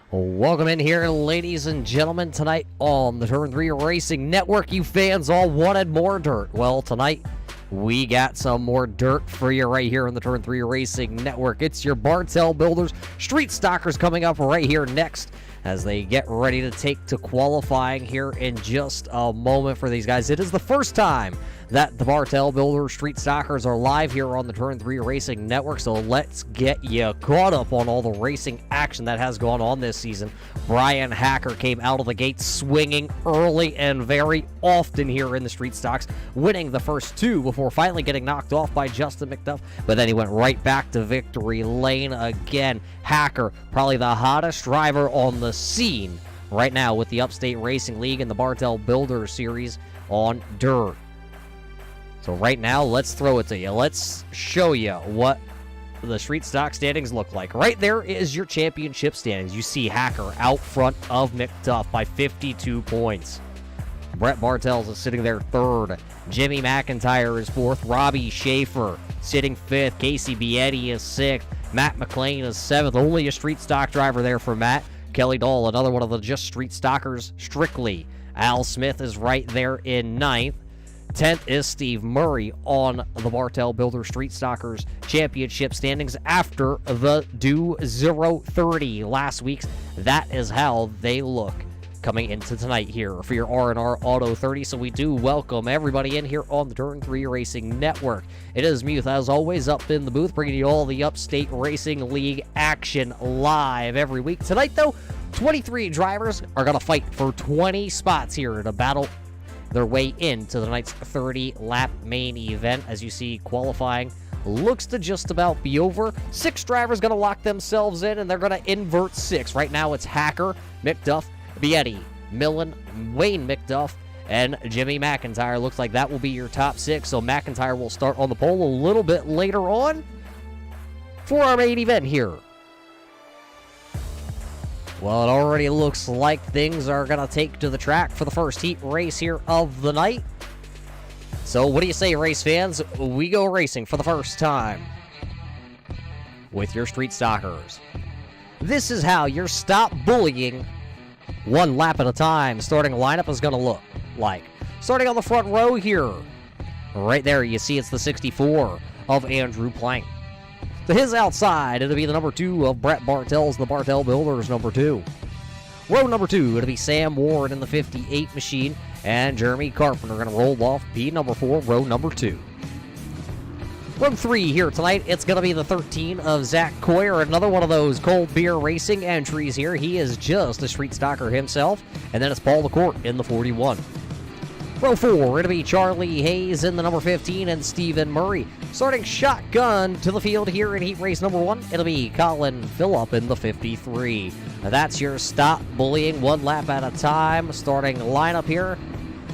Welcome in here, ladies and gentlemen, tonight on the Turn 3 Racing Network. You fans all wanted more dirt. Well, tonight we got some more dirt for you right here on the Turn 3 Racing Network. It's your Bartel Builders Street Stockers coming up right here next as they get ready to take to qualifying here in just a moment for these guys. It is the first time that the Bartel Builder Street Stockers are live here on the Turn 3 Racing Network, so let's get you caught up on all the racing action that has gone on this season. Brian Hacker came out of the gate swinging early and very often here in the Street Stocks, winning the first two before finally getting knocked off by Justin McDuff, but then he went right back to victory lane again. Hacker, probably the hottest driver on the scene right now with the Upstate Racing League and the Bartel Builder Series on dirt. So right now, let's throw it to you. Let's show you what the Street Stock standings look like. Right there is your championship standings. You see Hacker out front of McDuff by 52 points. Brett Bartels is sitting there third. Jimmy McIntyre is fourth. Robbie Schaefer sitting fifth. Casey Bietti is sixth. Matt McLean is seventh. Only a Street Stock driver there for Matt. Kelly Dahl, another one of the just Street Stockers strictly. Al Smith is right there in ninth. 10th is Steve Murray on the Bartel Builder Street Stockers Championship standings after the Do 030 last week's. That is how they look coming into tonight here for your R&R Auto 30. So we do welcome everybody in here on the Turn 3 Racing Network. It is Muth, as always, up in the booth, bringing you all the Upstate Racing League action live every week. Tonight, though, 23 drivers are going to fight for 20 spots here to battle their way into the night's 30-lap main event. As you see, qualifying looks to just about be over. 6 drivers going to lock themselves in, and they're going to invert 6. Right now, it's Hacker, McDuff, Bietti, Millen, Wayne McDuff, and Jimmy McIntyre. Looks like that will be your top 6, so McIntyre will start on the pole a little bit later on for our main event here. Well, it already looks like things are going to take to the track for the first heat race here of the night. So what do you say, race fans? We go racing for the first time with your Street Stockers. This is how your Stop Bullying one lap at a time starting lineup is going to look like. Starting on the front row here. Right there, you see it's the 64 of Andrew Plank. To his outside, it'll be the number 2 of Brett Bartels, the Bartel Builders number 2. Row number 2, it'll be Sam Ward in the 58 machine, and Jeremy Carpenter going to roll off P number 4, row number 2. Row 3 here tonight, it's going to be the 13 of Zach Coyer, another one of those cold beer racing entries here. He is just a Street Stocker himself, and then it's Paul LaCourte in the 41. Row 4, it'll be Charlie Hayes in the number 15 and Stephen Murray. Starting shotgun to the field here in heat race number 1, it'll be Colin Phillip in the 53. Now that's your Stop Bullying one lap at a time starting lineup here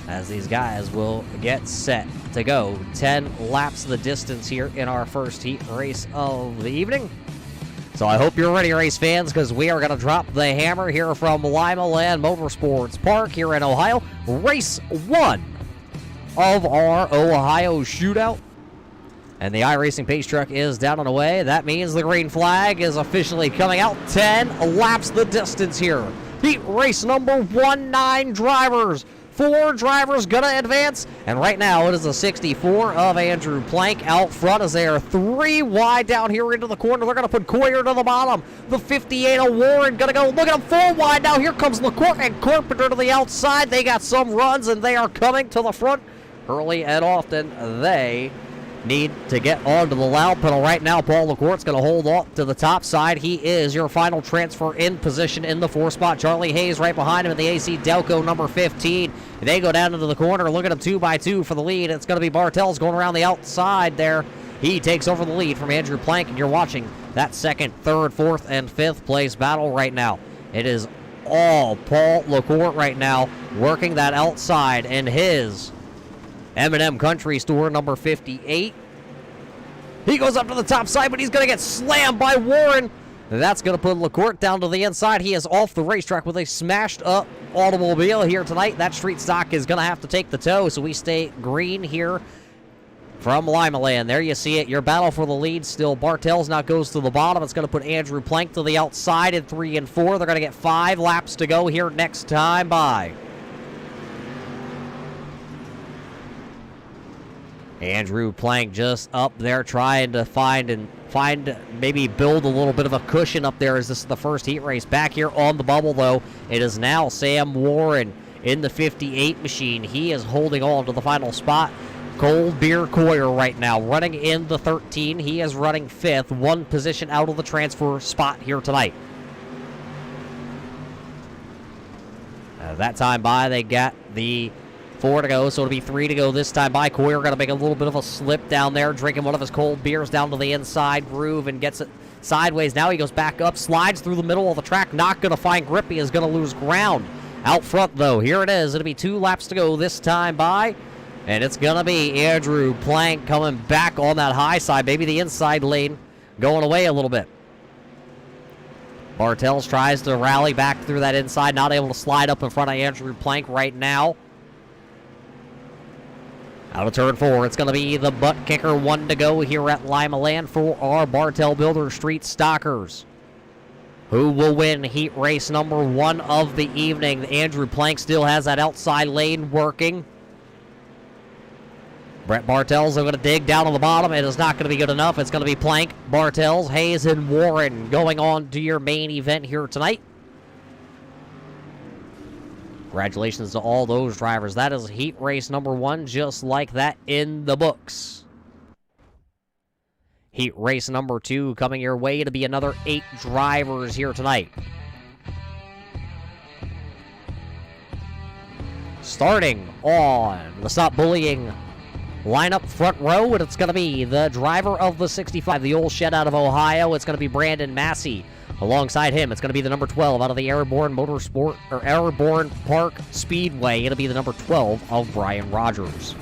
as these guys will get set to go 10 laps the distance here in our first heat race of the evening. So I hope you're ready, race fans, because we are going to drop the hammer here from Limaland Motorsports Park here in Ohio. Race 1 of our Ohio shootout. And the iRacing Pace Truck is down and away. That means the green flag is officially coming out. 10 laps the distance here. Heat race number 1, 9 drivers. 4 drivers gonna advance, and right now it is the 64 of Andrew Plank out front as they are 3 wide down here into the corner. They're gonna put Coyer to the bottom. The 58 of Warren gonna go, look at them, 4 wide now. Here comes LaCourte and Carpenter to the outside. They got some runs, and they are coming to the front early and often. They need to get onto the loud pedal right now. Paul LaCourte's going to hold off to the top side. He is your final transfer in position in the 4 spot. Charlie Hayes right behind him in the AC Delco number 15. They go down into the corner. Look at him 2 by 2 for the lead. It's going to be Bartels going around the outside there. He takes over the lead from Andrew Plank, and you're watching that 2nd, 3rd, 4th, and 5th place battle right now. It is all Paul LaCourte right now working that outside in his M&M Country Store number 58. He goes up to the top side, but he's going to get slammed by Warren. That's going to put LaCourte down to the inside. He is off the racetrack with a smashed up automobile here tonight. That Street Stock is going to have to take the tow, so we stay green here from Limaland. There you see it. Your battle for the lead still. Bartel's now goes to the bottom. It's going to put Andrew Plank to the outside in 3 and 4. They're going to get 5 laps to go here next time by. Andrew Plank just up there trying to find maybe build a little bit of a cushion up there as this is the first heat race. Back here on the bubble, though, it is now Sam Warren in the 58 machine. He is holding on to the final spot. Cold Beer Coyer right now running in the 13. He is running 5th, 1 position out of the transfer spot here tonight. That time by, they got the 4 to go, so it'll be 3 to go this time by. Coyer going to make a little bit of a slip down there, drinking one of his cold beers down to the inside groove and gets it sideways. Now he goes back up, slides through the middle of the track, not going to find grip. He is going to lose ground. Out front, though, here it is. It'll be 2 laps to go this time by, and it's going to be Andrew Plank coming back on that high side, maybe the inside lane, going away a little bit. Bartels tries to rally back through that inside, not able to slide up in front of Andrew Plank right now. Out of turn 4, it's going to be the butt kicker 1 to go here at Limaland for our Bartel Builder Street Stockers. Who will win heat race number 1 of the evening? Andrew Plank still has that outside lane working. Brett Bartels are going to dig down on the bottom. It is not going to be good enough. It's going to be Plank, Bartels, Hayes, and Warren going on to your main event here tonight. Congratulations to all those drivers. That is heat race number 1, just like that in the books. Heat race number 2 coming your way to be another 8 drivers here tonight. Starting on the Stop Bullying lineup front row, and it's going to be the driver of the 65, the old shed out of Ohio. It's going to be Brandon Massey. Alongside him, it's going to be the number 12 out of the Airborne Motorsport, or Airborne Park Speedway. It'll be the number 12 of Brian Rogers.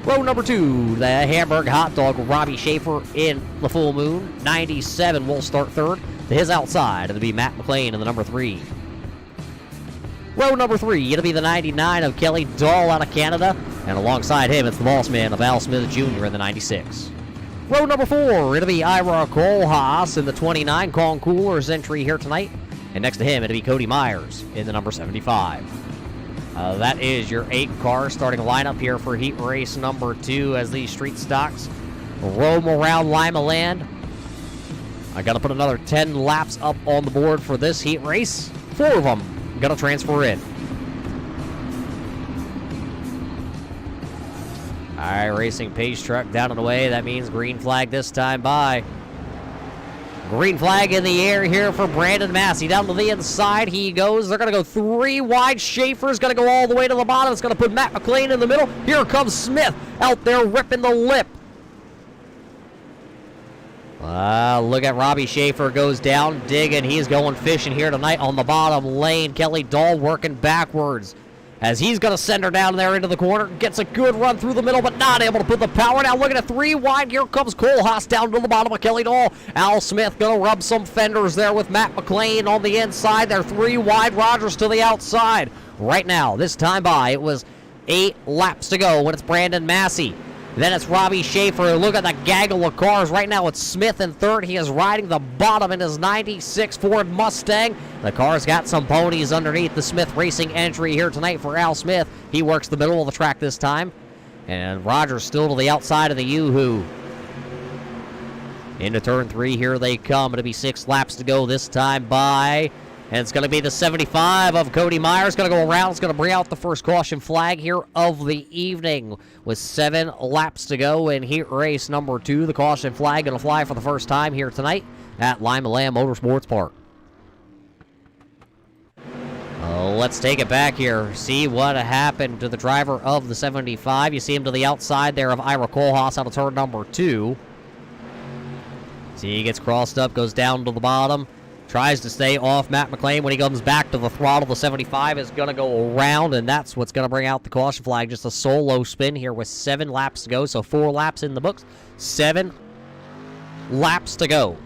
Row number 2, the Hamburg Hot Dog, Robbie Schaefer in the Full Moon. 97 will start third. To his outside, it'll be Matt McLean in the number 3. Row number 3, it'll be the 99 of Kelly Dahl out of Canada. And alongside him, it's the boss man of Al Smith Jr. in the 96. Row number 4, it'll be Ira Kohlhaas in the 29, Colin Cooler's entry here tonight. And next to him, it'll be Cody Myers in the number 75. That is your 8-car starting lineup here for heat race number 2 as these street stocks roam around Limaland. I got to put another 10 laps up on the board for this heat race. 4 of them going to transfer in. All right, racing pace truck down and away. That means green flag this time by. Green flag in the air here for Brandon Massey. Down to the inside he goes. They're going to go 3 wide. Schaefer's going to go all the way to the bottom. It's going to put Matt McLean in the middle. Here comes Smith out there ripping the lip. Look at Robbie Schaefer goes down, digging. He's going fishing here tonight on the bottom lane. Kelly Dahl working backwards as he's going to send her down there into the corner. Gets a good run through the middle, but not able to put the power down. Looking at 3 wide. Here comes Kohlhaas down to the bottom of Kelly Dahl. Al Smith going to rub some fenders there with Matt McLean on the inside. They're 3 wide. Rogers to the outside. Right now, this time by, it was 8 laps to go when it's Brandon Massey. Then it's Robbie Schaefer. Look at the gaggle of cars. Right now it's Smith in third. He is riding the bottom in his 96 Ford Mustang. The car's got some ponies underneath the Smith Racing entry here tonight for Al Smith. He works the middle of the track this time. And Rogers still to the outside of the Yoo-Hoo. Into turn 3, here they come. It'll be 6 laps to go this time by. And it's going to be the 75 of Cody Myers. Going to go around. It's going to bring out the first caution flag here of the evening with 7 laps to go in heat race number 2. The caution flag going to fly for the first time here tonight at Limaland Motorsports Park. Let's take it back here. See what happened to the driver of the 75. You see him to the outside there of Ira Kohlhaas out of turn number 2. See, he gets crossed up, goes down to the bottom. Tries to stay off Matt McLean. When he comes back to the throttle, the 75 is going to go around, and that's what's going to bring out the caution flag. Just a solo spin here with 7 laps to go. So 4 laps in the books, 7 laps to go.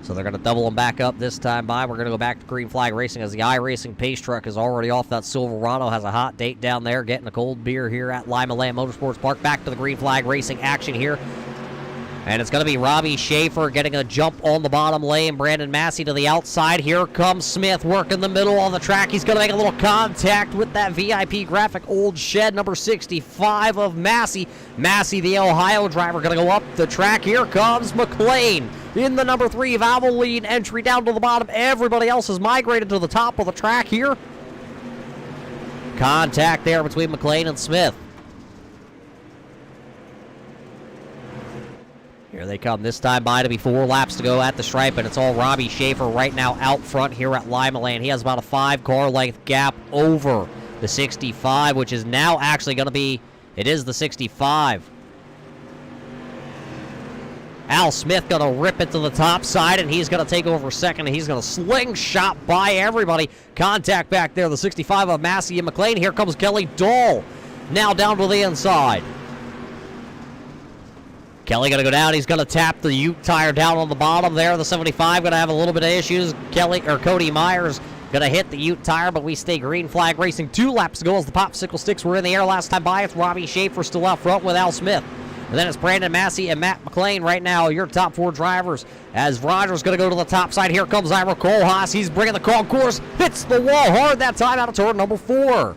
So they're going to double them back up this time by. We're going to go back to green flag racing as the iRacing pace truck is already off that Silverado. Has a hot date down there, getting a cold beer here at Limaland Motorsports Park. Back to the green flag racing action here. And it's going to be Robbie Schaefer getting a jump on the bottom lane. Brandon Massey to the outside. Here comes Smith working the middle on the track. He's going to make a little contact with that VIP graphic old shed number 65 of Massey. Massey, the Ohio driver, going to go up the track. Here comes McLean in the number 3 Valvoline entry down to the bottom. Everybody else has migrated to the top of the track here. Contact there between McLean and Smith. Here they come this time by to be 4 laps to go at the stripe, and it's all Robbie Schaefer right now out front here at Limaland. He has about a 5-car length gap over the 65, which is now actually going to be, it is the 65. Al Smith going to rip it to the top side, and he's going to take over second, and he's going to slingshot by everybody. Contact back there, the 65 of Massey and McLean. Here comes Kelly Dahl, now down to the inside. Kelly going to go down. He's going to tap the Ute tire down on the bottom there. The 75 going to have a little bit of issues. Cody Myers going to hit the Ute tire, but we stay green flag racing. 2 laps to go as the popsicle sticks were in the air last time by. It's Robbie Schaefer still out front with Al Smith. And then it's Brandon Massey and Matt McLean right now, your top 4 drivers. As Rogers going to go to the top side. Here comes Ira Kohlhaas. He's bringing the concourse. Hits the wall hard that time out of turn number 4.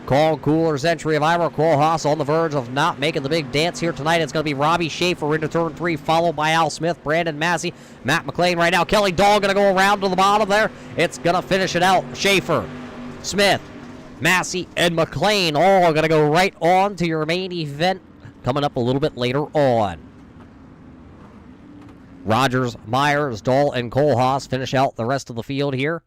Cooler's entry of Ira Kohlhaas on the verge of not making the big dance here tonight. It's going to be Robbie Schaefer into turn 3, followed by Al Smith, Brandon Massey, Matt McLean right now. Kelly Dahl going to go around to the bottom there. It's going to finish it out. Schaefer, Smith, Massey, and McLean all going to go right on to your main event coming up a little bit later on. Rogers, Myers, Dahl, and Kohlhaas finish out the rest of the field here.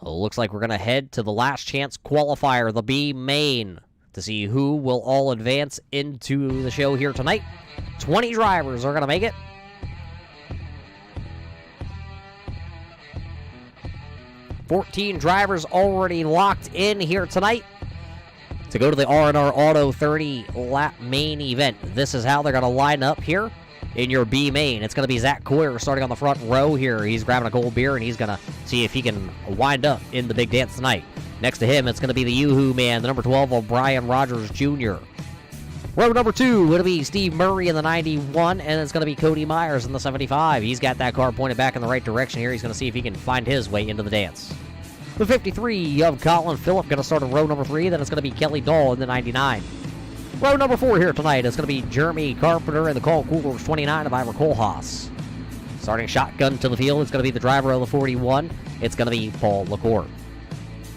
Looks like we're going to head to the last chance qualifier, the B main, to see who will all advance into the show here tonight. 20 drivers are going to make it. $14 drivers already locked in here tonight to go to the R&R Auto 30 lap main event. This is how they're going to line up here in your B main. It's going to be Zach Coyer starting on the front row here. He's grabbing a cold beer, and he's going to see if he can wind up in the big dance tonight. Next to him, it's going to be the Yoo-Hoo Man, the number 12 of Brian Rogers Jr. Row number 2, it'll be Steve Murray in the 91, and it's going to be Cody Myers in the 75. He's got that car pointed back in the right direction here. He's going to see if he can find his way into the dance. The 53 of Colin Phillip going to start in row number 3. Then it's going to be Kelly Dahl in the 99. Row number 4 here tonight is going to be Jeremy Carpenter and the Call Coolers 29 of Ira Kohlhaas. Starting shotgun to the field, it's going to be the driver of the 41. It's going to be Paul LaCour.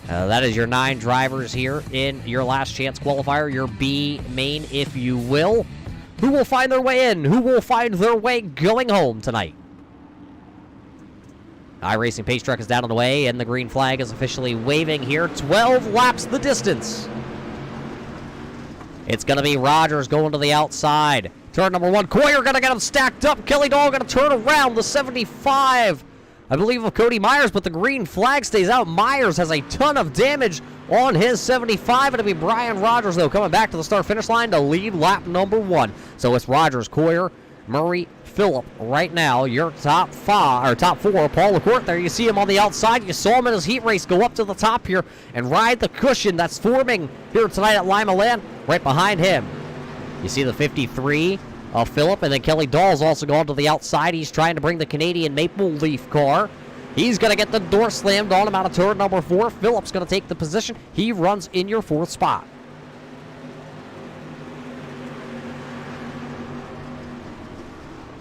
That is your 9 drivers here in your last chance qualifier, your B main, if you will. Who will find their way in? Who will find their way going home tonight? iRacing pace truck is down on the way, and the green flag is officially waving here. 12 laps the distance. It's going to be Rogers going to the outside. Turn number 1. Coyer going to get him stacked up. Kelly Dahl going to turn around the 75, I believe, of Cody Myers, but the green flag stays out. Myers has a ton of damage on his 75. It'll be Brian Rogers, though, coming back to the start-finish line to lead lap number 1. So it's Rogers, Coyer, Murray, Phillip right now. Your top 4. Paul LaCour, there you see him on the outside. You saw him in his heat race go up to the top here and ride the cushion that's forming here tonight at Limaland. Right behind him, you see the 53 of Phillip, and then Kelly Dahl's also gone to the outside. He's trying to bring the Canadian Maple Leaf car. He's going to get the door slammed on him out of turn number 4. Phillip's going to take the position. He runs in your 4th spot.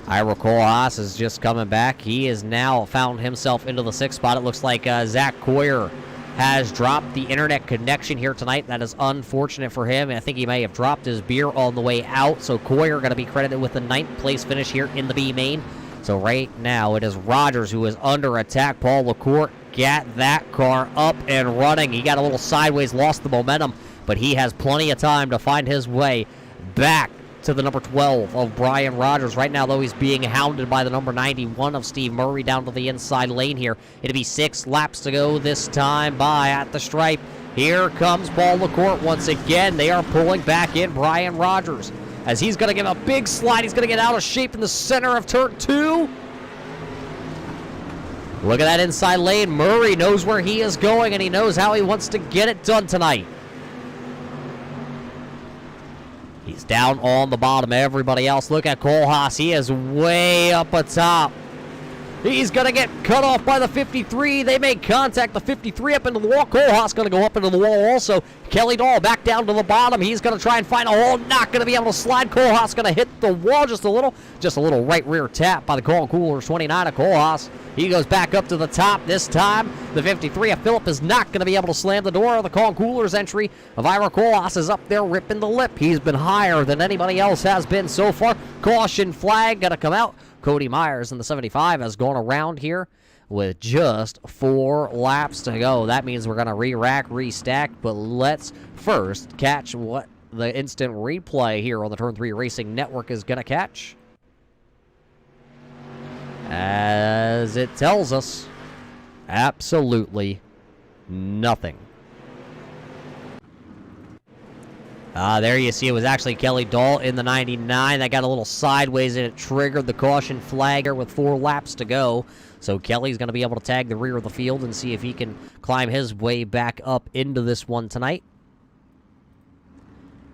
Ira Kohlhaas is just coming back. He has now found himself into the 6th spot. It looks like Zach Coyer has dropped the internet connection here tonight. That is unfortunate for him. I think he may have dropped his beer on the way out. So Coyer going to be credited with the 9th place finish here in the B main. So right now it is Rogers who is under attack. Paul LaCour got that car up and running. He got a little sideways, lost the momentum, but he has plenty of time to find his way back to the number 12 of Brian Rogers. Right now, though, he's being hounded by the number 91 of Steve Murray down to the inside lane here. It'll be 6 laps to go this time by at the stripe. Here comes Paul LaCour once again. They are pulling back in Brian Rogers. as he's going to give a big slide. He's going to get out of shape in the center of turn 2. Look at that inside lane. Murray knows where he is going, and he knows how he wants to get it done tonight. He's down on the bottom. Everybody else, look at Cole Haas. He is way up atop. He's going to get cut off by the 53. They make contact. The 53 up into the wall. Cole Haas going to go up into the wall also. Kelly Dahl back down to the bottom. He's going to try and find a hole. Not going to be able to slide. Cole Haas going to hit the wall just a little. Just a little right rear tap by the Colin Coolers 29 of Cole Haas. He goes back up to the top this time. The 53 of Phillip is not going to be able to slam the door. The Colin Coolers entry of Ira Cole Haas is up there ripping the lip. He's been higher than anybody else has been so far. Caution flag going to come out. Cody Myers in the 75 has gone around here with just 4 laps to go. That means we're going to re-rack, restack, but let's first catch what the instant replay here on the Turn 3 Racing Network is going to catch. As it tells us, absolutely nothing. There you see it was actually Kelly Dahl in the 99. That got a little sideways and it triggered the caution flagger with 4 laps to go. So Kelly's going to be able to tag the rear of the field and see if he can climb his way back up into this one tonight.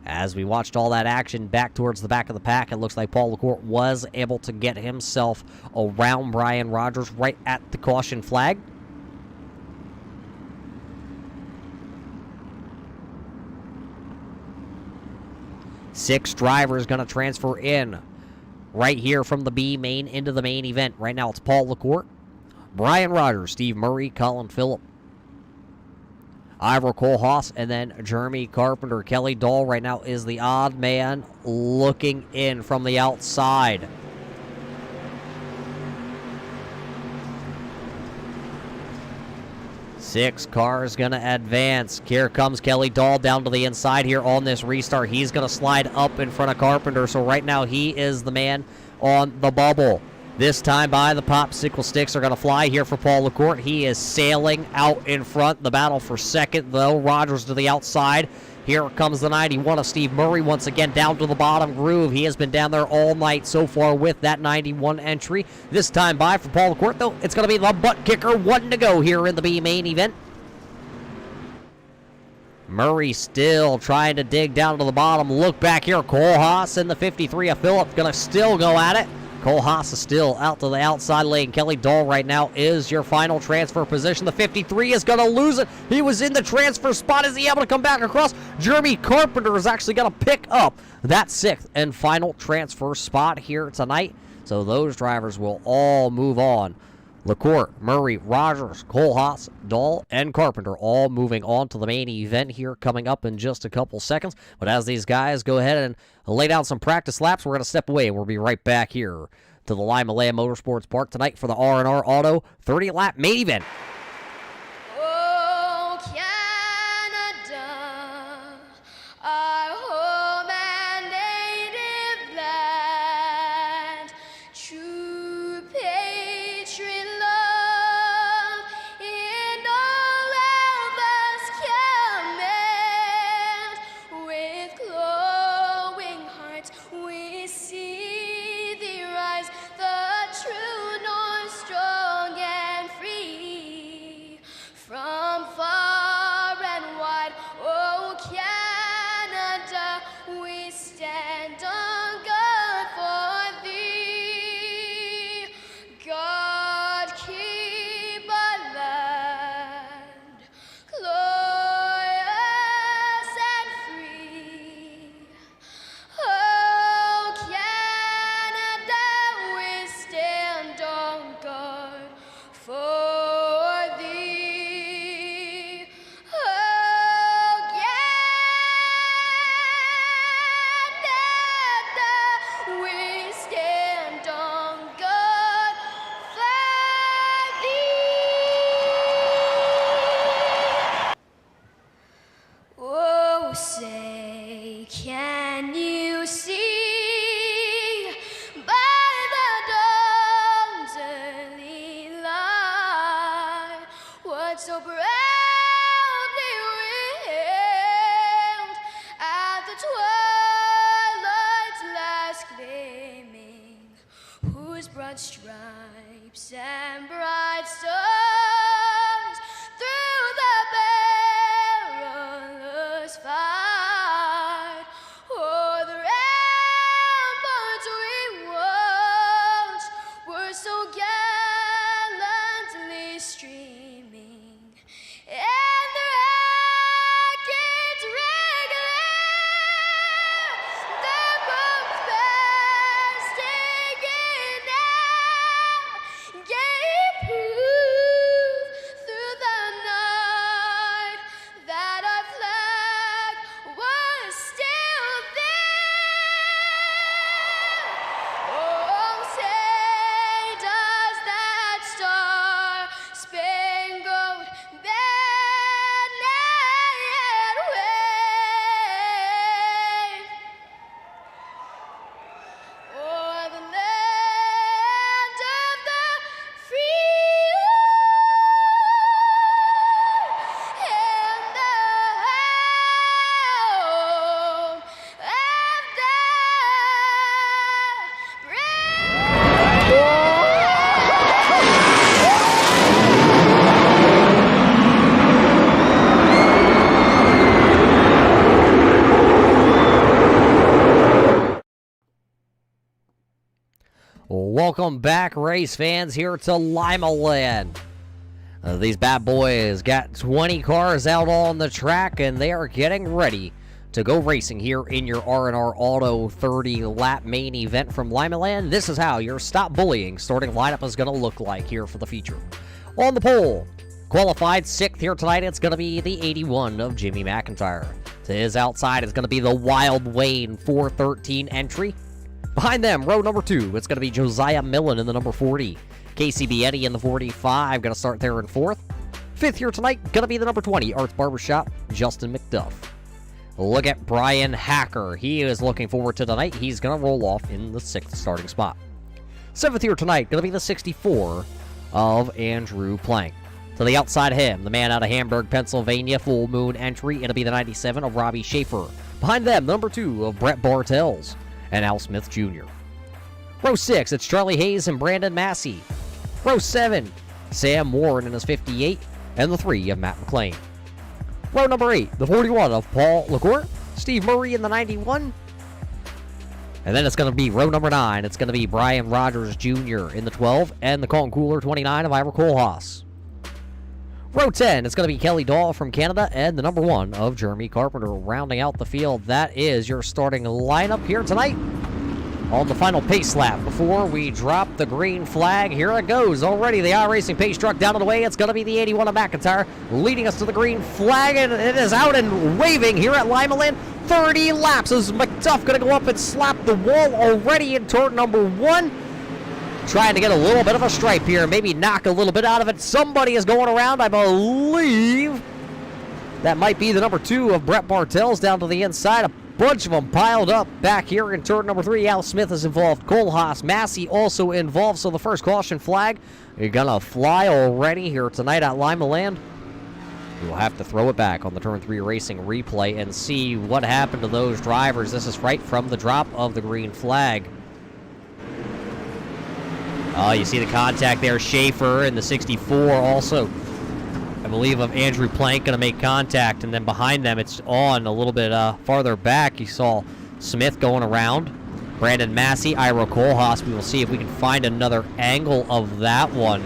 As we watched all that action back towards the back of the pack, it looks like Paul LaCourte was able to get himself around Brian Rogers right at the caution flag. Six drivers going to transfer in right here from the B main into the main event. Right now it's Paul LaCourte, Brian Rogers, Steve Murray, Colin Phillip, Ivor Cole Haas, and then Jeremy Carpenter. Kelly Dahl right now is the odd man looking in from the outside. Six cars going to advance. Here comes Kelly Dahl down to the inside here on this restart. He's going to slide up in front of Carpenter. So right now he is the man on the bubble. This time by the popsicle sticks are going to fly here for Paul LaCourte. He is sailing out in front. The battle for second, though. Rogers to the outside. Here comes the 91 of Steve Murray once again down to the bottom groove. He has been down there all night so far with that 91 entry. This time by for Paul LaCourte, though, it's going to be the butt kicker. 1 to go here in the B main event. Murray still trying to dig down to the bottom. Look back here. Cole Haas in the 53 of Phillip going to still go at it. Cole Haas is still out to the outside lane. Kelly Dahl right now is your final transfer position. The 53 is going to lose it. He was in the transfer spot. Is he able to come back across? Jeremy Carpenter is actually going to pick up that 6th and final transfer spot here tonight. So those drivers will all move on. LaCourte, Murray, Rogers, Cole Haas, Dahl, and Carpenter all moving on to the main event here coming up in just a couple seconds. But as these guys go ahead and lay down some practice laps, we're going to step away and we'll be right back here to the Limaland Motorsports Park tonight for the R&R Auto 30-lap main event. Oh, Canada, our home and native land, true patriot love in all of us command. With glowing hearts we see thee rise, the true north, strong and free. From far and wide, oh Canada, we stand on guard for thee. God keep our land glorious and free. Oh Canada, we stand on guard for thee. Oh Canada, we stand on guard for thee. Oh, say, can you see by the dawn's early light what so proudly we hailed at the twilight's broad stripes and bright stars through the perilous fight. Oh, the ramparts we watched were so gallantly streaming, and the rackets regular, the boats bursting in air, gave proof through the night that our flag was still there. Oh, say does that star-spangled banner yet wave o'er the land of the free and the home of the Welcome back, race fans, here to Limaland. These bad boys got 20 cars out on the track, and they are getting ready to go racing here in your R&R Auto 30-lap main event from Limaland. This is how your Stop Bullying starting lineup is going to look like here for the feature. On the pole, qualified 6th here tonight, it's going to be the 81 of Jimmy McIntyre. To his outside, it's going to be the Wild Wayne 413 entry. Behind them, row number 2, it's going to be Josiah Millen in the number 40. Casey Bietti in the 45, going to start there in 4th. 5th here tonight, going to be the number 20, Arts Barbershop, Justin McDuff. Look at Brian Hacker. He is looking forward to tonight. He's going to roll off in the 6th starting spot. 7th here tonight, going to be the 64 of Andrew Plank. To the outside of him, the man out of Hamburg, Pennsylvania, full moon entry. It'll be the 97 of Robbie Schaefer. Behind them, number 2 of Brett Bartels and Al Smith Jr. Row 6, it's Charlie Hayes and Brandon Massey. Row 7, Sam Warren in his 58, and the 3 of Matt McLean. Row number 8, the 41 of Paul LaCour, Steve Murray in the 91. And then it's going to be row number 9. It's going to be Brian Rogers Jr. in the 12, and the Colton Cooler 29 of Ira Kohlhaas. Row 10, it's going to be Kelly Dahl from Canada, and the number 1 of Jeremy Carpenter rounding out the field. That is your starting lineup here tonight on the final pace lap. Before we drop the green flag, here it goes. Already the iRacing pace truck down and away. It's going to be the 81 of McIntyre leading us to the green flag, and it is out and waving here at Limaland. 30 laps. Is McDuff going to go up and slap the wall already in turn number 1? Trying to get a little bit of a stripe here, maybe knock a little bit out of it. Somebody is going around, I believe. That might be the number 2 of Brett Bartels down to the inside. A bunch of them piled up back here in turn number 3. Al Smith is involved. Kohlhaas, Massey also involved. So the first caution flag, you're going to fly already here tonight at Limaland. We'll have to throw it back on the turn 3 racing replay and see what happened to those drivers. This is right from the drop of the green flag. Oh, you see the contact there. Schaefer in the 64 also, I believe, of Andrew Plank going to make contact. And then behind them, it's on a little bit farther back. You saw Smith going around. Brandon Massey, Ira Kohlhaas. We will see if we can find another angle of that one.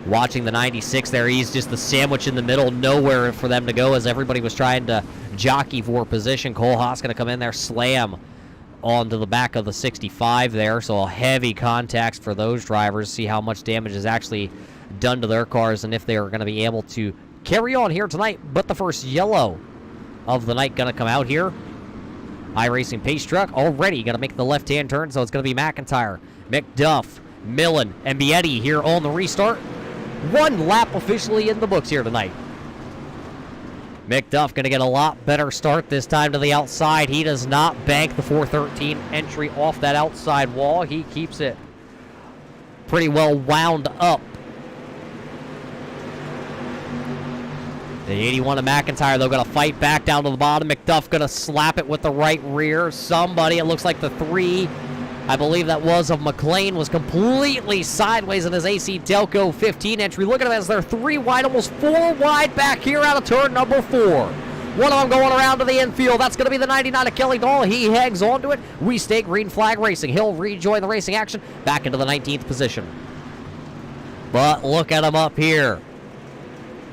Watching the 96 there, he's just the sandwich in the middle. Nowhere for them to go as everybody was trying to jockey for position. Kohlhaas going to come in there, slam onto the back of the 65 there, so heavy contacts for those drivers. See how much damage is actually done to their cars and if they are going to be able to carry on here tonight. But the first yellow of the night going to come out here. iRacing pace truck already going to make the left-hand turn, so it's going to be McIntyre, McDuff, Millen, and Bietti here on the restart. 1 lap officially in the books here tonight. McDuff going to get a lot better start this time to the outside. He does not bank the 413 entry off that outside wall. He keeps it pretty well wound up. The 81 of McIntyre, though, going to fight back down to the bottom. McDuff going to slap it with the right rear. Somebody, it looks like the 3 I believe that was of McLean, was completely sideways in his AC Delco 15 entry. Look at him as they're 3 wide, almost 4 wide back here out of turn number 4. One of them going around to the infield. That's going to be the 99 of Kelly Dahl. He hangs on to it. We stay green flag racing. He'll rejoin the racing action back into the 19th position. But look at him up here.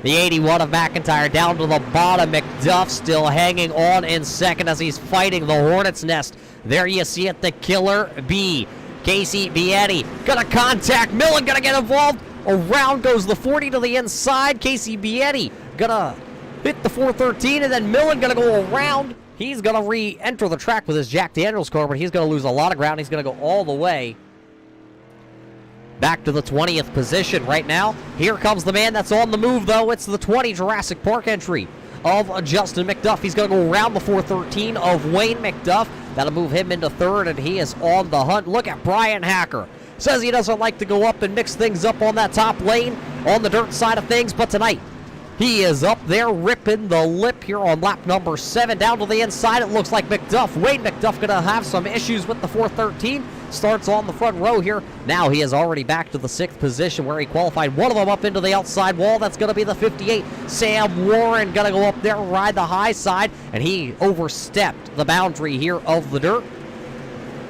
The 81 of McIntyre down to the bottom. McDuff still hanging on in second as he's fighting the Hornet's Nest. There you see it, the Killer Bee. Casey Bietti gonna contact Millen, gonna get involved. Around goes the 40 to the inside. Casey Bietti gonna hit the 413, and then Millen gonna go around. He's gonna re-enter the track with his Jack Daniels car, but he's gonna lose a lot of ground. He's gonna go all the way back to the 20th position right now. Here comes the man that's on the move, though. It's the 20 Jurassic Park entry of Justin McDuff. He's going to go around the 413 of Wayne McDuff. That'll move him into third, and he is on the hunt. Look at Brian Hacker. Says he doesn't like to go up and mix things up on that top lane on the dirt side of things, but tonight he is up there ripping the lip here on lap number 7. Down to the inside, it looks like McDuff. Wayne McDuff going to have some issues with the 413. Starts on the front row here. Now he is already back to the 6th position where he qualified. One of them up into the outside wall. That's going to be the 58. Sam Warren going to go up there and ride the high side, and he overstepped the boundary here of the dirt,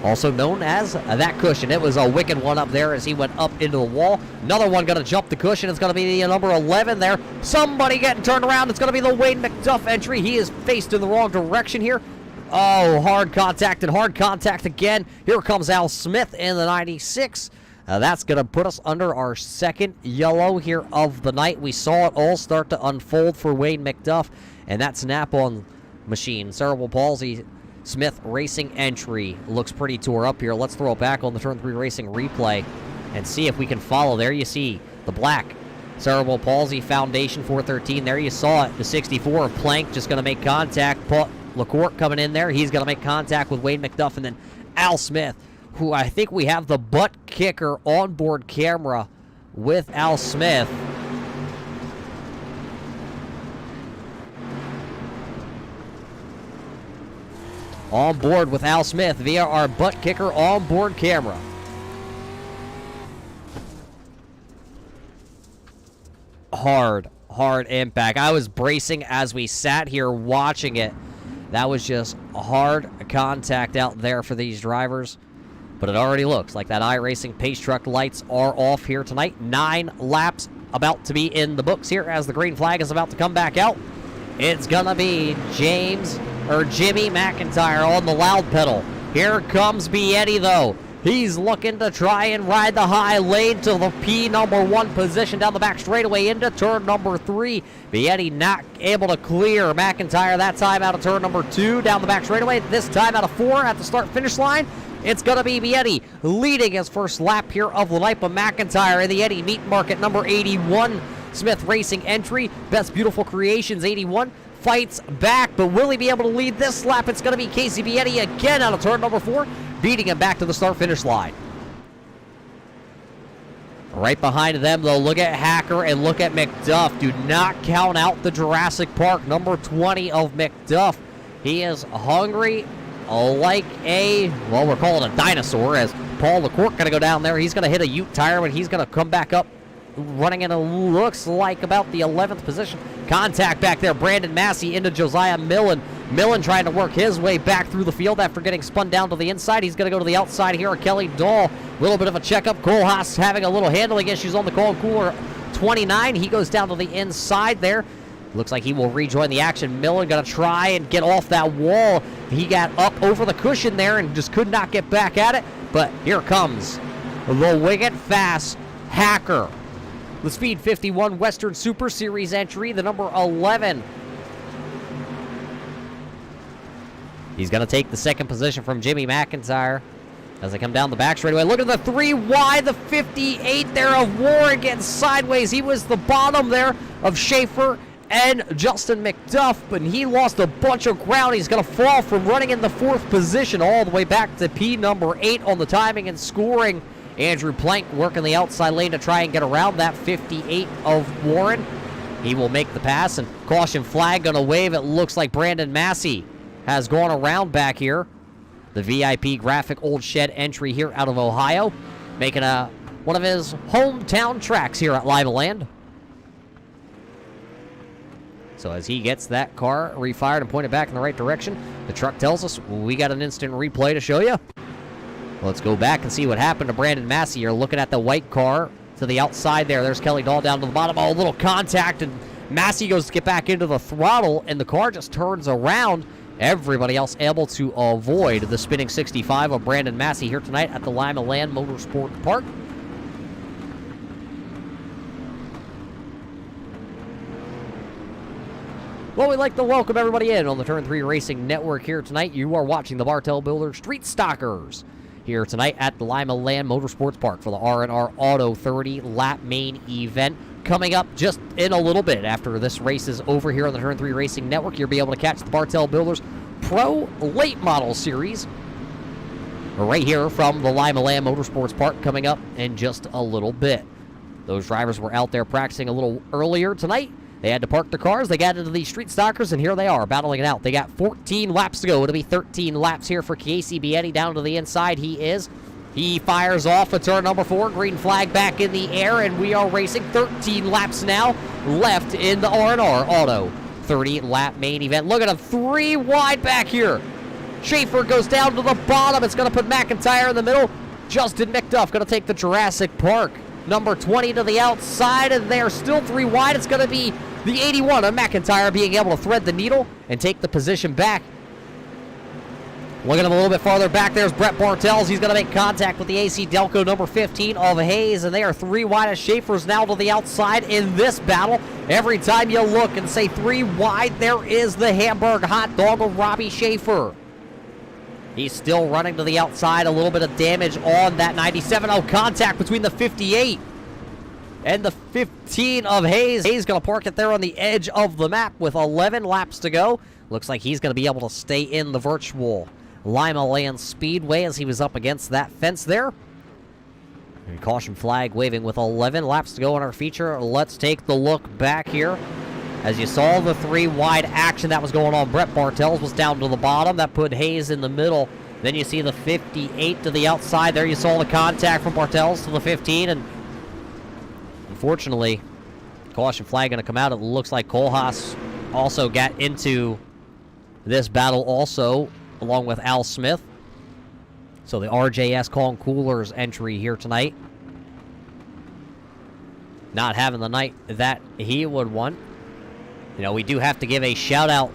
also known as that cushion. It was a wicked one up there as he went up into the wall. Another one going to jump the cushion. It's going to be the number 11 there. Somebody getting turned around. It's going to be the Wayne McDuff entry. He is faced in the wrong direction here. Oh, hard contact and hard contact again. Here comes Al Smith in the 96. That's going to put us under our second yellow here of the night. We saw it all start to unfold for Wayne McDuff, and that snap-on machine, cerebral palsy Smith racing entry, looks pretty tore up here. Let's throw it back on the Turn 3 Racing replay and see if we can follow. There you see the black cerebral palsy foundation 413. There you saw it. The 64 of Plank just going to make contact. Paul LaCourte coming in there. He's going to make contact with Wayne McDuff, and then Al Smith, who I think we have the butt kicker onboard camera with Al Smith. On board with Al Smith via our butt kicker onboard camera. Hard impact. I was bracing as we sat here watching it. That was just hard contact out there for these drivers. But it already looks like that iRacing Pace Truck lights are off here tonight. 9 laps about to be in the books here as the green flag is about to come back out. It's going to be Jimmy McIntyre on the loud pedal. Here comes Bietti, though. He's looking to try and ride the high lane to the P1 position down the back straightaway into turn number 3. Bietti not able to clear McIntyre that time out of turn number 2 down the back straightaway. This time out of 4 at the start-finish line. It's going to be Bietti leading his first lap here of the night, but McIntyre in the Eddie Meat Market number 81 Smith Racing entry. Best Beautiful Creations 81. Fights back, but will he be able to lead this lap? It's going to be Casey Bietti again out of turn number 4, beating him back to the start-finish line. Right behind them, though, look at Hacker and look at McDuff. Do not count out the Jurassic Park, number 20 of McDuff. He is hungry like a, well, we're calling a dinosaur, as Paul LaCourte going to go down there. He's going to hit a Ute tire, and he's going to come back up running in a looks like about the 11th position. Contact back there. Brandon Massey into Josiah Millen. Millen trying to work his way back through the field after getting spun down to the inside. He's going to go to the outside here. Kelly Dahl, a little bit of a checkup. Cole Haas having a little handling issues on the Cole Cooler 29. He goes down to the inside there. Looks like he will rejoin the action. Millen going to try and get off that wall. He got up over the cushion there and just could not get back at it. But here comes the wicked fast Hacker. The Speed 51 Western Super Series entry, the number 11. He's going to take the second position from Jimmy McIntyre as they come down the back straightaway. Look at the 3 wide, the 58 there of Warren getting sideways. He was the bottom there of Schaefer and Justin McDuff, but he lost a bunch of ground. He's going to fall from running in the 4th position all the way back to P number 8 on the timing and scoring. Andrew Plank working the outside lane to try and get around that 58 of Warren. He will make the pass, and caution flag going to wave. It looks like Brandon Massey has gone around back here. the VIP graphic old shed entry here out of Ohio, making one of his hometown tracks here at Limaland. So as he gets that car refired and pointed back in the right direction, the truck tells us we got an instant replay to show you. Let's go back and see what happened to Brandon Massey. You're looking at the white car to the outside there. There's Kelly Dahl down to the bottom. Oh, a little contact, and Massey goes to get back into the throttle, and the car just turns around. Everybody else able to avoid the spinning 65 of Brandon Massey here tonight at the Limaland Motorsport Park. Well, we'd like to welcome everybody in on the Turn 3 Racing Network here tonight. You are watching the Bartel Builder Street Stockers here tonight at the Limaland Motorsports Park for the R&R Auto 30 lap main event. Coming up just in a little bit after this race is over here on the Turn 3 Racing Network, you'll be able to catch the Bartel Builders Pro Late Model Series right here from the Limaland Motorsports Park coming up in just a little bit. Those drivers were out there practicing a little earlier tonight. They had to park their cars. They got into these street stockers, and here they are, battling it out. They got 14 laps to go. It'll be 13 laps here for Casey Bietti down to the inside. He fires off at turn number 4. Green flag back in the air, and we are racing 13 laps now left in the R&R Auto 30 lap main event. Look at him, 3 wide back here. Schaefer goes down to the bottom. It's going to put McIntyre in the middle. Justin McDuff going to take the Jurassic Park. Number 20 to the outside, and they're still 3 wide. It's going to be the 81 of McIntyre being able to thread the needle and take the position back. Look at him a little bit farther back. There's Brett Bartels. He's going to make contact with the AC Delco number 15 of Hayes, and they are 3 wide as Schaefer's now to the outside in this battle. Every time you look and say 3 wide, there is the Hamburg hot dog of Robbie Schaefer. He's still running to the outside. A little bit of damage on that 97. Oh, contact between the 58 and the 15 of Hayes. Hayes going to park it there on the edge of the map with 11 laps to go. Looks like he's going to be able to stay in the virtual Limaland Speedway as he was up against that fence there. And caution flag waving with 11 laps to go on our feature. Let's take the look back here. As you saw the 3 wide action that was going on, Brett Bartels was down to the bottom. That put Hayes in the middle. Then you see the 58 to the outside. There you saw the contact from Bartels to the 15, and unfortunately, caution flag going to come out. It looks like Kohlhaas also got into this battle also, along with Al Smith. So the RJS Kong Coolers entry here tonight. Not having the night that he would want. You know, we do have to give a shout-out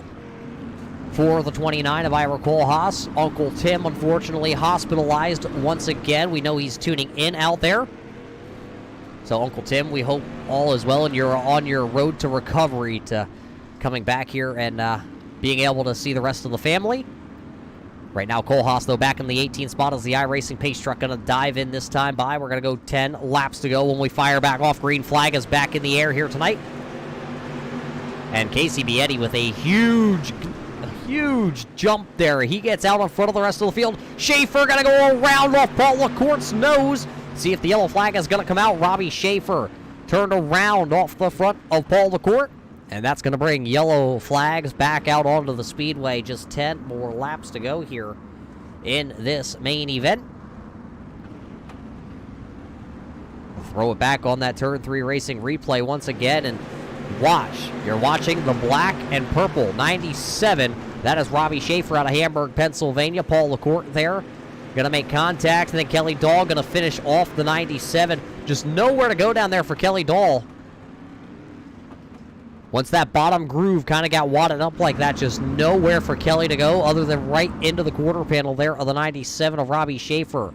for the 29 of Ira Kohlhaas. Uncle Tim, unfortunately, hospitalized once again. We know he's tuning in out there. So, Uncle Tim, we hope all is well and you're on your road to recovery, to coming back here and being able to see the rest of the family. Right now, Kohlhaas, though, back in the 18th spot as the iRacing pace truck going to dive in this time by. We're going to go 10 laps to go when we fire back off. Green flag is back in the air here tonight. And Casey Bietti with a huge jump there. He gets out in front of the rest of the field. Schaefer going to go around off Paul LaCourte's nose. See if the yellow flag is going to come out. Robbie Schaefer turned around off the front of Paul LaCourte. And that's going to bring yellow flags back out onto the speedway. Just 10 more laps to go here in this main event. We'll throw it back on that Turn 3 Racing replay once again, and watch. You're watching the black and purple 97. That is Robbie Schaefer out of Hamburg, Pennsylvania. Paul LaCourte there. Going to make contact, and then Kelly Dahl going to finish off the 97. Just nowhere to go down there for Kelly Dahl. Once that bottom groove kind of got wadded up like that, just nowhere for Kelly to go other than right into the quarter panel there of the 97 of Robbie Schaefer.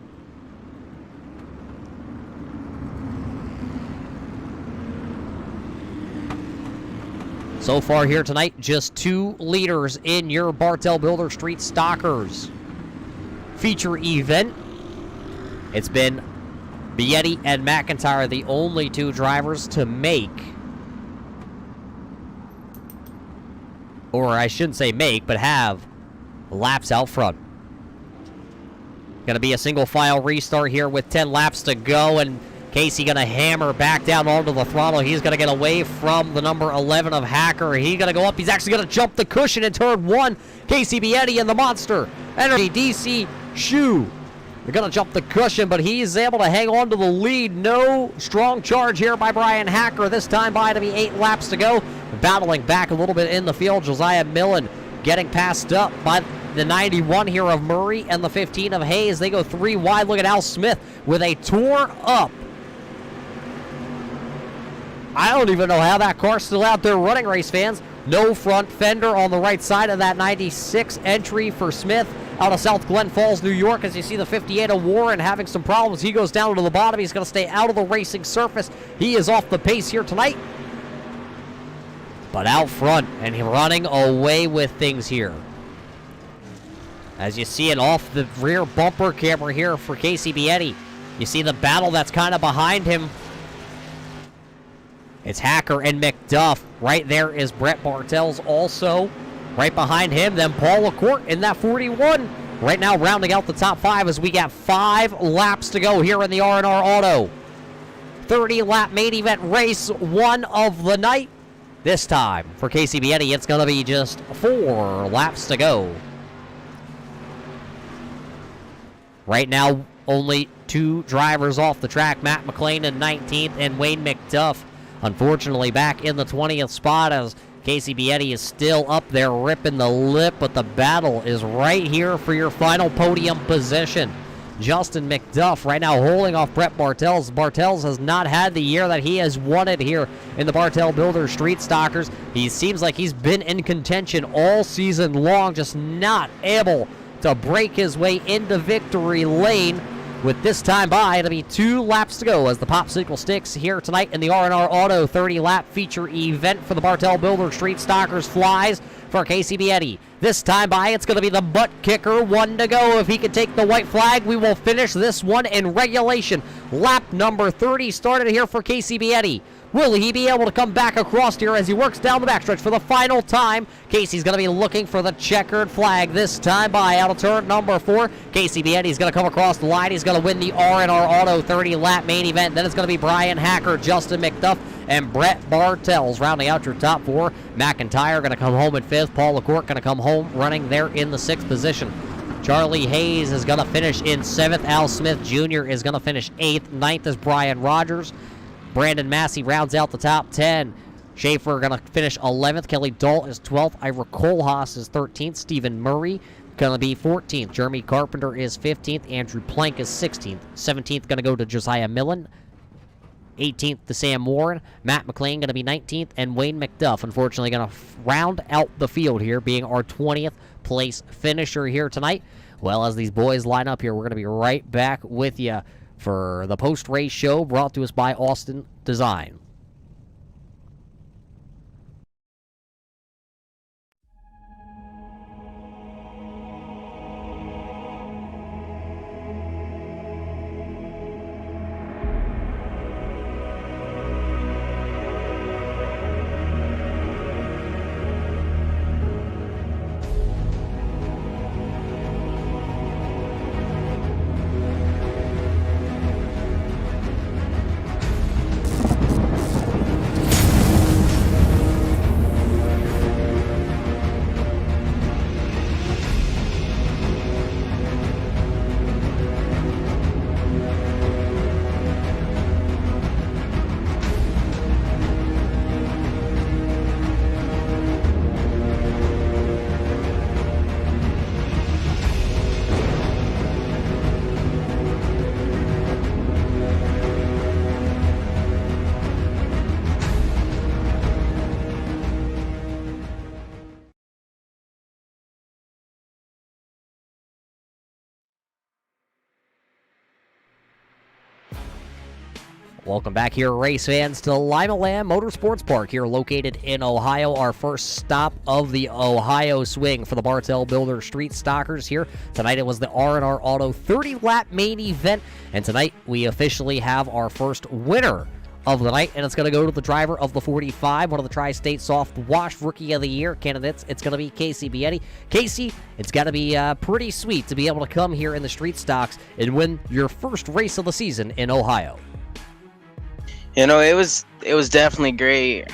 So far here tonight, just 2 leaders in your Bartel Builder Street Stockers feature event. It's been Bietti and McIntyre, the only 2 drivers to make, or I shouldn't say make, but have laps out front. Going to be a single file restart here with 10 laps to go, and Casey going to hammer back down onto the throttle. He's going to get away from the number 11 of Hacker. He's going to go up. He's actually going to jump the cushion in turn 1. Casey Bietti and the Monster Energy DC Shoe. They're going to jump the cushion, but he's able to hang on to the lead. No strong charge here by Brian Hacker. This time by to be 8 laps to go. Battling back a little bit in the field. Josiah Millen getting passed up by the 91 here of Murray and the 15 of Hayes. They go 3 wide. Look at Al Smith with a torn up. I don't even know how that car's still out there running, race fans. No front fender on the right side of that 96 entry for Smith out of South Glen Falls, New York. As you see the 58 of Warren having some problems. He goes down to the bottom. He's going to stay out of the racing surface. He is off the pace here tonight. But out front and running away with things here. As you see it off the rear bumper camera here for Casey Bietti. You see the battle that's kind of behind him. It's Hacker and McDuff. Right there is Brett Bartels also. Right behind him, then Paul LaCourte in that 41. Right now rounding out the top 5 as we got 5 laps to go here in the R&R Auto. 30-lap main event race, 1 of the night. This time for Casey Bietti, it's going to be just 4 laps to go. Right now, only 2 drivers off the track. Matt McLean in 19th and Wayne McDuff, unfortunately, back in the 20th spot as Casey Bietti is still up there ripping the lip, but the battle is right here for your final podium position. Justin McDuff right now holding off Brett Bartels. Bartels has not had the year that he has wanted here in the Bartel Builder Street Stockers. He seems like he's been in contention all season long, just not able to break his way into victory lane. With this time by, it'll be 2 laps to go as the popsicle sticks here tonight in the R&R Auto 30-lap feature event for the Bartel Builder Street Stockers flies for Casey Bietti. This time by, it's going to be the butt kicker, 1 to go. If he can take the white flag, we will finish this one in regulation. Lap number 30 started here for Casey Bietti. Will he be able to come back across here as he works down the backstretch for the final time? Casey's going to be looking for the checkered flag this time by out of turn number 4. Casey Bietti's going to come across the line. He's going to win the R&R Auto 30-lap main event. Then it's going to be Brian Hacker, Justin McDuff, and Brett Bartels rounding out your top 4. McIntyre going to come home in 5th. Paul LaCourte going to come home running there in the 6th position. Charlie Hayes is going to finish in 7th. Al Smith Jr. is going to finish 8th. 9th is Brian Rogers. Brandon Massey rounds out the top 10. Schaefer going to finish 11th. Kelly Dahl is 12th. Ira Kohlhaas is 13th. Stephen Murray going to be 14th. Jeremy Carpenter is 15th. Andrew Plank is 16th. 17th going to go to Josiah Millen. 18th to Sam Warren. Matt McLean going to be 19th. And Wayne McDuff, unfortunately, going to round out the field here, being our 20th place finisher here tonight. Well, as these boys line up here, we're going to be right back with you for the post-race show brought to us by Austin Design. Welcome back here, race fans, to Limaland Motorsports Park here located in Ohio. Our first stop of the Ohio swing for the Bartel Builder Street Stockers here. Tonight it was the R&R Auto 30-lap main event, and tonight we officially have our first winner of the night, and it's going to go to the driver of the 45, one of the Tri-State Soft Wash Rookie of the Year candidates. It's going to be Casey Bietti. Casey, it's got to be pretty sweet to be able to come here in the street stocks and win your first race of the season in Ohio. You know, it was definitely great.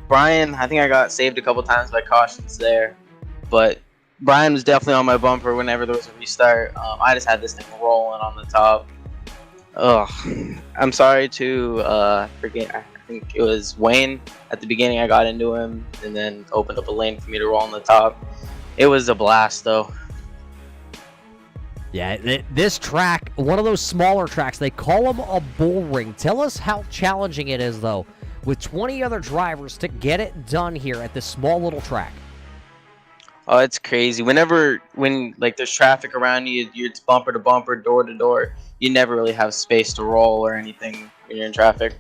Brian, I think I got saved a couple times by cautions there, but Brian was definitely on my bumper whenever there was a restart. I just had this thing rolling on the top. Ugh. I'm sorry to forget. I think it was Wayne at the beginning. I got into him and then opened up a lane for me to roll on the top. It was a blast though. Yeah, this track, one of those smaller tracks, they call them a bull ring. Tell us how challenging it is, though, with 20 other drivers to get it done here at this small little track. Oh, it's crazy. When like there's traffic around you, it's bumper to bumper, door to door. You never really have space to roll or anything when you're in traffic.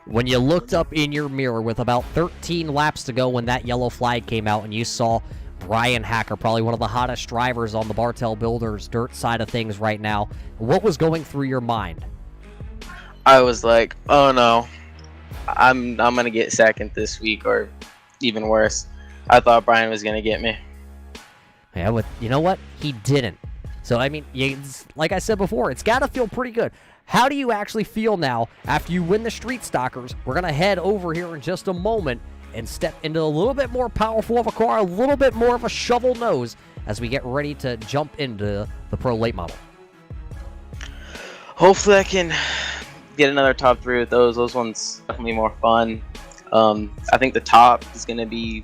When you looked up in your mirror with about 13 laps to go when that yellow flag came out and you saw Brian Hacker, probably one of the hottest drivers on the Bartel Builders dirt side of things right now, what was going through your mind? I was like, oh no, I'm gonna get second this week, or even worse. I thought Brian was gonna get me. Yeah, but you know what? He didn't. So, I mean, like I said before, it's got to feel pretty good. How do you actually feel now after you win the Street Stockers? We're going to head over here in just a moment and step into a little bit more powerful of a car, a little bit more of a shovel nose as we get ready to jump into the Pro Late Model. Hopefully I can get another top 3 with those. Those ones definitely more fun. I think the top is going to be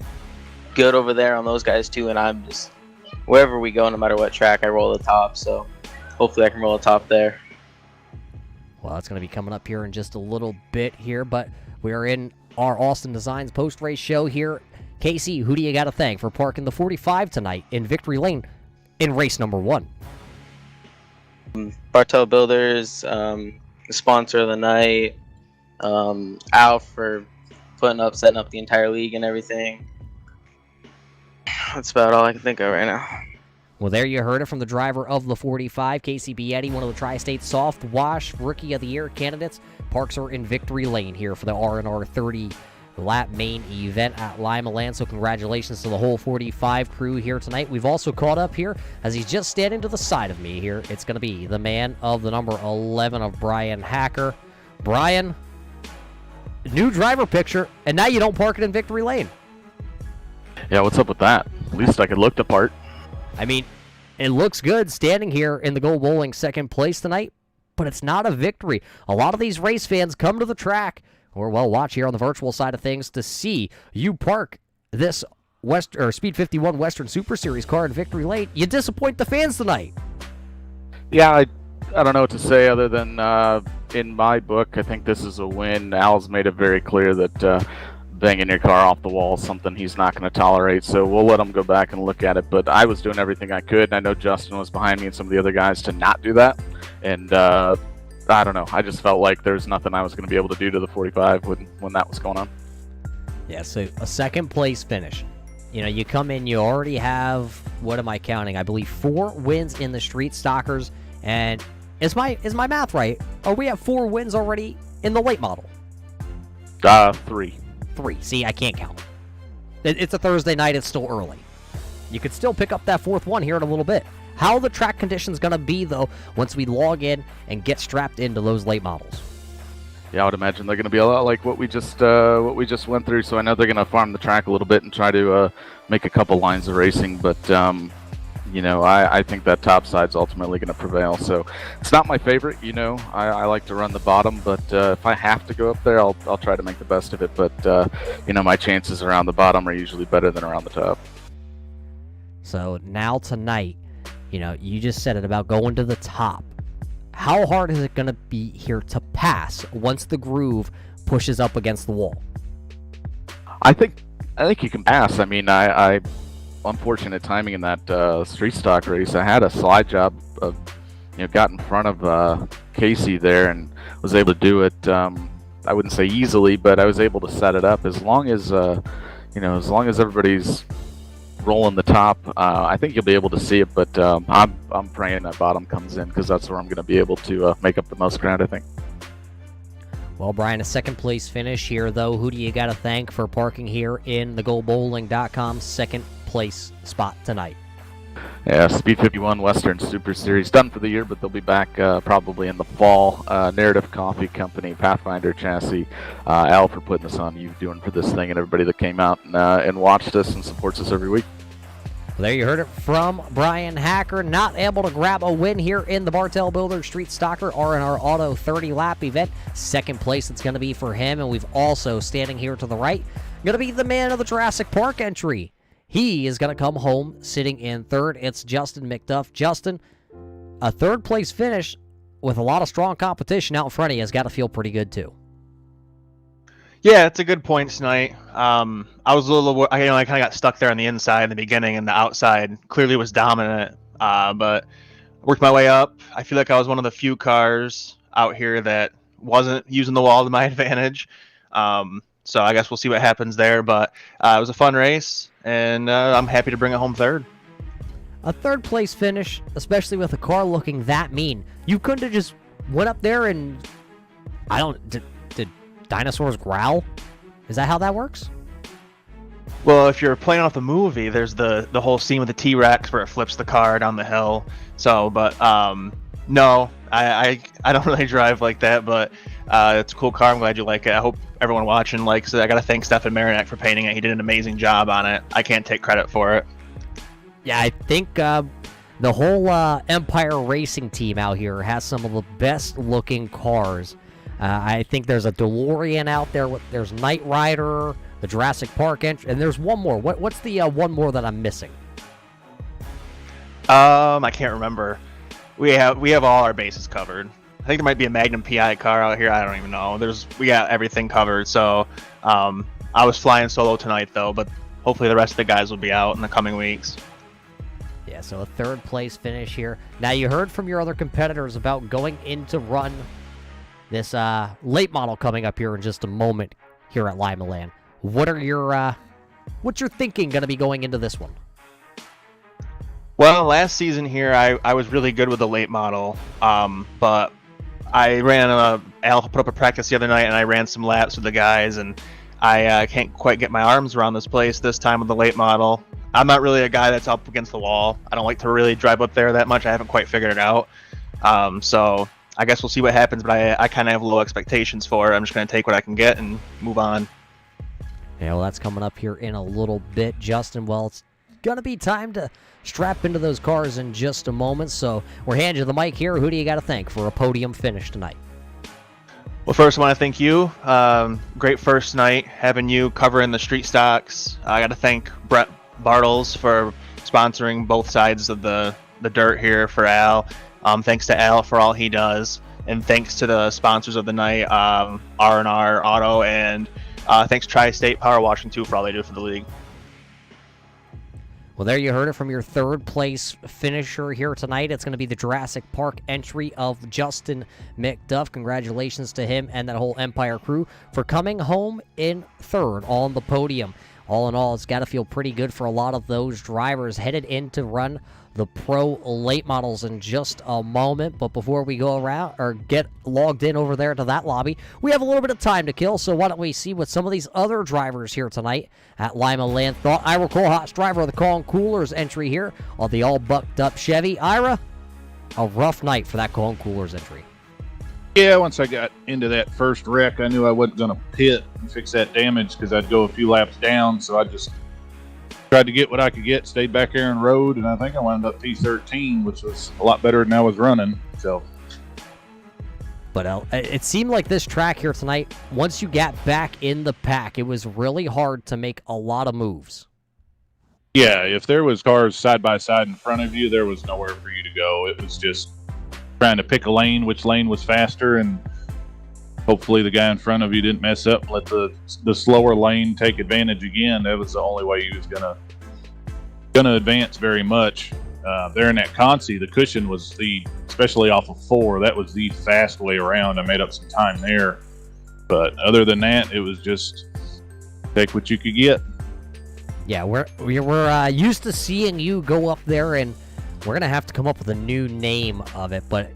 good over there on those guys too, and I'm just, wherever we go, no matter what track, I roll the top, so hopefully I can roll the top there. Well, that's going to be coming up here in just a little bit here, but we are in our Austin Designs post-race show here. Casey, who do you got to thank for parking the 45 tonight in Victory Lane in race number 1? Bartel Builders, the sponsor of the night, Al for setting up the entire league and everything. That's about all I can think of right now. Well, there you heard it from the driver of the 45, Casey Bietti, one of the Tri-State Soft Wash Rookie of the Year candidates. Parks are in Victory Lane here for the R&R 30 lap main event at Limaland. So congratulations to the whole 45 crew here tonight. We've also caught up here as he's just standing to the side of me here. It's going to be the man of the number 11 of Brian Hacker. Brian, new driver picture, and now you don't park it in Victory Lane. Yeah, what's up with that? At least I could look the part. I mean, it looks good standing here in the Gold Bowling second place tonight, but it's not a victory. A lot of these race fans come to the track, or well, watch here on the virtual side of things to see you park this Speed 51 Western Super Series car in Victory Lane. You disappoint the fans tonight. Yeah, I don't know what to say other than in my book, I think this is a win. Al's made it very clear that banging your car off the wall is something he's not going to tolerate, so we'll let him go back and look at it. But I was doing everything I could, and I know Justin was behind me and some of the other guys to not do that. And I don't know, I just felt like there's nothing I was going to be able to do to the 45 when that was going on. Yeah, so a second place finish. You know, you come in, you already have, what am I counting? I believe 4 wins in the Street Stockers, and is my math right? Are we at 4 wins already in the late model? 3. 3. See, I can't count. It's a Thursday night. It's still early. You could still pick up that 4th one here in a little bit. How the track conditions going to be, though, once we log in and get strapped into those late models? Yeah, I would imagine they're going to be a lot like what we just went through. So I know they're going to farm the track a little bit and try to make a couple lines of racing. But you know, I think that top side's ultimately going to prevail. So it's not my favorite. You know, I like to run the bottom, but if I have to go up there, I'll try to make the best of it. But you know, my chances around the bottom are usually better than around the top. So now tonight, you know, you just said it about going to the top. How hard is it going to be here to pass once the groove pushes up against the wall? I think you can pass. I mean, I unfortunate timing in that street stock race. I had a slide job of, you know, got in front of Casey there and was able to do it. I wouldn't say easily, but I was able to set it up. As long as you know, as long as everybody's rolling the top, I think you'll be able to see it. But I'm praying that bottom comes in because that's where I'm going to be able to make up the most ground, I think. Well, Brian, a second place finish here, though. Who do you got to thank for parking here in the GoBowling.com second place spot tonight? Yeah, Speed 51 Western Super Series done for the year, but they'll be back probably in the fall. Narrative Coffee Company, Pathfinder Chassis, Al for putting this on, you doing for this thing, and everybody that came out and watched us and supports us every week. Well, there you heard it from Brian Hacker. Not able to grab a win here in the Bartel Builder Street Stocker or in our Auto 30 lap event. Second place it's going to be for him. And we've also, standing here to the right, going to be the man of the Jurassic Park entry. He is going to come home sitting in third. It's Justin McDuff. Justin, a third place finish with a lot of strong competition out in front of you has got to feel pretty good too. Yeah, it's a good points night. I was a little, I kind of got stuck there on the inside in the beginning, and the outside clearly was dominant. But worked my way up. I feel like I was one of the few cars out here that wasn't using the wall to my advantage. So I guess we'll see what happens there. But it was a fun race, and I'm happy to bring it home third. A third place finish, especially with a car looking that mean. You couldn't have just went up there and did dinosaurs growl? Is that how that works? Well, if you're playing off the movie, there's the whole scene with the T-Rex where it flips the car down the hill. So, but no, I don't really drive like that, but it's a cool car. I'm glad you like it. I hope everyone watching likes it. I got to thank Stefan Marinak for painting it. He did an amazing job on it. I can't take credit for it. Yeah, I think the whole Empire Racing team out here has some of the best looking cars. I think there's a DeLorean out there. There's Knight Rider, the Jurassic Park entry, and there's one more. What's the one more that I'm missing? I can't remember. We have all our bases covered. I think there might be a Magnum PI car out here. I don't even know. We got everything covered. So I was flying solo tonight though, but hopefully the rest of the guys will be out in the coming weeks. Yeah, so a third place finish here. Now you heard from your other competitors about going in to run this late model coming up here in just a moment here at Limaland. What's your thinking going to be going into this one? Well, last season here, I was really good with the late model, but I ran Al put up a practice the other night, and I ran some laps with the guys, and I can't quite get my arms around this place this time with the late model. I'm not really a guy that's up against the wall. I don't like to really drive up there that much. I haven't quite figured it out. So I guess we'll see what happens, but I kind of have low expectations for it. I'm just going to take what I can get and move on. Yeah, well, that's coming up here in a little bit, Justin. Well, it's going to be time to strap into those cars in just a moment, so we're handing you the mic here. Who do you got to thank for a podium finish tonight? Well, first I want to thank you. Great first night having you covering the street stocks. I got to thank Brett Bartels for sponsoring both sides of the dirt here for Al. Thanks to Al for all he does, and thanks to the sponsors of the night, R&R Auto, and thanks Tri-State Power Washing too for all they do for the league. Well, there you heard it from your third place finisher here tonight. It's going to be the Jurassic Park entry of Justin McDuff. Congratulations to him and that whole Empire crew for coming home in third on the podium. All in all, it's got to feel pretty good for a lot of those drivers headed in to run the pro late models in just a moment. But before we go around or get logged in over there to that lobby, we have a little bit of time to kill. So why don't we see what some of these other drivers here tonight at Limaland thought. Ira Kohlhaas, driver of the Colin Coolers entry here on the all bucked up Chevy. Ira, a rough night for that Colin Coolers entry. Yeah, once I got into that first wreck, I knew I wasn't going to pit and fix that damage because I'd go a few laps down. So I just tried to get what I could get, stayed back there and rode, and I think I wound up P13, which was a lot better than I was running. So, but it seemed like this track here tonight, once you got back in the pack, it was really hard to make a lot of moves. Yeah, if there was cars side by side in front of you, there was nowhere for you to go. It was just trying to pick a lane, which lane was faster, and hopefully the guy in front of you didn't mess up and let the slower lane take advantage again. That was the only way he was gonna advance very much. There in that Consi, the cushion was especially off of 4, that was the fast way around. I made up some time there. But other than that, it was just take what you could get. Yeah, we're used to seeing you go up there, and we're going to have to come up with a new name of it, but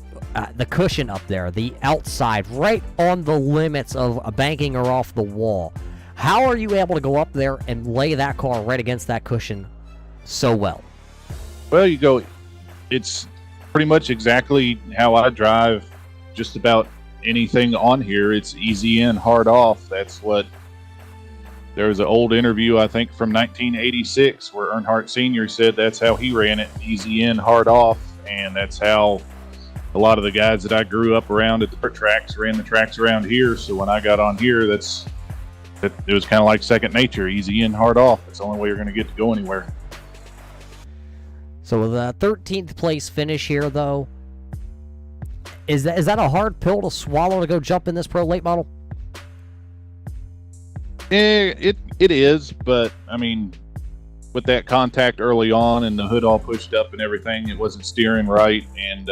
the cushion up there, the outside, right on the limits of banking or off the wall. How are you able to go up there and lay that car right against that cushion so well? Well, it's pretty much exactly how I drive just about anything on here. It's easy in, hard off. That's there was an old interview, I think, from 1986 where Earnhardt Sr. said that's how he ran it, easy in, hard off, and that's how a lot of the guys that I grew up around at the tracks ran the tracks around here. So when I got on here, it was kind of like second nature, easy in, hard off. That's the only way you're going to get to go anywhere. So with a 13th place finish here, though, is that a hard pill to swallow to go jump in this pro late model? It is, but I mean, with that contact early on and the hood all pushed up and everything, it wasn't steering right, and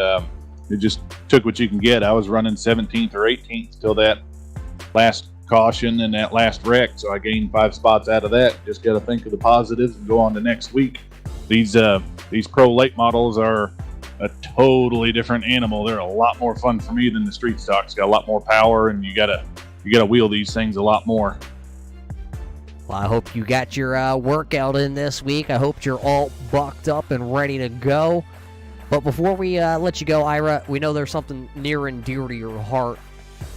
it just took what you can get. I was running 17th or 18th till that last caution and that last wreck, so I gained 5 spots out of that. Just got to think of the positives and go on to next week. These pro late models are a totally different animal. They're a lot more fun for me than the street stocks. Got a lot more power, and you gotta wheel these things a lot more. Well, I hope you got your workout in this week. I hope you're all bucked up and ready to go. But before we let you go, Ira, we know there's something near and dear to your heart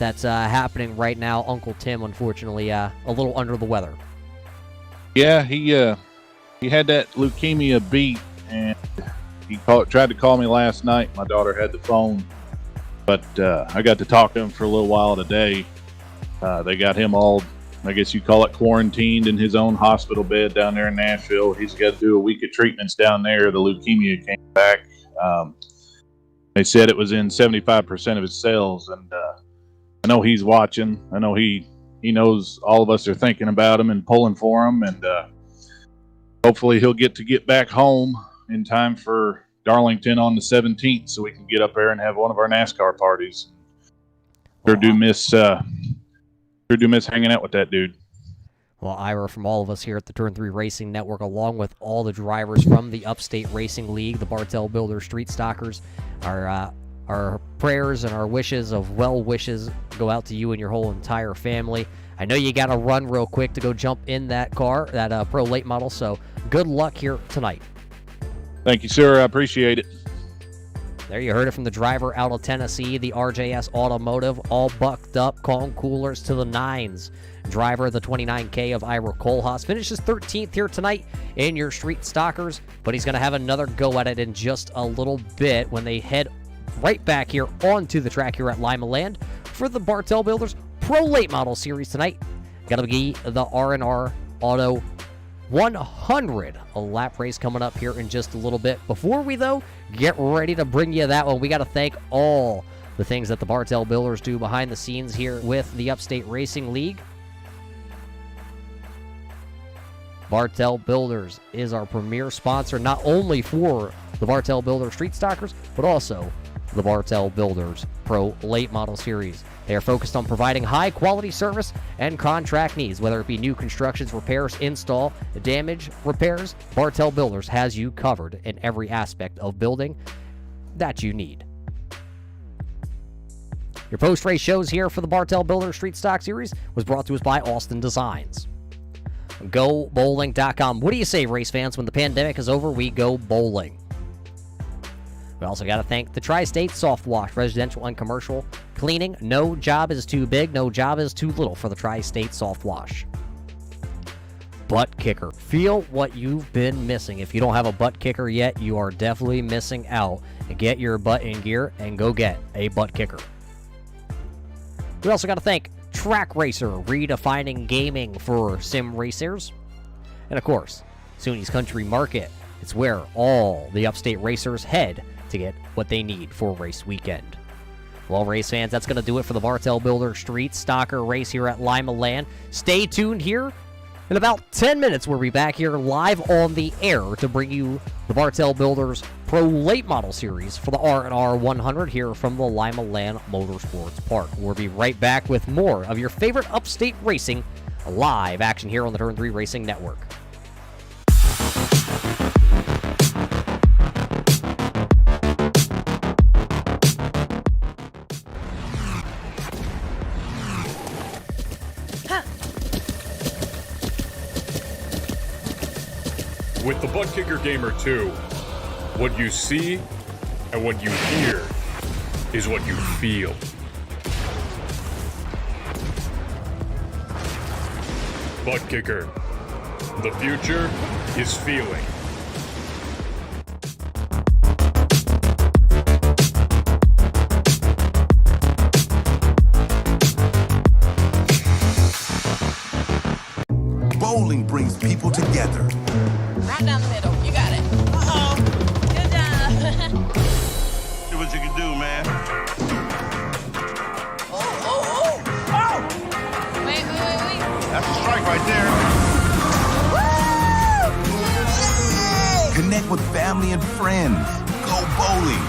that's happening right now. Uncle Tim, unfortunately, a little under the weather. Yeah, he had that leukemia beat, and he tried to call me last night. My daughter had the phone, but I got to talk to him for a little while today. They got him all, I guess you call it, quarantined in his own hospital bed down there in Nashville. He's got to do a week of treatments down there. The leukemia came back. They said it was in 75% of his cells, and I know he's watching. I know he knows all of us are thinking about him and pulling for him, and hopefully he'll get back home in time for Darlington on the 17th, so we can get up there and have one of our NASCAR parties. Sure do miss hanging out with that dude. Well, Ira, from all of us here at the Turn 3 Racing Network, along with all the drivers from the Upstate Racing League, the Bartel Builder Street Stockers, our prayers and our wishes of well wishes go out to you and your whole entire family. I know you got to run real quick to go jump in that car, that pro late model, so good luck here tonight. Thank you, sir. I appreciate it. There you heard it from the driver out of Tennessee, the RJS Automotive, all bucked up, calling coolers to the nines. Driver of the 29K of Ira Kohlhaas finishes 13th here tonight in your Street Stockers, but he's going to have another go at it in just a little bit when they head right back here onto the track here at Limaland for the Bartel Builders Pro Late Model Series tonight. Going to be the R&R Auto 100, a lap race coming up here in just a little bit. Before we, though, get ready to bring you that one, we got to thank all the things that the Bartel Builders do behind the scenes here with the Upstate Racing League. Bartel Builders is our premier sponsor, not only for the Bartel Builder Street Stockers, but also the Bartel Builders Pro Late Model Series. They are focused on providing high-quality service and contract needs, whether it be new constructions, repairs, install, damage, repairs. Bartel Builders has you covered in every aspect of building that you need. Your post-race shows here for the Bartel Builder Street Stock Series was brought to us by Austin Designs. GoBowling.com. What do you say, race fans? When the pandemic is over, we go bowling. We also got to thank the Tri-State Soft Wash, residential and commercial cleaning. No job is too big, no job is too little for the Tri-State Soft Wash. Butt kicker. Feel what you've been missing. If you don't have a butt kicker yet, you are definitely missing out. Get your butt in gear and go get a butt kicker. We also got to thank Track Racer, redefining gaming for sim racers. And of course, SUNY's Country Market. It's where all the upstate racers head to get what they need for race weekend. Well, race fans, that's going to do it for the Bartel Builder Street Stocker race here at Limaland. Stay tuned here. In about 10 minutes, we'll be back here live on the air to bring you the Bartel Builders Pro Late Model Series for the R&R 100 here from the Limaland Motorsports Park. We'll be right back with more of your favorite upstate racing live action here on the Turn 3 Racing Network. With the Butt Kicker Gamer 2, what you see and what you hear is what you feel. Butt kicker. The future is feeling. Bowling brings people together. Right down the middle. You got it. Uh-oh. Good job. Do what you can do, man. Wait. That's a strike right there. Connect with family and friends. Go bowling.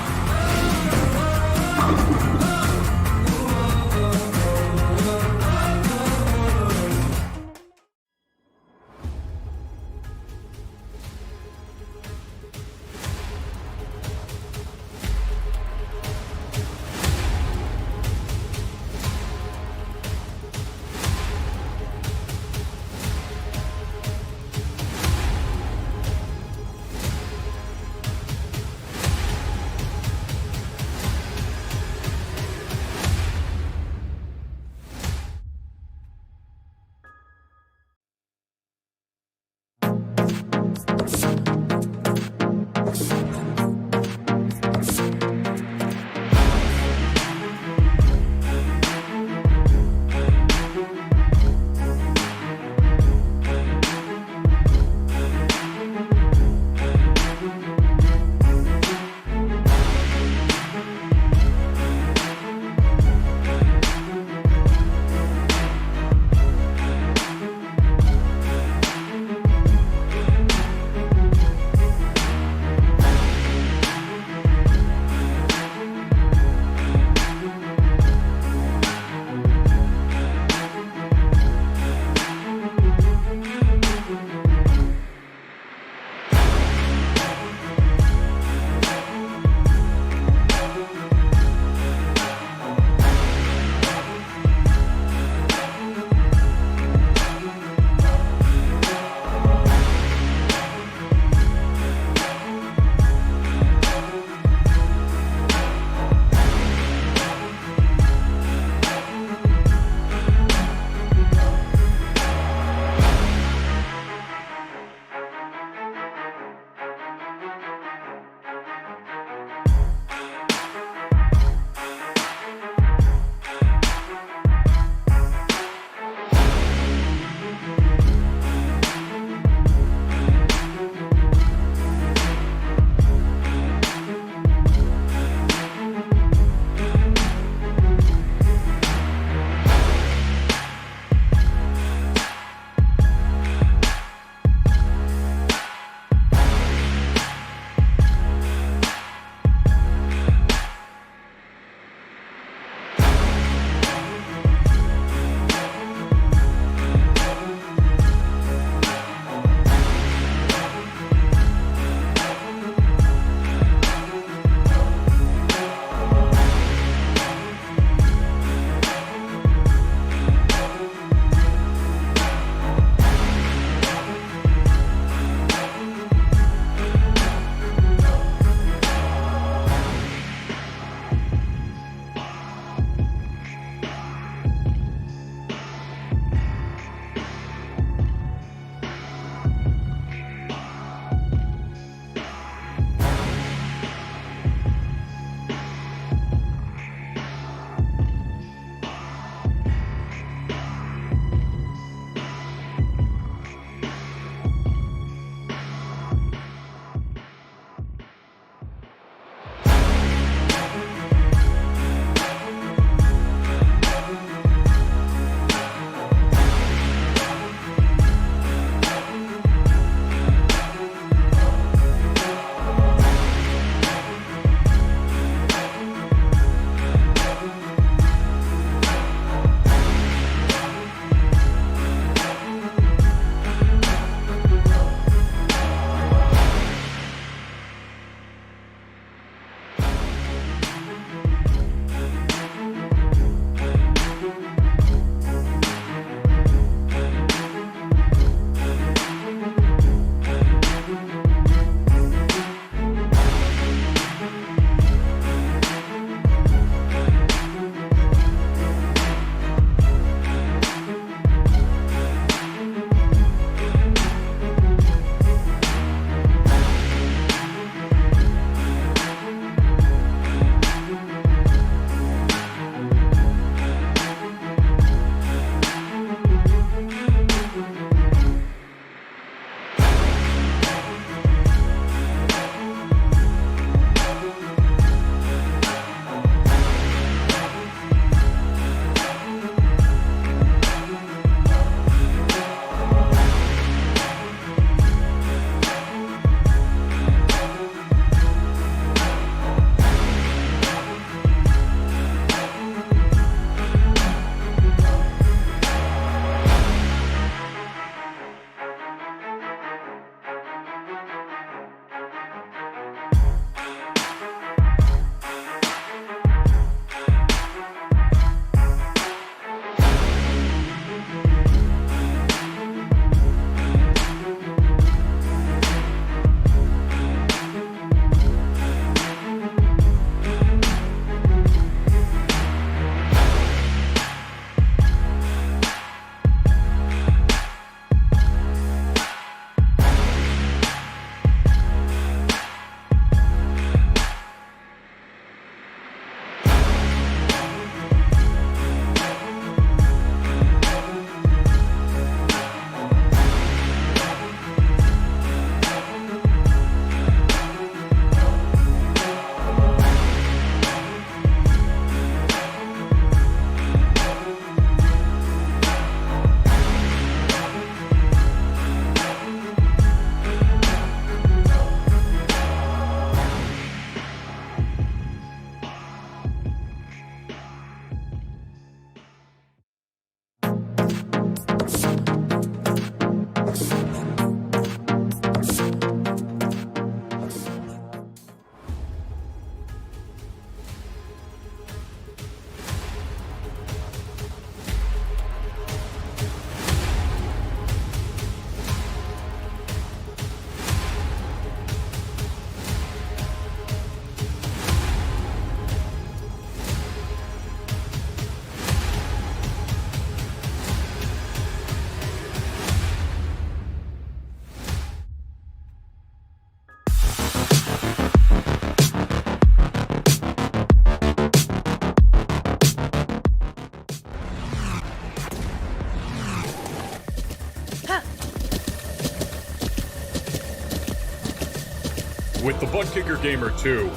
With the Butt Kicker Gamer 2,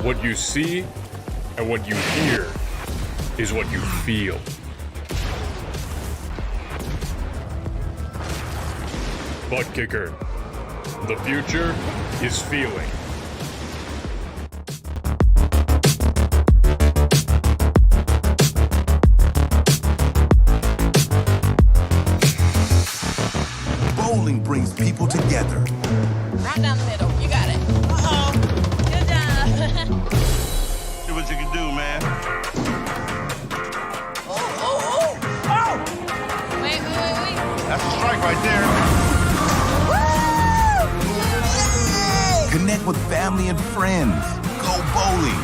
what you see and what you hear is what you feel. Butt Kicker. The future is feeling. Bowling brings people together. Right down the middle. You got it. Uh-oh. Good job. Do what you can do, man. Wait. That's a strike right there. Connect with family and friends. Go bowling.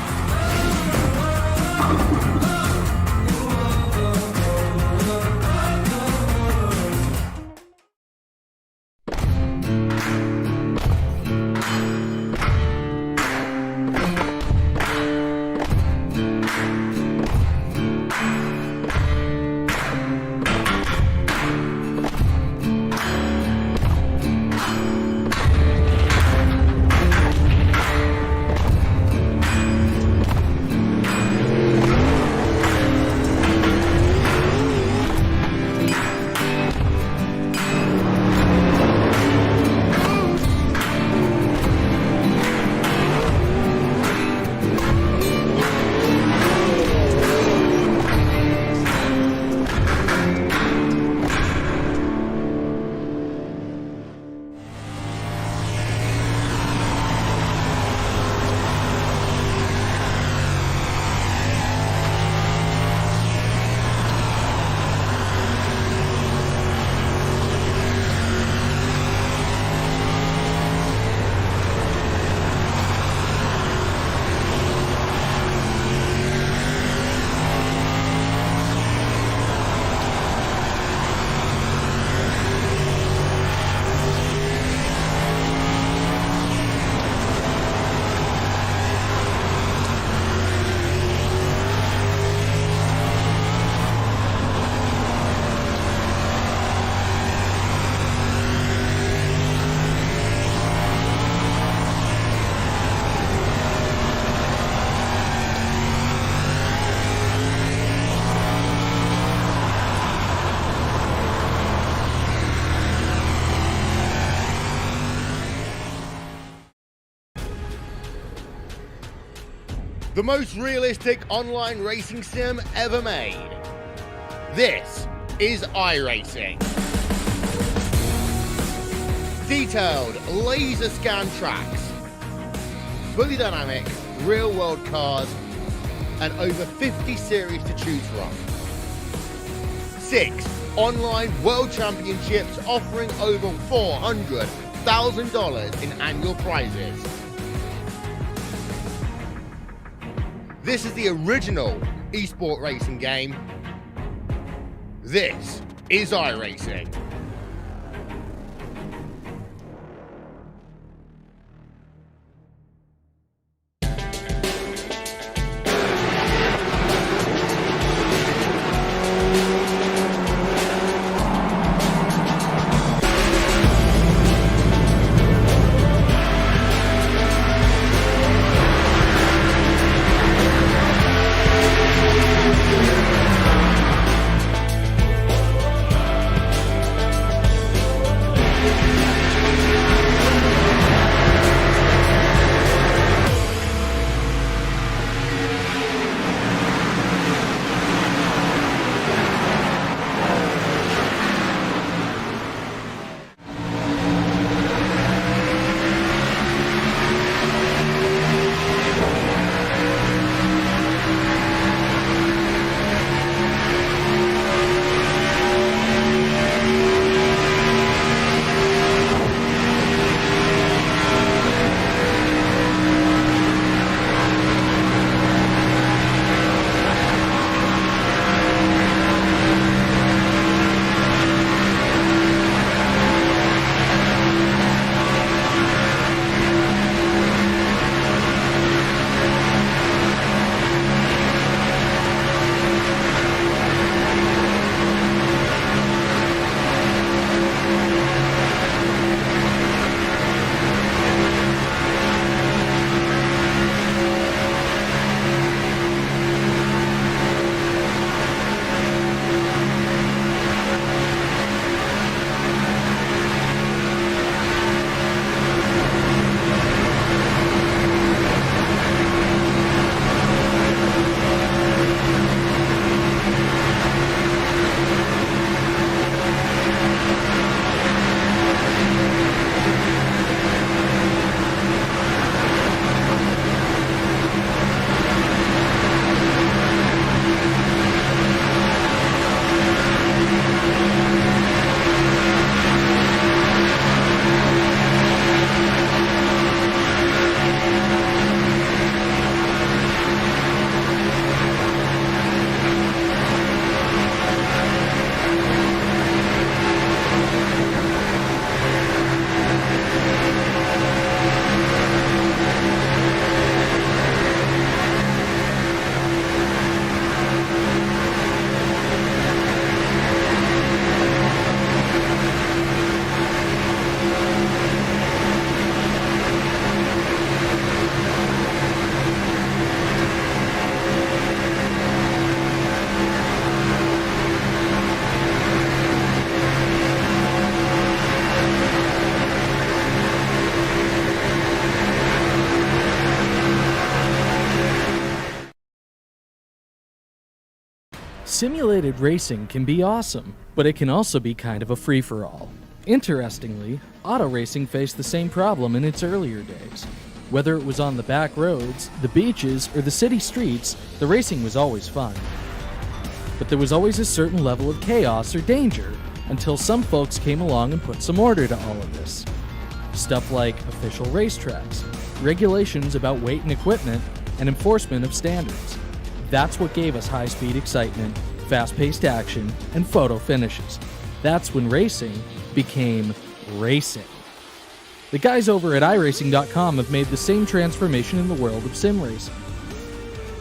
The most realistic online racing sim ever made. This is iRacing. Detailed laser scan tracks, fully dynamic real world cars, and over 50 series to choose from. 6 online world championships offering over $400,000 in annual prizes. This is the original esport racing game. This is iRacing. Simulated racing can be awesome, but it can also be kind of a free-for-all. Interestingly, auto racing faced the same problem in its earlier days. Whether it was on the back roads, the beaches, or the city streets, the racing was always fun. But there was always a certain level of chaos or danger, until some folks came along and put some order to all of this. Stuff like official racetracks, regulations about weight and equipment, and enforcement of standards. That's what gave us high-speed excitement, fast-paced action, and photo finishes. That's when racing became racing. The guys over at iRacing.com have made the same transformation in the world of sim racing.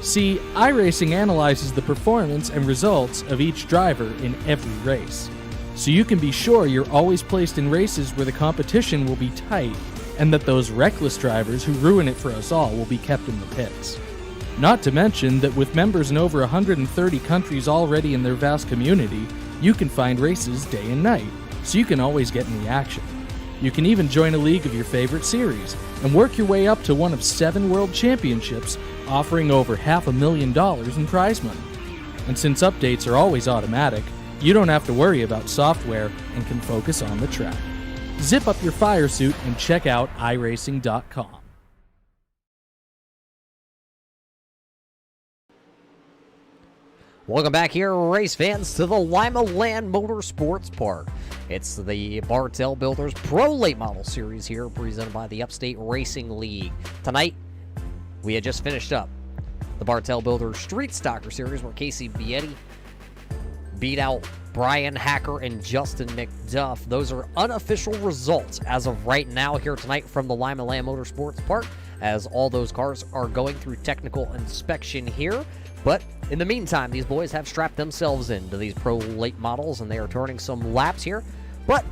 See, iRacing analyzes the performance and results of each driver in every race, so you can be sure you're always placed in races where the competition will be tight, and that those reckless drivers who ruin it for us all will be kept in the pits. Not to mention that with members in over 130 countries already in their vast community, you can find races day and night, so you can always get in the action. You can even join a league of your favorite series and work your way up to one of 7 world championships, offering over $500,000 in prize money. And since updates are always automatic, you don't have to worry about software and can focus on the track. Zip up your fire suit and check out iRacing.com. Welcome back here, race fans, to the Limaland Motorsports Park. It's the Bartel Builders Pro Late Model Series here, presented by the Upstate Racing League. Tonight, we had just finished up the Bartel Builders Street Stocker Series, where Casey Bietti beat out Brian Hacker and Justin McDuff. Those are unofficial results as of right now here tonight from the Limaland Motorsports Park, as all those cars are going through technical inspection here. But in the meantime, these boys have strapped themselves into these pro late models, and they are turning some laps here. But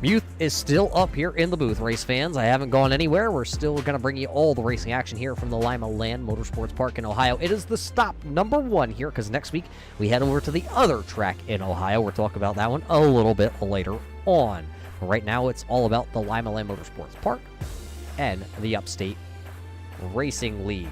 Muth is still up here in the booth, race fans. I haven't gone anywhere. We're still going to bring you all the racing action here from the Limaland Motorsports Park in Ohio. It is the stop number 1 here, because next week we head over to the other track in Ohio. We'll talk about that one a little bit later on. Right now, it's all about the Limaland Motorsports Park and the Upstate Racing League.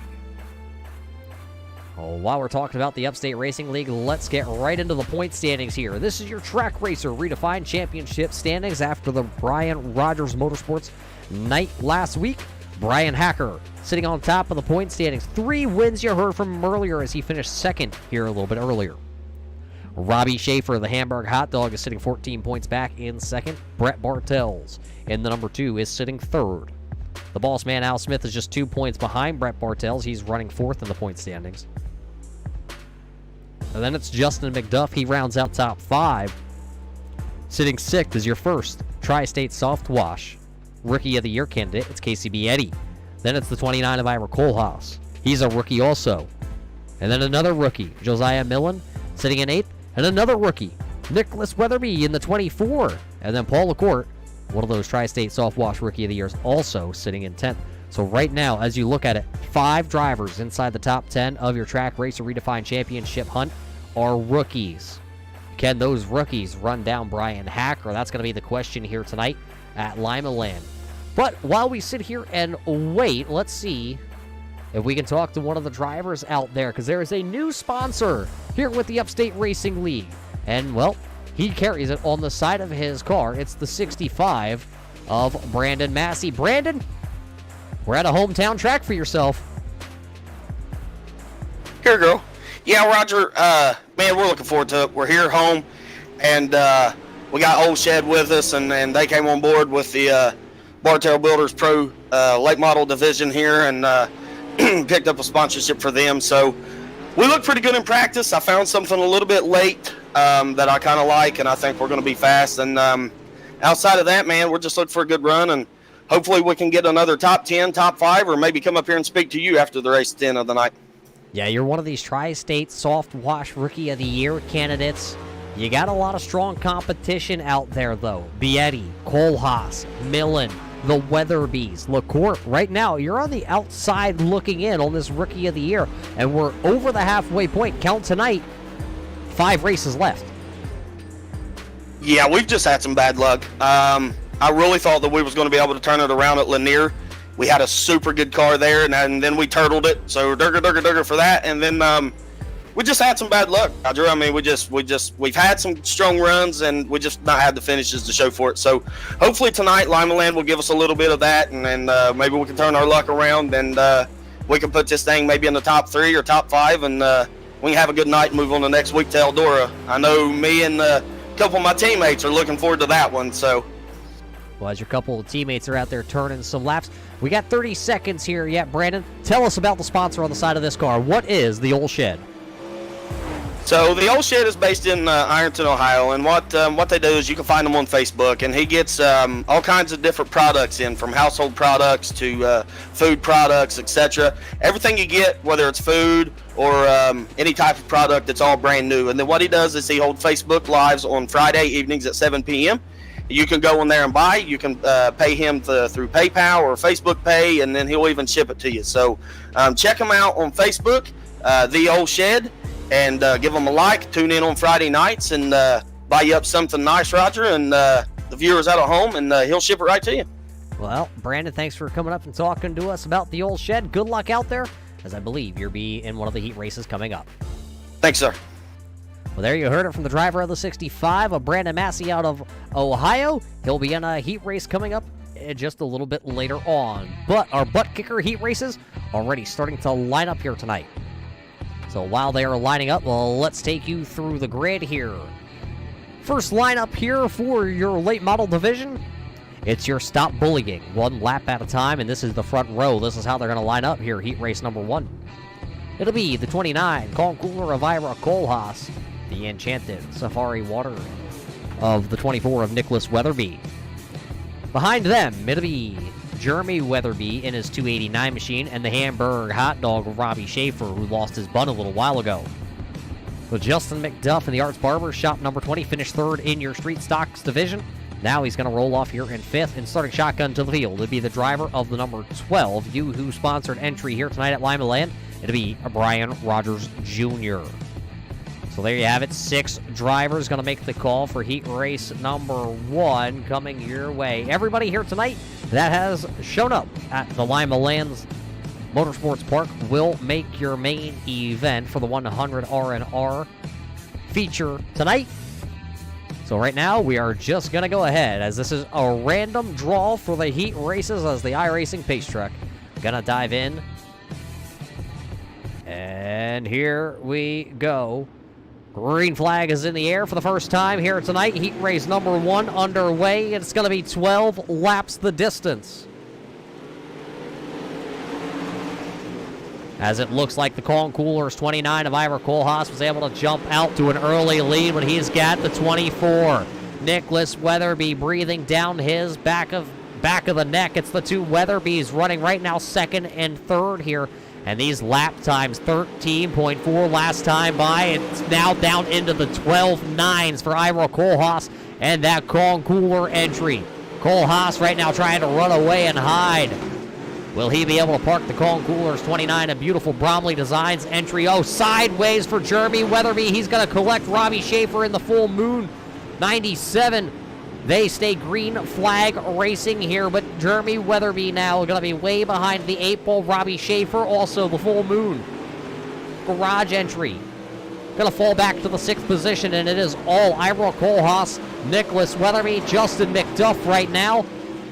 While we're talking about the Upstate Racing League, let's get right into the point standings here. This is your Track Racer Redefined Championship standings after the Brian Rogers Motorsports night last week. Brian Hacker sitting on top of the point standings. 3 wins you heard from him earlier as he finished second here a little bit earlier. Robbie Schaefer, the Hamburg Hot Dog, is sitting 14 points back in second. Brett Bartels in the number 2 is sitting third. The boss man, Al Smith, is just 2 points behind Brett Bartels. He's running 4th in the point standings. And then it's Justin McDuff. He rounds out top 5. Sitting 6th is your first Tri-State Soft Wash Rookie of the Year candidate. It's Casey Bietti. Then it's the 29 of Ira Kohlhaas. He's a rookie also. And then another rookie, Josiah Millen, sitting in 8th. And another rookie, Nicholas Weatherby, in the 24. And then Paul LaCourte, one of those Tri-State Soft Wash Rookie of the Years, also sitting in 10th. So right now, as you look at it, 5 drivers inside the top 10 of your Track Racer Redefined Championship hunt are rookies. Can those rookies run down Brian Hacker? That's going to be the question here tonight at Limaland. But while we sit here and wait, let's see if we can talk to one of the drivers out there, because there is a new sponsor here with the Upstate Racing League. And, well, he carries it on the side of his car. It's the 65 of Brandon Massey. Brandon, we're at a hometown track for yourself. Here we go. Yeah, Roger, man, we're looking forward to it. We're here home, and we got Old Shed with us, and they came on board with the Bartel Builders Pro late model division here, and picked up a sponsorship for them. So we look pretty good in practice. I found something a little bit late that I kind of like, and I think we're going to be fast. And outside of that, man, we're just looking for a good run, and hopefully we can get another top 10, top 5, or maybe come up here and speak to you after the race 10 of the night. Yeah, you're one of these Tri-State Soft Wash Rookie of the Year candidates. You got a lot of strong competition out there, though. Bietti, Kohlhaas, Millen, the Weatherbys, LaCourte. Right now, you're on the outside looking in on this Rookie of the Year, and we're over the halfway point. Count tonight, 5 races left. Yeah, we've just had some bad luck. I really thought that we was going to be able to turn it around at Lanier. We had a super good car there, and then we turtled it. So durga for that. And then we just had some bad luck, Roger. I mean, we've had some strong runs, and we just not had the finishes to show for it. So hopefully tonight, Limaland will give us a little bit of that, and maybe we can turn our luck around, and we can put this thing maybe in the top 3 or top 5, and we can have a good night and move on the next week to Eldora. I know me and a couple of my teammates are looking forward to that one. So, well, as your couple of teammates are out there turning some laps, we got 30 seconds here yet. Brandon, tell us about the sponsor on the side of this car. What is the Old Shed? So the Old Shed is based in Ironton, Ohio, and what they do is you can find them on Facebook, and he gets all kinds of different products in, from household products to food products, etc. Everything you get, whether it's food or any type of product, it's all brand new. And then what he does is he holds Facebook Lives on Friday evenings at 7 p.m. You can go in there and buy. You can pay him through PayPal or Facebook Pay, and then he'll even ship it to you. So check him out on Facebook, The Old Shed, and give him a like. Tune in on Friday nights and buy you up something nice, Roger, and the viewers out at home, and he'll ship it right to you. Well, Brandon, thanks for coming up and talking to us about the Old Shed. Good luck out there, as I believe you'll be in one of the heat races coming up. Thanks, sir. Well, there you heard it from the driver of the 65, Brandon Massey out of Ohio. He'll be in a heat race coming up just a little bit later on. But our butt kicker heat races already starting to line up here tonight. So while they are lining up, well, let's take you through the grid here. First lineup here for your late model division. It's your stop bullying, 1 lap at a time, and this is the front row. This is how they're going to line up here, heat race number 1. It'll be the 29, Conqueror of Ira Kohlhaas, the Enchanted Safari Water of the 24 of Nicholas Weatherby. Behind them, it'll be Jeremy Weatherby in his 289 machine, and the Hamburg hot dog of Robbie Schaefer, who lost his bun a little while ago. With Justin McDuff in the Arts Barber Shop number 20, finished 3rd in your Street Stocks division. Now he's going to roll off here in 5th and starting shotgun to the field. It'll be the driver of the number 12, you who sponsored entry here tonight at Limaland. It'll be Brian Rogers Jr. So there you have it. 6 drivers going to make the call for heat race number 1 coming your way. Everybody here tonight that has shown up at the Limaland Motorsports Park will make your main event for the 100 R&R feature tonight. So right now we are just going to go ahead, as this is a random draw for the heat races as the iRacing Pace Truck. Going to dive in. And here we go. Green flag is in the air for the first time here tonight. Heat race number 1 underway. It's going to be 12 laps the distance. As it looks like the Concoolers 29 of Ira Kohlhaas was able to jump out to an early lead, but he's got the 24. Nicholas Weatherby breathing down his back of the neck. It's the 2 Weatherbys running right now 2nd and 3rd here. And these lap times, 13.4 last time by. It's now down into the 12.9s for Ira Kohlhaas and that Concooler entry. Kohlhaas right now trying to run away and hide. Will he be able to park the Concoolers 29, a beautiful Bromley Designs entry? Oh, sideways for Jeremy Weatherby. He's going to collect Robbie Schaefer in the Full Moon 97. They stay green flag racing here, but Jeremy Weatherby now going to be way behind the 8-ball. Robbie Schaefer, also the Full Moon garage entry. Going to fall back to the 6th position, and it is all Ira Kohlhaas, Nicholas Weatherby, Justin McDuff right now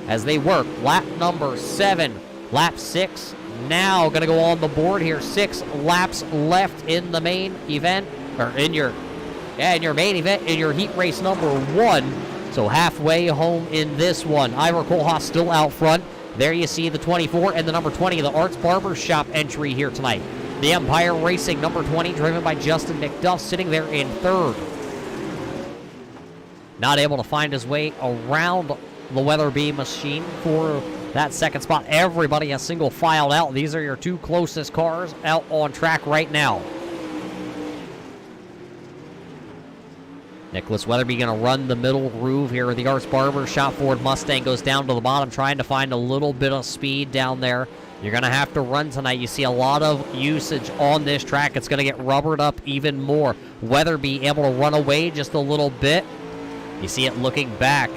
as they work lap number 7. Lap 6 now going to go on the board here. 6 laps left in the main event, or in your main event, in your heat race number 1. So halfway home in this one. Ira Kohlhaas still out front. There you see the 24 and the number 20, the Arts Barber Shop entry here tonight. The Empire Racing number 20, driven by Justin McDuff, sitting there in 3rd. Not able to find his way around the Weatherby machine for that 2nd spot. Everybody has single filed out. These are your 2 closest cars out on track right now. Nicholas Weatherby going to run the middle groove here. The Arts Barber Shop Ford Mustang goes down to the bottom, trying to find a little bit of speed down there. You're going to have to run tonight. You see a lot of usage on this track. It's going to get rubbered up even more. Weatherby able to run away just a little bit. You see it looking back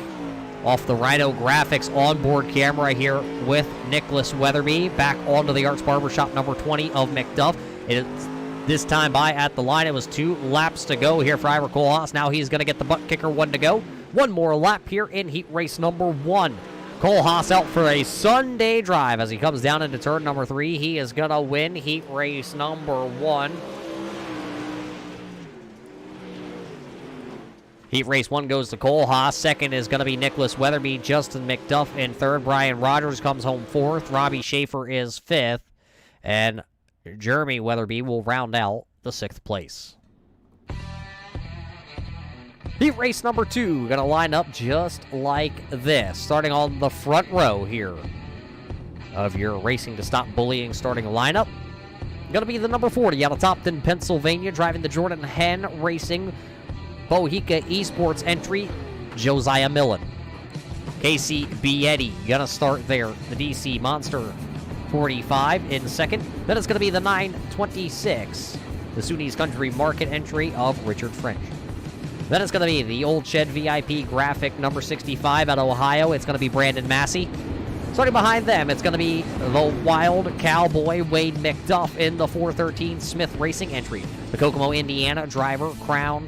off the Rhino Graphics onboard camera here with Nicholas Weatherby back onto the Arts Barber Shop number 20 of McDuff. It's This time by at the line, it was 2 laps to go here for Ira Kohlhaas. Now he's going to get the butt kicker 1 to go. 1 more lap here in heat race number 1. Kohlhaas out for a Sunday drive as he comes down into turn number 3. He is going to win heat race number 1. Heat race 1 goes to Kohlhaas. Second is going to be Nicholas Weatherby. Justin McDuff in third. Brian Rogers comes home 4th. Robbie Schaefer is 5th. And Jeremy Weatherby will round out the 6th place. Heat race number 2 going to line up just like this. Starting on the front row here of your Racing to Stop Bullying starting lineup. Going to be the number 40 out of Topton, Pennsylvania, driving the Jordan Henn Racing Bohica Esports entry, Josiah Millen. Casey Bietti going to start there. The DC Monster 45 in second. Then it's going to be the 926, the SUNY's Country Market entry of Richard French. Then it's going to be the Old Shed VIP graphic number 65 out of Ohio. It's going to be Brandon Massey. Starting behind them, it's going to be the Wild Cowboy Wade McDuff in the 413 Smith Racing entry. The Kokomo, Indiana driver, Crown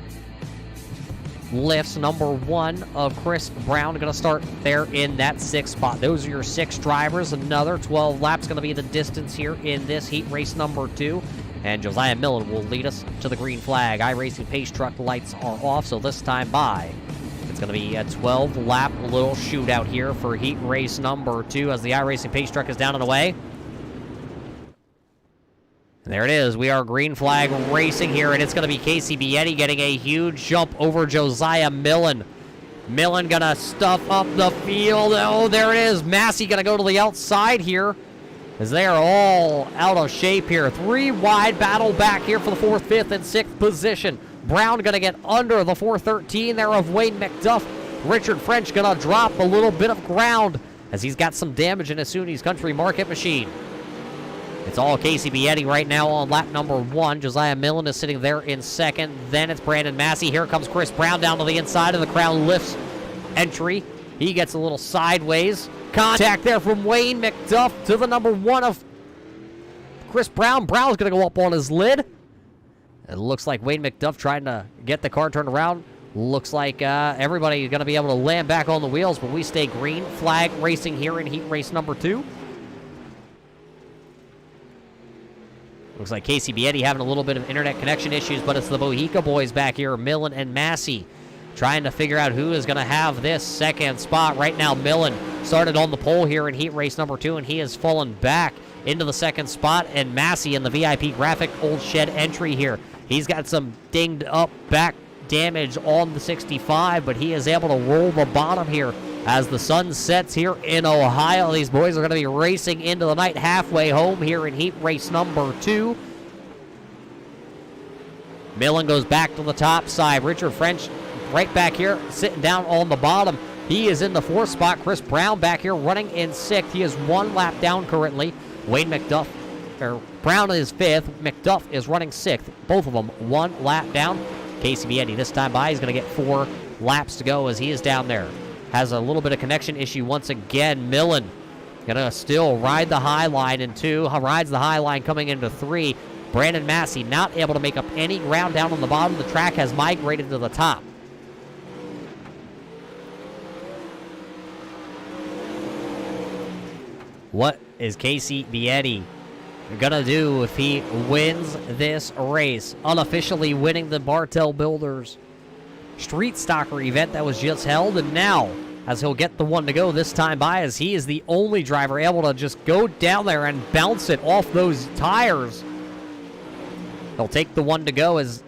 Lifts number 1 of Chris Brown going to start there in that 6th spot. Those are your 6 drivers. Another 12 laps going to be the distance here in this heat race number 2. And Josiah Millen will lead us to the green flag. iRacing Pace Truck lights are off, so this time by, it's going to be a 12-lap little shootout here for heat race number 2 as the iRacing Pace Truck is down and away. And there it is. We are green flag racing here, and it's going to be Casey Bietti getting a huge jump over Josiah Millen. Millen going to stuff up the field. Oh, there it is. Massey going to go to the outside here as they are all out of shape here. 3 wide battle back here for the 4th, 5th, and 6th position. Brown going to get under the 413 there of Wayne McDuff. Richard French going to drop a little bit of ground as he's got some damage in his SUNY's Country Market machine. It's all Casey Bietti right now on lap number 1. Josiah Millen is sitting there in second. Then it's Brandon Massey. Here comes Chris Brown down to the inside of the Crown Lifts entry. He gets a little sideways contact there from Wayne McDuff to the number 1 of Chris Brown. Brown's going to go up on his lid. It looks like Wayne McDuff trying to get the car turned around. Looks like everybody is going to be able to land back on the wheels, but we stay green flag racing here in heat race number 2. Looks like Casey Bietti having a little bit of internet connection issues, but it's the Bohica boys back here, Millen and Massey, trying to figure out who is going to have this 2nd spot. Right now, Millen started on the pole here in heat race number 2, and he has fallen back into the 2nd spot, and Massey in the VIP graphic Old Shed entry here. He's got some dinged up back damage on the 65, but he is able to roll the bottom here as the sun sets here in Ohio. These boys are going to be racing into the night halfway home here in heat race number 2. Millen goes back to the top side. Richard French right back here sitting down on the bottom. He is in the 4th spot. Chris Brown back here running in 6th. He is 1 lap down currently. Wayne McDuff, or Brown is 5th. McDuff is running 6th. Both of them 1 lap down. Casey Bietti this time by, he's going to get 4 laps to go as he is down there. Has a little bit of connection issue once again. Millen gonna still ride the high line in 2. Rides the high line coming into 3. Brandon Massey not able to make up any ground down on the bottom. The track has migrated to the top. What is Casey Bietti gonna do if he wins this race? Unofficially winning the Bartel Builders Street Stocker event that was just held, and now as he'll get the 1 to go this time by, as he is the only driver able to just go down there and bounce it off those tires. He'll take the 1 to go as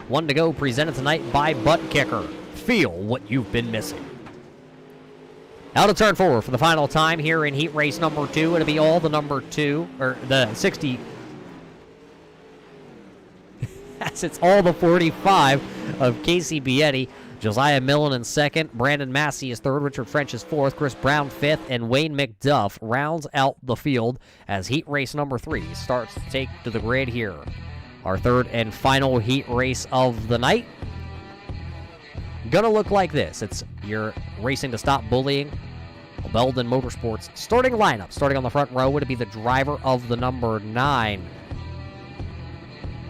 1 to go presented tonight by Butt Kicker. Feel what you've been missing. Out of turn 4 for the final time here in heat race number 2. It'll be all the number 2, or the 60. It's all the 45 of Casey Bietti. Josiah Millen in 2nd. Brandon Massey is 3rd. Richard French is 4th. Chris Brown 5th. And Wayne McDuff rounds out the field as heat race number 3 starts to take to the grid here. Our 3rd and final heat race of the night. Gonna look like this. It's your Racing to Stop Bullying Belden Motorsports starting lineup. Starting on the front row would be the driver of the number 9.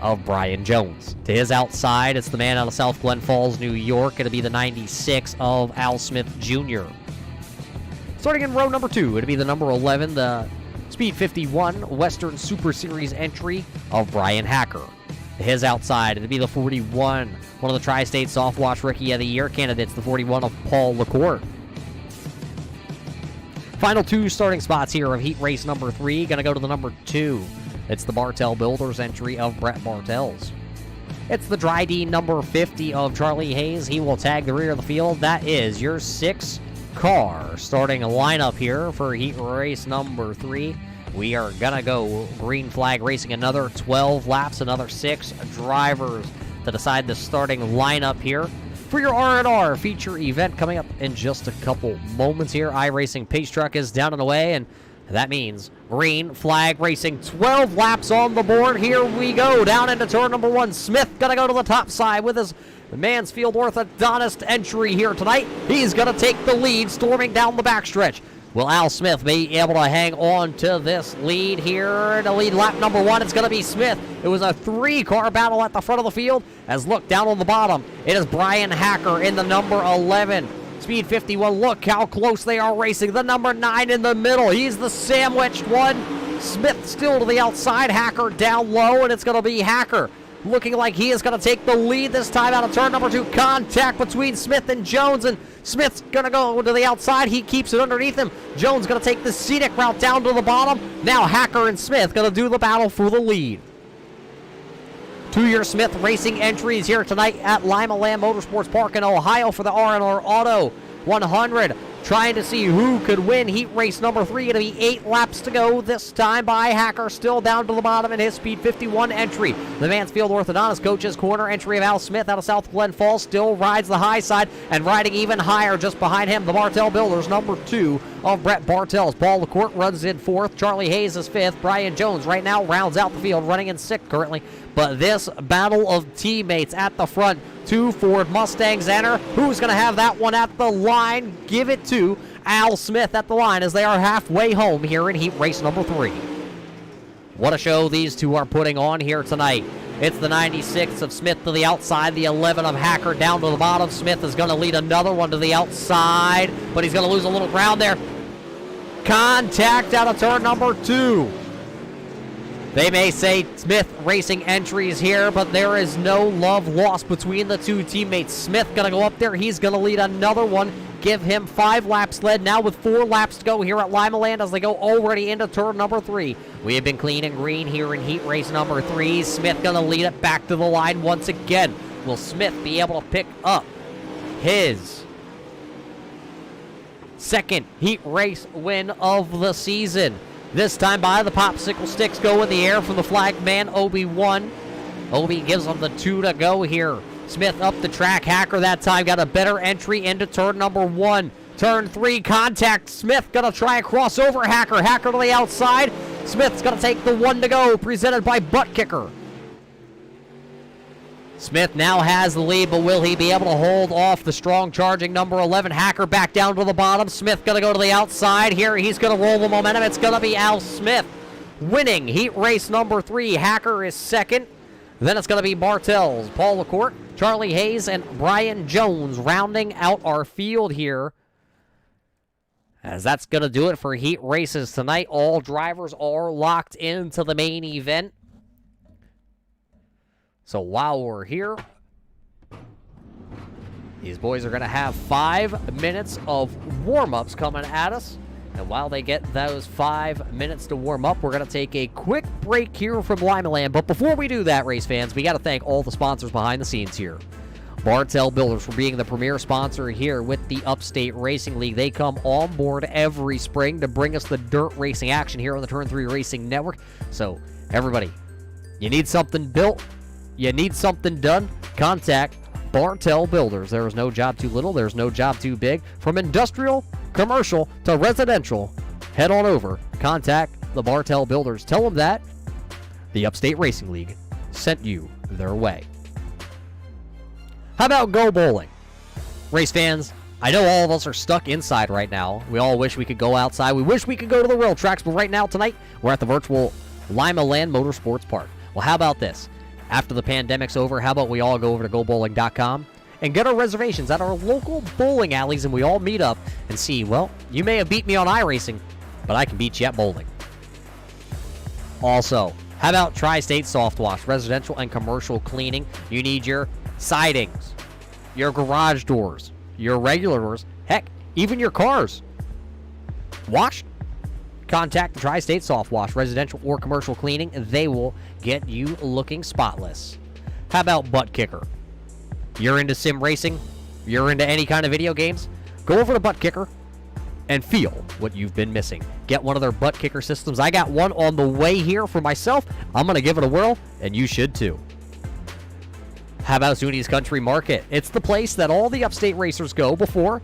of Brian Jones. To his outside, it's the man out of South Glen Falls, New York. It'll be the 96 of Al Smith Jr. Starting in row number 2, it'll be the number 11, the Speed 51 Western Super Series entry of Brian Hacker. To his outside, it'll be the 41, one of the Tri-State Softwatch Rookie of the Year candidates, the 41 of Paul LaCour. Final 2 starting spots here of heat race number 3, going to go to the number 2. It's the Bartel Builders entry of Brett Bartels. It's the Dry D number 50 of Charlie Hayes. He will tag the rear of the field. That is your 6-car starting lineup here for heat race number 3. We are going to go green flag racing another 12 laps, another 6 drivers to decide the starting lineup here for your R&R feature event coming up in just a couple moments here. iRacing Pace Truck is down and away, and that means green flag racing. 12 laps on the board. Here we go. Down into turn number 1. Smith going to go to the top side with his Mansfield orthodontist entry here tonight. He's going to take the lead, storming down the backstretch. Will Al Smith be able to hang on to this lead here? To lead lap number 1, it's going to be Smith. It was a 3-car battle at the front of the field. As look down on the bottom, it is Brian Hacker in the number 11. Speed 51, look how close they are racing. The number 9 in the middle. He's the sandwiched one. Smith still to the outside. Hacker down low, and it's going to be Hacker looking like he is going to take the lead this time out of turn number 2. Contact between Smith and Jones, and Smith's going to go to the outside. He keeps it underneath him. Jones going to take the scenic route down to the bottom. Now Hacker and Smith going to do the battle for the lead. 2-year Smith Racing entries here tonight at Limaland Motorsports Park in Ohio for the R&R Auto 100. Trying to see who could win heat race number 3. It'll be 8 laps to go this time by Hacker, still down to the bottom in his Speed 51 entry. The Mansfield Orthodontist Coach's Corner entry of Al Smith out of South Glen Falls still rides the high side, and riding even higher just behind him, the Bartel Builders number 2 of Brett Bartels. Paul LaCour runs in 4th. Charlie Hayes is 5th. Brian Jones right now rounds out the field, running in 6th currently. But this battle of teammates at the front, 2 Ford Mustangs enter. Who's going to have that one at the line? Give it to Al Smith at the line as they are halfway home here in heat race number 3. What a show these two are putting on here tonight. It's the 96 of Smith to the outside, the 11 of Hacker down to the bottom. Smith is going to lead another one to the outside, but he's going to lose a little ground there. Contact out of turn number 2. They may say Smith Racing entries here, but there is no love lost between the two teammates. Smith going to go up there. He's going to lead another one. Give him 5 laps led now with 4 laps to go here at Limaland as they go already into turn number 3. We have been clean and green here in heat race number 3. Smith going to lead it back to the line once again. Will Smith be able to pick up his second heat race win of the season? This time by the popsicle sticks go in the air from the flag man, Obi-1. Obi gives him the 2 to go here. Smith up the track. Hacker that time got a better entry into turn number 1. Turn 3, contact. Smith gonna try a crossover. Hacker to the outside. Smith's gonna take the 1 to go, presented by Butt Kicker. Smith now has the lead, but will he be able to hold off the strong charging number 11? Hacker back down to the bottom. Smith going to go to the outside here. He's going to roll the momentum. It's going to be Al Smith winning heat race number 3. Hacker is second. Then it's going to be Bartels, Paul LaCour, Charlie Hayes, and Brian Jones rounding out our field here. As that's going to do it for heat races tonight. All drivers are locked into the main event. So while we're here, these boys are going to have 5 minutes of warm-ups coming at us. And while they get those 5 minutes to warm up, we're going to take a quick break here from Limaland. But before we do that, race fans, we got to thank all the sponsors behind the scenes here. Bartel Builders for being the premier sponsor here with the Upstate Racing League. They come on board every spring to bring us the dirt racing action here on the Turn 3 Racing Network. So, everybody, you need something built? You need something done? Contact Bartel Builders. There is no job too little. There's no job too big. From industrial, commercial, to residential, head on over. Contact the Bartel Builders. Tell them that the Upstate Racing League sent you their way. How about go bowling? Race fans, I know all of us are stuck inside right now. We all wish we could go outside. We wish we could go to the real tracks, but right now, tonight, we're at the virtual Limaland Motorsports Park. Well, how about this? After the pandemic's over, how about we all go over to gobowling.com and get our reservations at our local bowling alleys, and we all meet up and see, well, you may have beat me on iRacing, but I can beat you at bowling. Also, how about Tri-State Soft Wash, residential and commercial cleaning? You need your sidings, your garage doors, your regular doors, heck, even your cars washed. Contact Tri-State Soft Wash, residential or commercial cleaning. They will get you looking spotless. How about Butt Kicker? You're into sim racing? You're into any kind of video games? Go over to Butt Kicker and feel what you've been missing. Get one of their Butt Kicker systems. I got one on the way here for myself. I'm going to give it a whirl, and you should too. How about Zuni's Country Market? It's the place that all the upstate racers go before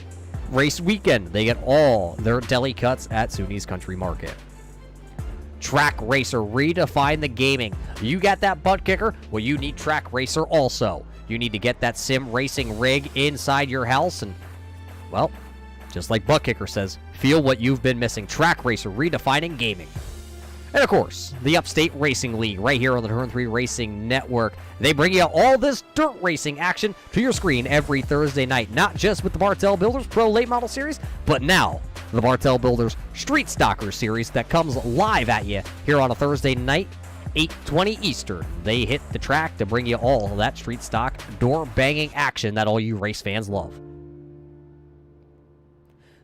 race weekend. They get all their deli cuts at Zuni's Country Market. Track Racer, redefine the gaming. You got that Butt Kicker? Well, you need Track Racer also. You need to get that sim racing rig inside your house, and, well, just like Butt Kicker says, feel what you've been missing. Track Racer, redefining gaming. And, of course, the Upstate Racing League right here on the Turn 3 Racing Network. They bring you all this dirt racing action to your screen every Thursday night, not just with the Bartel Builders Pro Late Model Series, but now the Bartel Builders Street Stocker Series that comes live at you here on a Thursday night, 8:20 Eastern. They hit the track to bring you all that street stock door-banging action that all you race fans love.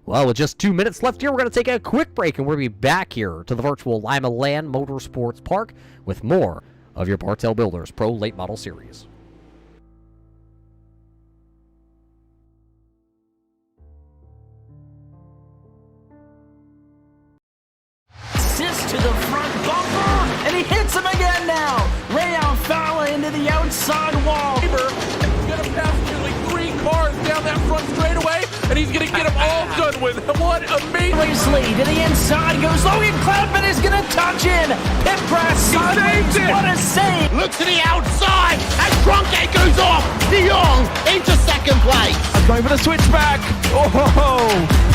Well, with just 2 minutes left here, we're going to take a quick break, and we'll be back here to the virtual Limaland Motorsports Park with more of your Bartel Builders Pro Late Model Series. Assist to the front bumper, and he hits him again now. Ray Alfala into the outside wall. He's going to pass nearly 3 cars down that front straightaway, and he's going to get them all done with. What amazing. Lee to the inside goes Logan Cloudman is going to touch in. Pit press sideways. What a save. Look to the outside, and Cronkite goes off. De Jong into second place. I'm going for the switchback. Oh,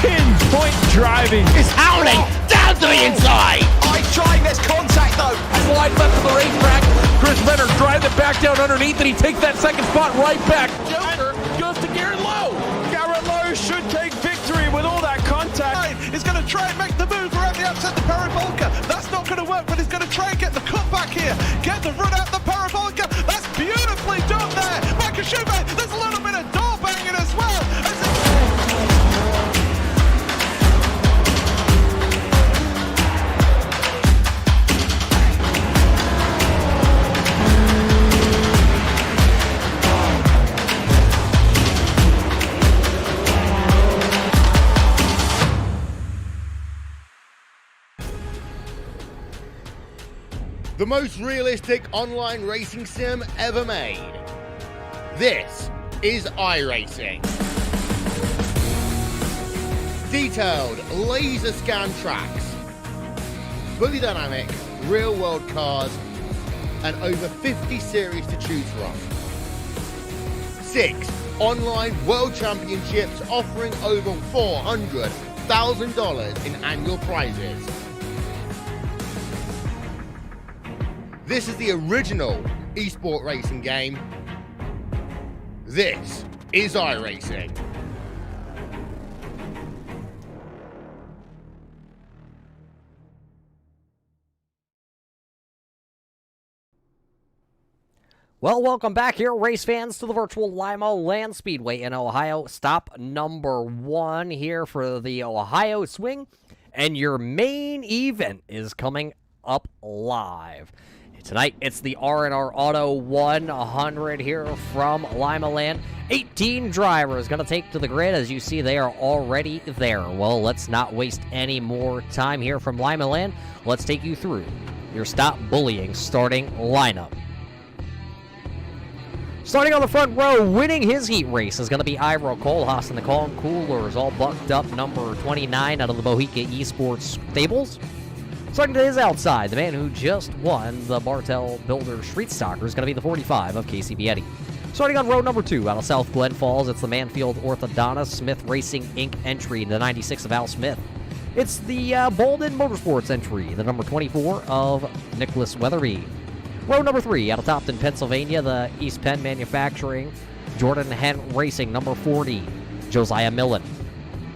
pinpoint driving. It's howling down to the inside. Trying this contact though. Slide left of the racetrack. Chris Venner drives it back down underneath, and he takes that second spot right back. Joker goes to Garrett Lowe. Garrett Lowe should take victory with all that contact. He's going to try and make the move around the outside the parabolica. That's not going to work, but he's going to try and get the cut back here. Get the run out the parabolica. That's beautifully done there. Makashube, there's a little bit of door banging as well. The most realistic online racing sim ever made. This is iRacing. Detailed laser scan tracks, fully dynamic, real world cars, and over 50 series to choose from. 6 online world championships offering over $400,000 in annual prizes. This is the original esport racing game. This is iRacing. Well, welcome back here, race fans, to the virtual Limaland Speedway in Ohio. Stop number 1 here for the Ohio Swing. And your main event is coming up live. Tonight, it's the R&R Auto 100 here from Limaland. 18 drivers going to take to the grid. As you see, they are already there. Well, let's not waste any more time here from Limaland. Let's take you through your Stop Bullying starting lineup. Starting on the front row, winning his heat race is going to be Ira Kohlhaas and the Calm Coolers, all bucked up, number 29 out of the Bohica Esports stables. Starting to his outside, the man who just won the Bartel Builder Street Stocker is going to be the 45 of Casey Bietti. Starting on row number 2 out of South Glen Falls, it's the Manfield Orthodontist Smith Racing Inc. entry, the 96 of Al Smith. It's the Bolden Motorsports entry, the number 24 of Nicholas Weatherby. Row number 3 out of Topton, Pennsylvania, the East Penn Manufacturing. Jordan Hen Racing, number 40, Josiah Millen.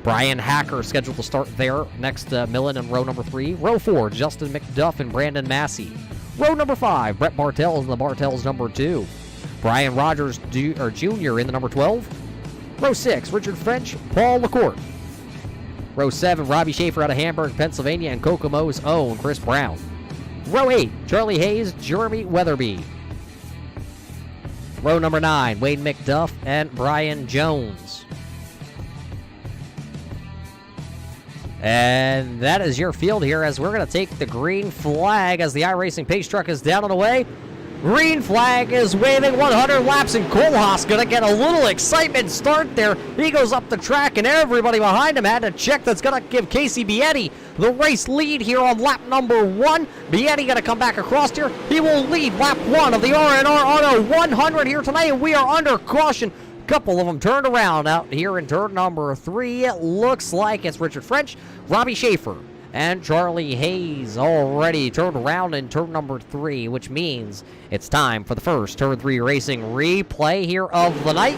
Brian Hacker scheduled to start there. Next, Millen in row number 3. Row 4, Justin McDuff and Brandon Massey. Row number 5, Brett Bartel in the Bartels number 2. Brian Rogers Jr. in the number 12. Row 6, Richard French, Paul LaCourte. Row 7, Robbie Schaefer out of Hamburg, Pennsylvania, and Kokomo's own Chris Brown. Row 8, Charlie Hayes, Jeremy Weatherby. Row number 9, Wade McDuff and Brian Jones. And that is your field here as we're going to take the green flag as the iRacing pace truck is down and away. Green flag is waving 100 laps, and Kohlhaas going to get a little excitement start there. He goes up the track, and everybody behind him had to check. That's going to give Casey Bietti the race lead here on lap number 1. Bietti going to come back across here. He will lead lap 1 of the R&R Auto 100 here tonight, and we are under caution. A couple of them turned around out here in turn number 3. It looks like it's Richard French, Robbie Schaefer, and Charlie Hayes already turned around in turn number 3, which means it's time for the first turn 3 racing replay here of the night.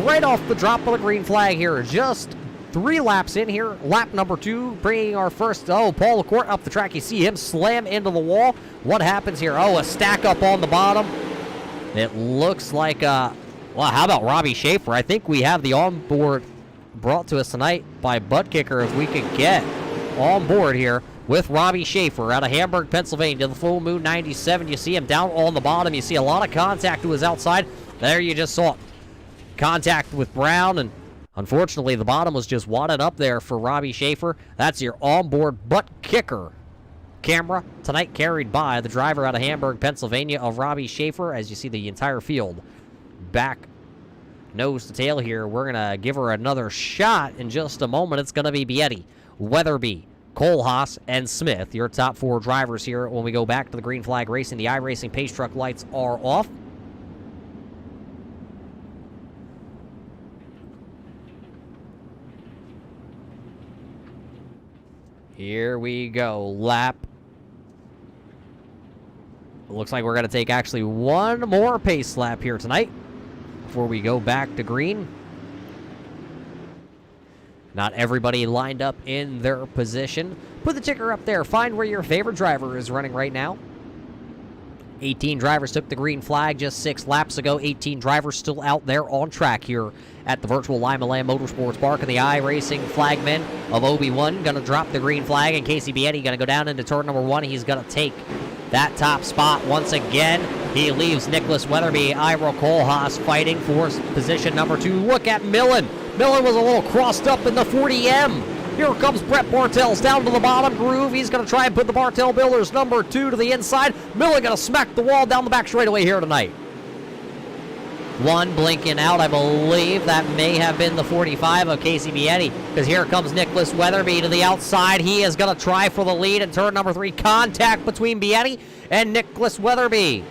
Right off the drop of the green flag here, just 3 laps in here. Lap number 2, bringing our first, Paul LaCourte up the track. You see him slam into the wall. What happens here? A stack up on the bottom. It looks like, well, how about Robbie Schaefer? I think we have the onboard brought to us tonight by Butt Kicker if we can get on board here with Robbie Schaefer out of Hamburg, Pennsylvania, the Full Moon 97. You see him down on the bottom. You see a lot of contact to his outside. There you just saw contact with Brown, and unfortunately the bottom was just wadded up there for Robbie Schaefer. That's your onboard Butt Kicker camera tonight, carried by the driver out of Hamburg, Pennsylvania, of Robbie Schaefer. As you see the entire field back nose to tail here. We're going to give her another shot in just a moment. It's going to be Bietti, Weatherby, Kohlhaas, and Smith, your top 4 drivers here when we go back to the green flag racing. The iRacing pace truck lights are off. Here we go. Lap. Looks like we're going to take actually one more pace lap here tonight before we go back to green. Not everybody lined up in their position. Put the ticker up there. Find where your favorite driver is running right now. 18 drivers took the green flag just 6 laps ago. 18 drivers still out there on track here at the virtual Limaland Motorsports Park. And the iRacing flagman of OB1 going to drop the green flag. And Casey Bietti going to go down into turn number 1. He's going to take that top spot once again. He leaves Nicholas Weatherby, Ira Kohlhaas fighting for position number 2. Look at Millen. Millen was a little crossed up in the 40M. Here comes Brett Bartels down to the bottom groove. He's going to try and put the Bartel Builders number 2 to the inside. Millen going to smack the wall down the back straightaway here tonight. One blinking out, I believe that may have been the 45 of Casey Bietti, because here comes Nicholas Weatherby to the outside. He is going to try for the lead in turn number 3. Contact between Bietti and Nicholas Weatherby.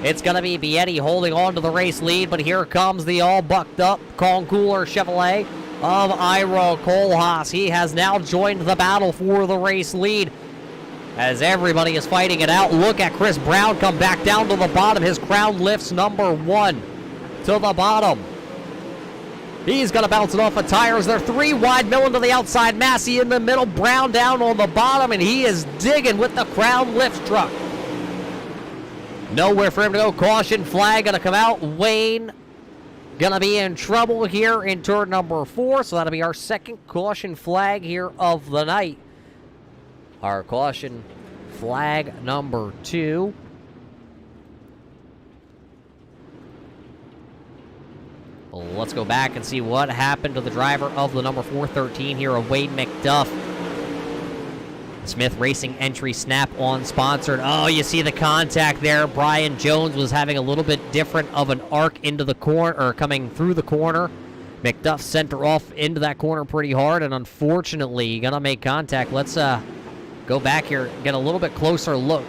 It's going to be Bietti holding on to the race lead, but here comes the all bucked up Cooler Chevrolet of Ira Kohlhaas. He has now joined the battle for the race lead as everybody is fighting it out. Look at Chris Brown come back down to the bottom. His crown lifts number 1 to the bottom. He's going to bounce it off of tires. They're 3 wide. Millen to the outside. Massey in the middle. Brown down on the bottom, and he is digging with the crown lift truck. Nowhere for him to go. Caution flag going to come out. Wayne going to be in trouble here in turn number 4. So that'll be our second caution flag here of the night. Our caution flag number 2. Well, let's go back and see what happened to the driver of the number 413 here of Wade McDuff. Smith Racing entry snap-on sponsored. Oh, you see the contact there. Brian Jones was having a little bit different of an arc into the corner, or coming through the corner. McDuff sent her off into that corner pretty hard, and unfortunately, gonna make contact. Let's go back here, get a little bit closer look.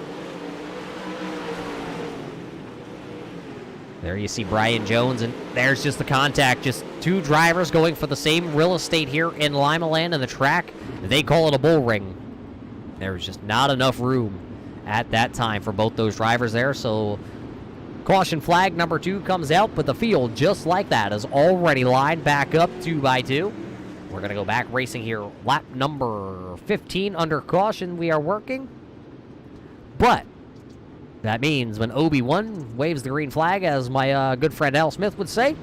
There you see Brian Jones, and there's just the contact. Just 2 drivers going for the same real estate here in Limaland, and the track, they call it a bull ring. There's just not enough room at that time for both those drivers there. So caution flag number 2 comes out, but the field, just like that, is already lined back up 2 by 2. We're going to go back racing here. Lap number 15 under caution we are working. But that means when OB1 waves the green flag, as my good friend Al Smith would say,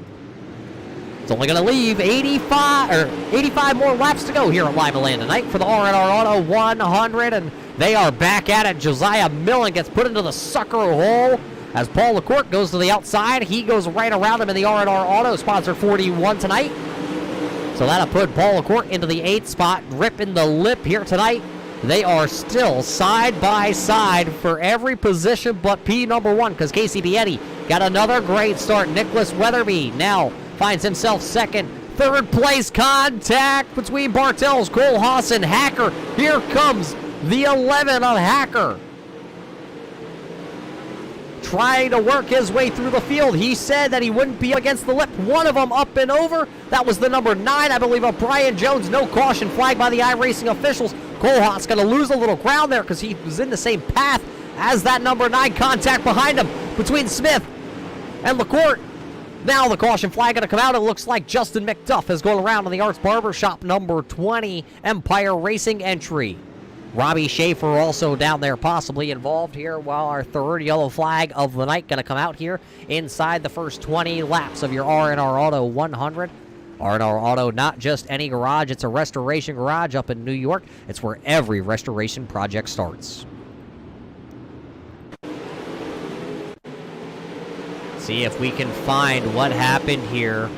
it's only going to leave 85 more laps to go here at Limaland tonight for the R&R Auto 100, and they are back at it. Josiah Millen gets put into the sucker hole as Paul LaCourte goes to the outside. He goes right around him in the R&R Auto, sponsor 41 tonight. So that'll put Paul LaCourte into the 8th spot, ripping the lip here tonight. They are still side by side for every position but P number 1, because Casey Bietti got another great start. Nicholas Weatherby now finds himself second. 3rd place contact between Bartels, Cole Haas, and Hacker. Here comes the 11 of Hacker, trying to work his way through the field. He said that he wouldn't be against the lip. One of them up and over. That was the number 9, I believe, of Brian Jones. No caution flag by the iRacing officials. Cole Haas going to lose a little ground there because he was in the same path as that number 9 contact behind him between Smith and LaCourte. Now the caution flag going to come out. It looks like Justin McDuff is going around in the Arts Barbershop number 20 Empire Racing entry. Robbie Schaefer also down there possibly involved here, while our 3rd yellow flag of the night going to come out here inside the first 20 laps of your R&R Auto 100. R&R Auto, not just any garage, it's a restoration garage up in New York. It's where every restoration project starts. See if we can find what happened here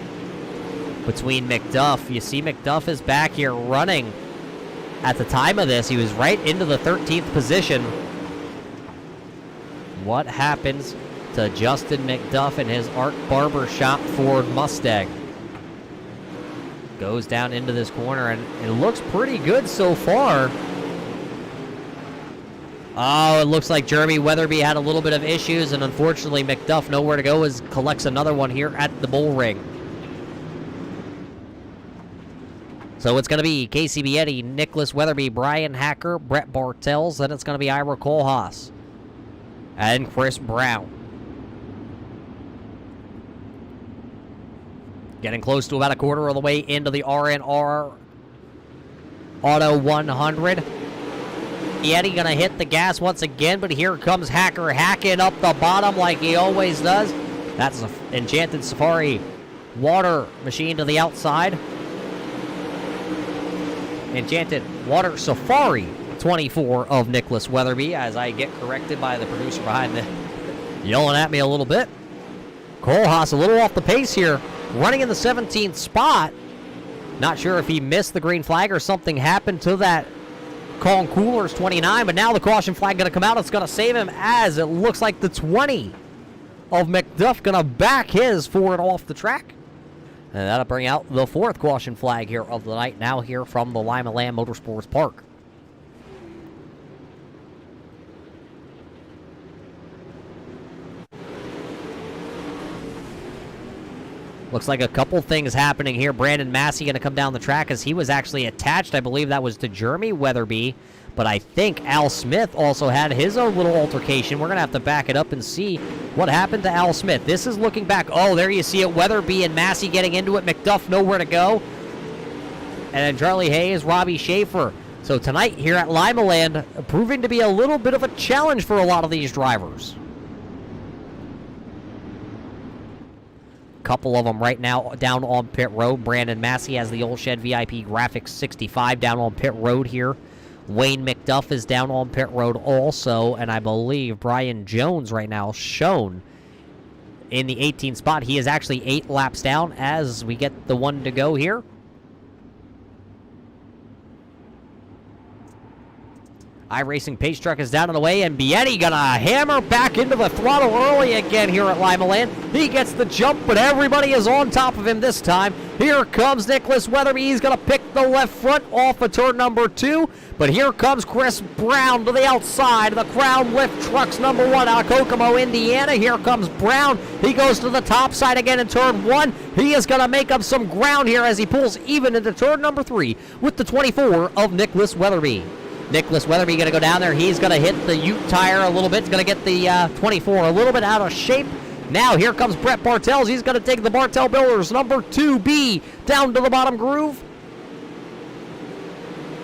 between McDuff. You see McDuff is back here running. At the time of this, he was right into the 13th position. What happens to Justin McDuff and his Art Barbershop Ford Mustang? Goes down into this corner, and it looks pretty good so far. Oh, it looks like Jeremy Weatherby had a little bit of issues, and unfortunately McDuff, nowhere to go, collects another one here at the bull ring. So it's going to be Casey Bietti, Nicholas Weatherby, Brian Hacker, Brett Bartels, then it's going to be Ira Kohlhaas and Chris Brown. Getting close to about a quarter of the way into the R&R Auto 100. Bietti going to hit the gas once again, but here comes Hacker hacking up the bottom like he always does. That's an Enchanted Safari water machine to the outside. Enchanted Water Safari 24 of Nicholas Weatherby, as I get corrected by the producer behind the yelling at me a little bit. Kohlhaas a little off the pace here, running in the 17th spot. Not sure if he missed the green flag or something happened to that Colin Coolers 29, but now the caution flag going to come out. It's going to save him, as it looks like the 20 of McDuff going to back his Ford off the track. And that'll bring out the 4th caution flag here of the night, now here from the Limaland Motorsports Park. Looks like a couple things happening here. Brandon Massey going to come down the track as he was actually attached. I believe that was to Jeremy Weatherby. But I think Al Smith also had his own little altercation. We're going to have to back it up and see what happened to Al Smith. This is looking back. Oh, there you see it. Weatherby and Massey getting into it. McDuff nowhere to go. And then Charlie Hayes, Robbie Schaefer. So tonight here at Limaland, proving to be a little bit of a challenge for a lot of these drivers. Couple of them right now down on pit road. Brandon Massey has the Old Shed VIP Graphics 65 down on pit road here. Wayne McDuff is down on pit road also, and I believe Brian Jones right now shown in the 18th spot. He is actually 8 laps down as we get the 1 to go here. iRacing Pace Truck is down and away, and Bietti gonna hammer back into the throttle early again here at Limaland. He gets the jump, but everybody is on top of him this time. Here comes Nicholas Weatherby. He's gonna pick the left front off of turn number 2, but here comes Chris Brown to the outside. The Crown Lift Trucks number 1 out of Kokomo, Indiana. Here comes Brown. He goes to the top side again in turn 1. He is gonna make up some ground here as he pulls even into turn number 3 with the 24 of Nicholas Weatherby. Nicholas Weatherby going to go down there. He's going to hit the Ute tire a little bit. He's going to get the 24 a little bit out of shape. Now here comes Brett Bartels. He's going to take the Bartel Builders number 2B down to the bottom groove.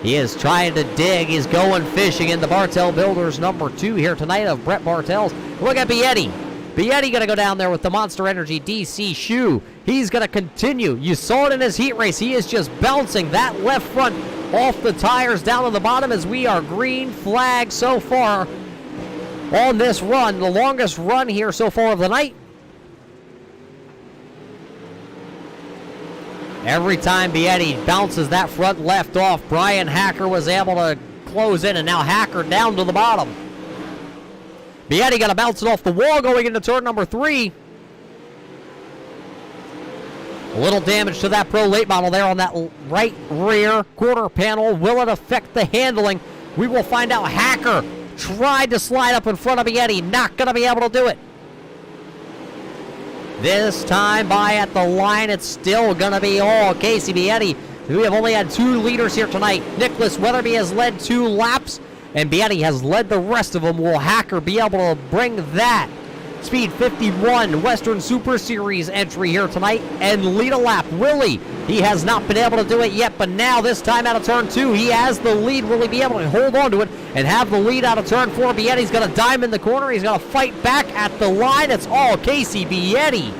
He is trying to dig. He's going fishing in the Bartel Builders number 2 here tonight of Brett Bartels. Look at Bietti. Bietti going to go down there with the Monster Energy DC shoe. He's going to continue. You saw it in his heat race. He is just bouncing that left front off the tires down to the bottom as we are green flag so far on this run. The longest run here so far of the night. Every time Bietti bounces that front left off, Brian Hacker was able to close in, and now Hacker down to the bottom. Bietti got to bounce it off the wall going into turn number 3. A little damage to that Pro late model there on that right rear quarter panel. Will it affect the handling? We will find out. Hacker tried to slide up in front of Bietti. Not going to be able to do it. This time by at the line, it's still going to be all Casey Bietti. We have only had 2 leaders here tonight. Nicholas Weatherby has led 2 laps, and Bietti has led the rest of them. Will Hacker be able to bring that Speed 51 Western Super Series entry here tonight and lead a lap? Willie, he has not been able to do it yet, but now this time out of turn 2, he has the lead. Will he be able to hold on to it and have the lead out of turn 4? Bietti's going to dime in the corner. He's going to fight back at the line. It's all Casey Bietti.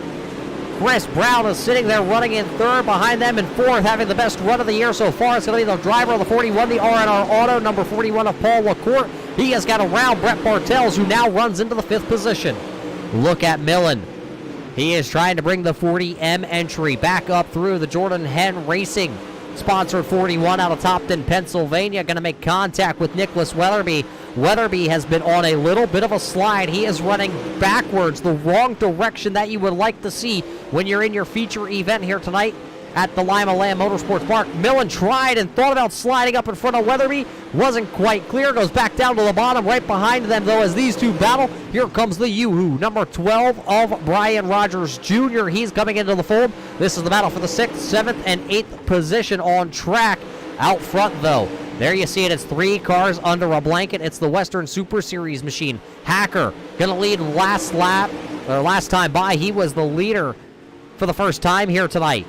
Chris Brown is sitting there running in 3rd, behind them in 4th, having the best run of the year so far. It's going to be the driver of the 41, the R&R Auto, number 41 of Paul LaCourte. He has got around Brett Bartels, who now runs into the 5th position. Look at Millen. He is trying to bring the 40M entry back up through the Jordan Henn Racing sponsored 41 out of Topton, Pennsylvania. Going to make contact with Nicholas Weatherby. Weatherby has been on a little bit of a slide. He is running backwards, the wrong direction that you would like to see when you're in your feature event here tonight at the Limaland Motorsports Park. Millen tried and thought about sliding up in front of Weatherby. Wasn't quite clear. Goes back down to the bottom. Right behind them, though, as these two battle. Here comes the Yoo-Hoo, number 12 of Brian Rogers Jr. He's coming into the fold. This is the battle for the 6th, 7th, and 8th position on track. Out front, though, there you see it. It's 3 cars under a blanket. It's the Western Super Series machine. Hacker going to lead last lap, or last time by. He was the leader for the first time here tonight.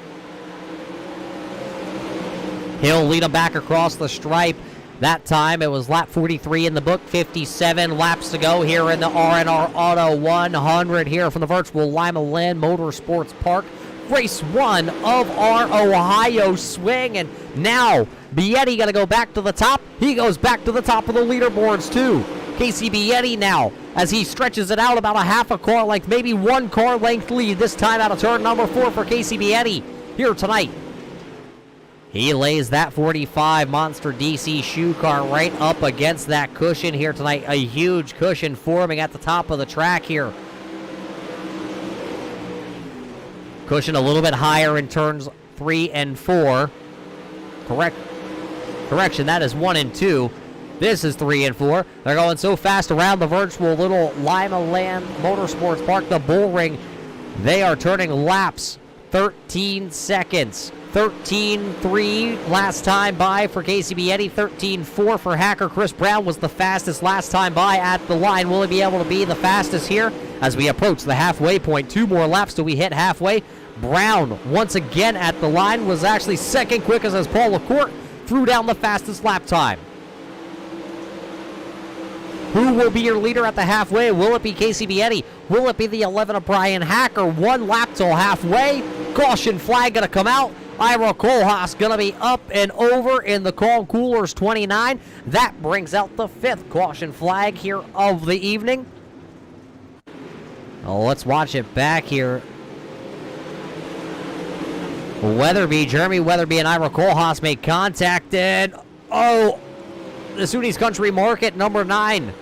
He'll lead him back across the stripe. That time it was lap 43 in the book, 57 laps to go here in the R&R Auto 100 here from the virtual Limaland Motorsports Park. Race 1 of our Ohio swing, and now Bietti going to go back to the top. He goes back to the top of the leaderboards too. Casey Bietti now, as he stretches it out about a half a car length, maybe 1 car length lead this time out of turn number 4 for Casey Bietti here tonight. He lays that 45 Monster DC shoe car right up against that cushion here tonight. A huge cushion forming at the top of the track here. Cushion a little bit higher in turns 3 and 4. Correction, that is 1 and 2. This is 3 and 4. They're going so fast around the virtual little Limaland Motorsports Park, the bull ring. They are turning laps 13 seconds. 13.3 last time by for Casey Bietti. 13.4 for Hacker. Chris Brown was the fastest last time by at the line. Will he be able to be the fastest here as we approach the halfway point? 2 more laps till we hit halfway. Brown, once again at the line, was actually second quickest as Paul LaCourte threw down the fastest lap time. Who will be your leader at the halfway? Will it be Casey Bietti? Will it be the 11 of Brian Hacker? 1 lap till halfway. Caution flag going to come out. Ira Kohlhaas going to be up and over in the Calm Coolers 29. That brings out the 5th caution flag here of the evening. Oh, let's watch it back here. Jeremy Weatherby and Ira Kohlhaas make contact, and the Sunnis Country Market number 9.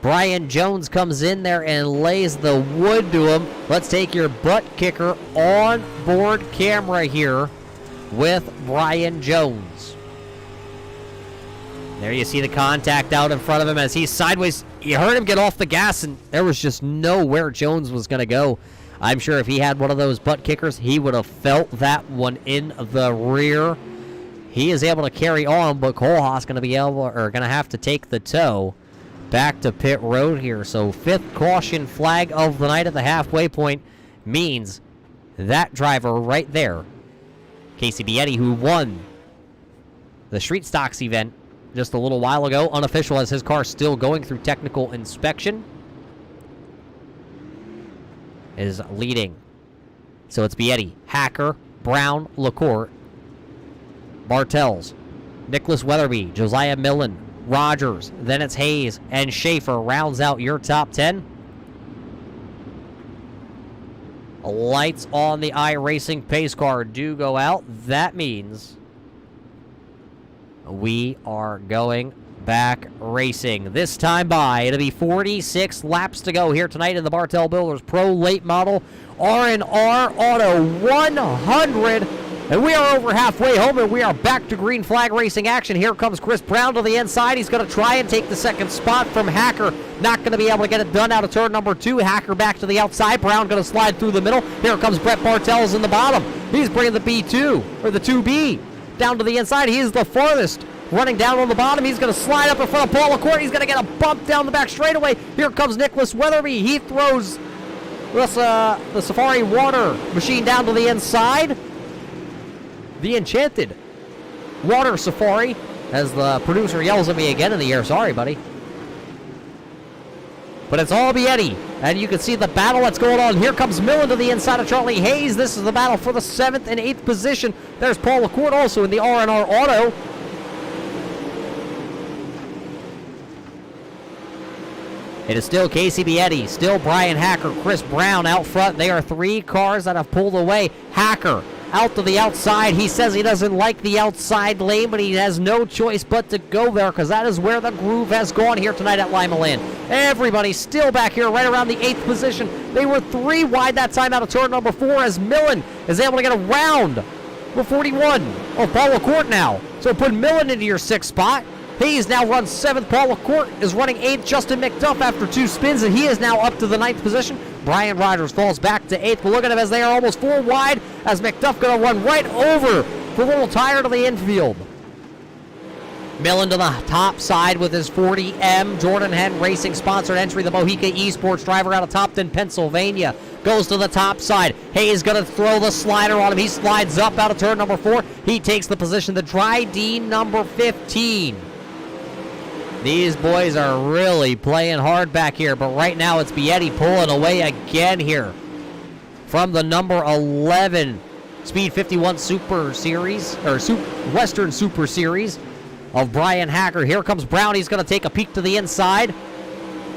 Brian Jones comes in there and lays the wood to him. Let's take your butt kicker on board camera here with Brian Jones. There you see the contact out in front of him as he's sideways. You heard him get off the gas, and there was just nowhere Jones was going to go. I'm sure if he had one of those butt kickers, he would have felt that one in the rear. He is able to carry on, but Kohlhaas going to have to take the tow back to pit road here. So 5th caution flag of the night at the halfway point means that driver right there, Casey Bietti, who won the Street Stocks event just a little while ago, unofficial as his car still going through technical inspection, is leading. So it's Bietti, Hacker, Brown, LaCourte, Bartels, Nicholas Weatherby, Josiah Millen, Rogers, then it's Hayes and Schaefer rounds out your top 10. Lights on the iRacing pace car do go out. That means we are going back racing. This time by, it'll be 46 laps to go here tonight in the Bartel Builders Pro Late Model R&R Auto 100. And we are over halfway home, and we are back to green flag racing action. Here comes Chris Brown to the inside. He's going to try and take the second spot from Hacker. Not going to be able to get it done out of turn number 2. Hacker back to the outside. Brown going to slide through the middle. Here comes Brett Bartels in the bottom. He's bringing the B2, or the 2B, down to the inside. He is the farthest. Running down on the bottom. He's going to slide up in front of Paul LaCourte. He's going to get a bump down the back straightaway. Here comes Nicholas Weatherby. He throws the Safari water machine down to the inside. The Enchanted Water Safari, as the producer yells at me again in the air. Sorry, buddy. But it's all Bietti, and you can see the battle that's going on. Here comes Millen to the inside of Charlie Hayes. This is the battle for the 7th and 8th position. There's Paul LaCourte also in the R&R Auto. It is still Casey Bietti, still Brian Hacker, Chris Brown out front. They are 3 cars that have pulled away. Hacker out to the outside. He says he doesn't like the outside lane, but he has no choice but to go there because that is where the groove has gone here tonight at Limaland. Everybody still back here right around the 8th position. They were 3 wide that time out of turn number 4 as Millen is able to get around the 41 of Paul LaCourte now. So put Millen into your 6th spot. Hayes now runs 7th. Paul LaCourte is running 8th. Justin McDuff after 2 spins, and he is now up to the 9th position. Brian Rogers falls back to 8th. But look at him as they are almost 4 wide as McDuff going to run right over the little tire to the infield. Millen to the top side with his 40M Jordan Henn Racing sponsored entry. The Mohica Esports driver out of Topton, Pennsylvania, goes to the top side. Hayes going to throw the slider on him. He slides up out of turn number 4. He takes the position. The Dry D number 15. These boys are really playing hard back here, but right now it's Bietti pulling away again here from the number 11 Speed 51 Super Series, or Western Super Series of Brian Hacker. Here comes Brown. He's going to take a peek to the inside.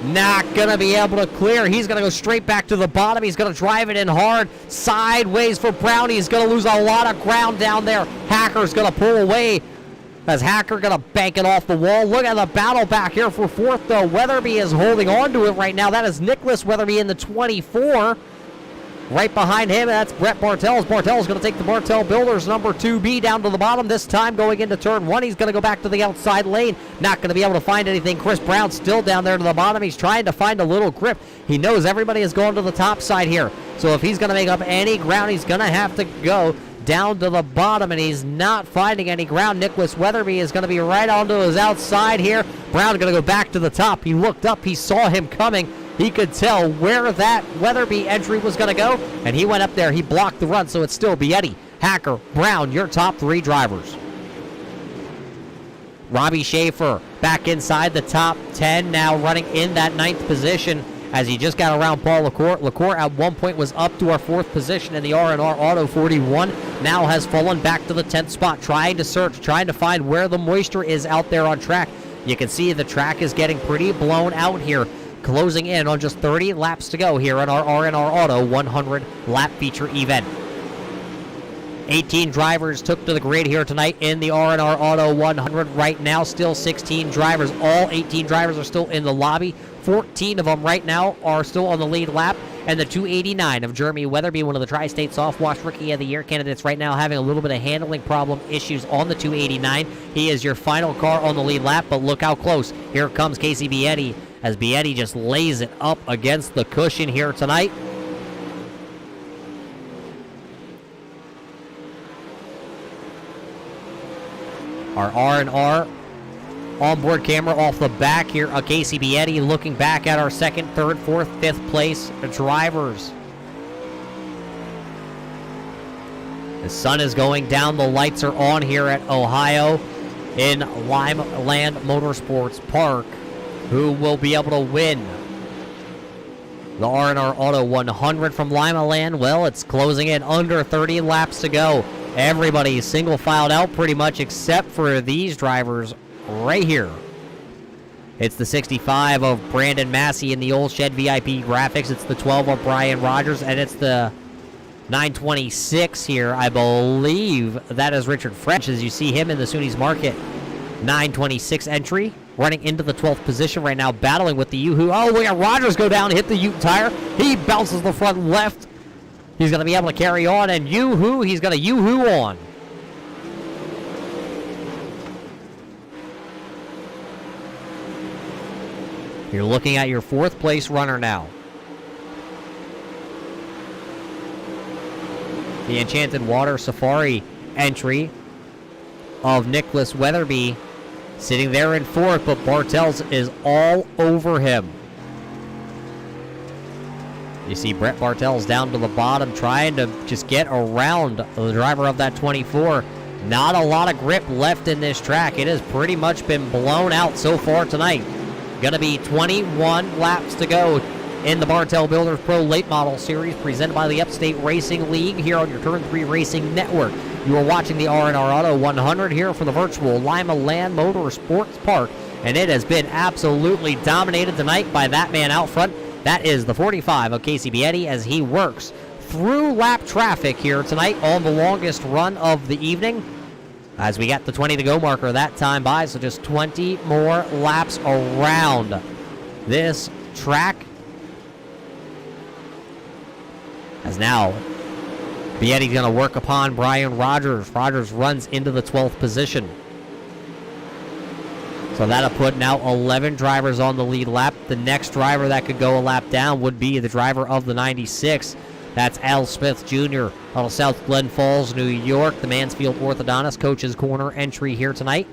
Not going to be able to clear. He's going to go straight back to the bottom. He's going to drive it in hard sideways for Brown. He's going to lose a lot of ground down there. Hacker's going to pull away. As Hacker going to bank it off the wall. Look at the battle back here for 4th, though. Weatherby is holding on to it right now. That is Nicholas Weatherby in the 24. Right behind him, that's Brett Bartels. Bartels going to take the Bartel Builders number 2B down to the bottom. This time going into turn 1. He's going to go back to the outside lane. Not going to be able to find anything. Chris Brown still down there to the bottom. He's trying to find a little grip. He knows everybody is going to the top side here. So if he's going to make up any ground, he's going to have to go down to the bottom, and he's not finding any ground. Nicholas Weatherby is going to be right onto his outside here. Brown going to go back to the top. He looked up. He saw him coming. He could tell where that Weatherby entry was going to go, and he went up there. He blocked the run, so it's still Bietti, Hacker, Brown, your top 3 drivers. Robbie Schaefer back inside the top 10, now running in that 9th position as he just got around Paul LaCourte. LaCourte at one point was up to our 4th position in the R&R Auto 41. Now has fallen back to the 10th spot, trying to search, trying to find where the moisture is out there on track. You can see the track is getting pretty blown out here, closing in on just 30 laps to go here in our R&R Auto 100 lap feature event. 18 drivers took to the grid here tonight in the R&R Auto 100. Right now, still 16 drivers. All 18 drivers are still in the lobby. 14 of them right now are still on the lead lap. And the 289 of Jeremy Weatherby, one of the Tri-State Soft Wash Rookie of the Year candidates, right now having a little bit of handling problem issues on the 289. He is your final car on the lead lap, but look how close. Here comes Casey Bietti as Bietti just lays it up against the cushion here tonight. Our R&R onboard camera off the back here of Casey Bietti, looking back at our 2nd, 3rd, 4th, 5th place drivers. The sun is going down. The lights are on here at Ohio in Limaland Motorsports Park. Who will be able to win the R&R Auto 100 from Limaland? Well, it's closing in under 30 laps to go. Everybody's single filed out pretty much except for these drivers right here. It's the 65 of Brandon Massey in the Old Shed VIP graphics. It's the 12 of Brian Rogers, and it's the 926 here. I believe that is Richard French, as you see him in the Sunni's Market 926 entry, running into the 12th position right now, battling with the Yoo-Hoo. Oh, we got Rogers go down, hit the Ute tire. He bounces the front left. He's going to be able to carry on, and Yoo-Hoo, he's going to Yoo-Hoo on. You're looking at your 4th place runner now. The Enchanted Water Safari entry of Nicholas Weatherby sitting there in 4th, but Bartels is all over him. You see Brett Bartels down to the bottom trying to just get around the driver of that 24. Not a lot of grip left in this track. It has pretty much been blown out so far tonight. Going to be 21 laps to go in the Bartel Builders Pro Late Model Series presented by the Upstate Racing League here on your Turn 3 Racing Network. You are watching the R&R Auto 100 here from the virtual Limaland Motorsports Park, and it has been absolutely dominated tonight by that man out front. That is the 45 of Casey Bietti as he works through lap traffic here tonight on the longest run of the evening. As we got the 20 to go marker that time by, so just 20 more laps around this track. As now, Bietti's going to work upon Brian Rogers. Rogers runs into the 12th position. So that'll put now 11 drivers on the lead lap. The next driver that could go a lap down would be the driver of the 96. That's Al Smith Jr. out of South Glen Falls, New York. The Mansfield Orthodontist Coach's Corner entry here tonight.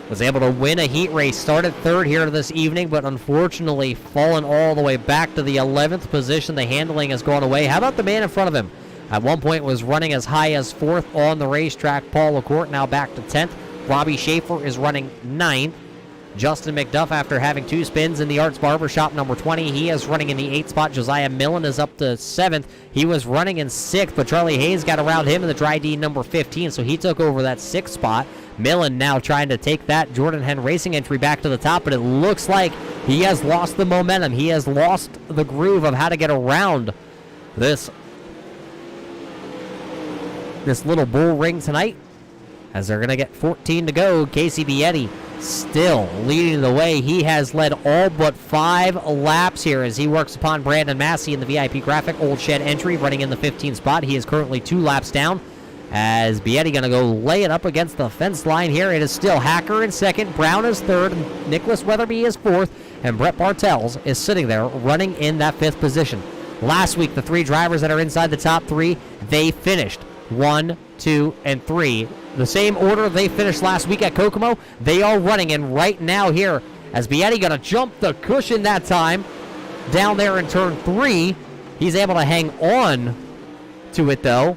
Was able to win a heat race. Started 3rd here this evening, but unfortunately fallen all the way back to the 11th position. The handling has gone away. How about the man in front of him? At one point was running as high as 4th on the racetrack. Paul LaCourte now back to 10th. Robbie Schaefer is running 9th. Justin McDuff, after having 2 spins in the Arts Barbershop number 20, he is running in the 8th spot. Josiah Millen is up to 7th. He was running in 6th, but Charlie Hayes got around him in the Dry D number 15, so he took over that 6th spot. Millen now trying to take that Jordan Henn Racing entry back to the top, but it looks like he has lost the momentum. He has lost the groove of how to get around this little bull ring tonight, as they're going to get 14 to go. Casey Bietti still leading the way. He has led all but 5 laps here as he works upon Brandon Massey in the VIP graphic. Old Shed entry running in the 15th spot. He is currently 2 laps down as Bietti going to go lay it up against the fence line here. It is still Hacker in 2nd, Brown is 3rd, Nicholas Weatherby is 4th, and Brett Bartels is sitting there running in that 5th position. Last week, the 3 drivers that are inside the top 3, they finished 1, 2, and 3. The same order they finished last week at Kokomo, they are running in right now here as Bietti going to jump the cushion that time down there in turn 3. He's able to hang on to it though.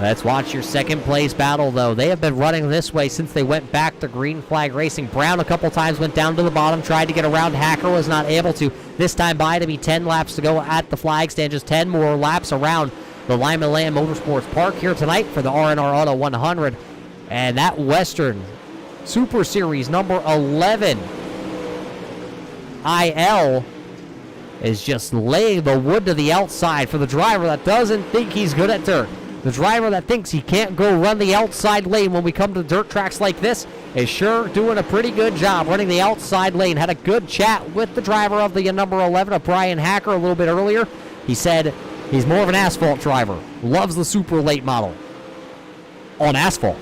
Let's watch your 2nd place battle though. They have been running this way since they went back to Green Flag Racing. Brown a couple times went down to the bottom, tried to get around. Hacker was not able to. This time by to be 10 laps to go at the flag stand. Just 10 more laps around the Limaland Motorsports Park here tonight for the R&R Auto 100. And that Western Super Series number 11 IL is just laying the wood to the outside for the driver that doesn't think he's good at dirt. The driver that thinks he can't go run the outside lane when we come to dirt tracks like this is sure doing a pretty good job running the outside lane. Had a good chat with the driver of the number 11 of Brian Hacker a little bit earlier. He said he's more of an asphalt driver. Loves the super late model on asphalt.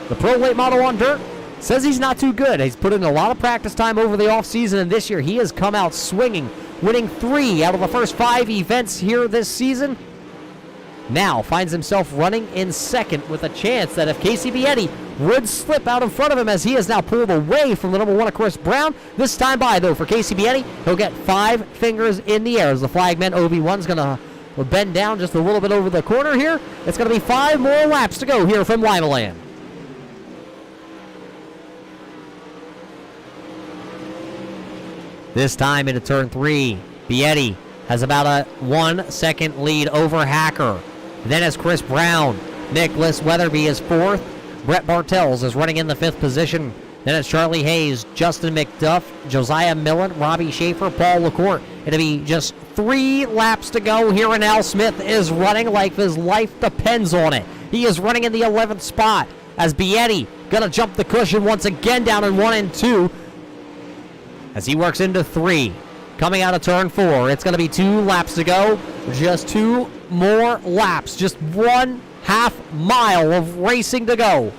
The pro late model on dirt says he's not too good. He's put in a lot of practice time over the offseason, and this year he has come out swinging, winning 3 out of the first 5 events here this season. now finds himself running in second with a chance that if Casey Bietti would slip out in front of him, as he is now pulled away from the number 1 of Chris Brown. This time by, though, for Casey Bietti, he'll get 5 fingers in the air as the flagman OB1's going to bend down just a little bit over the corner here. It's going to be 5 more laps to go here from Limaland. This time into turn 3, Bietti has about a 1 second lead over Hacker. Then as Chris Brown, Nicholas Weatherby is 4th. Brett Bartels is running in the 5th position. Then it's Charlie Hayes, Justin McDuff, Josiah Millen, Robbie Schaefer, Paul LaCourte. It'll be just 3 laps to go here, and Al Smith is running like his life depends on it. He is running in the 11th spot as Bietti gonna jump the cushion once again down in 1 and 2 as he works into 3. Coming out of turn 4, it's going to be 2 laps to go. Just 2 more laps. Just 1/2 mile of racing to go.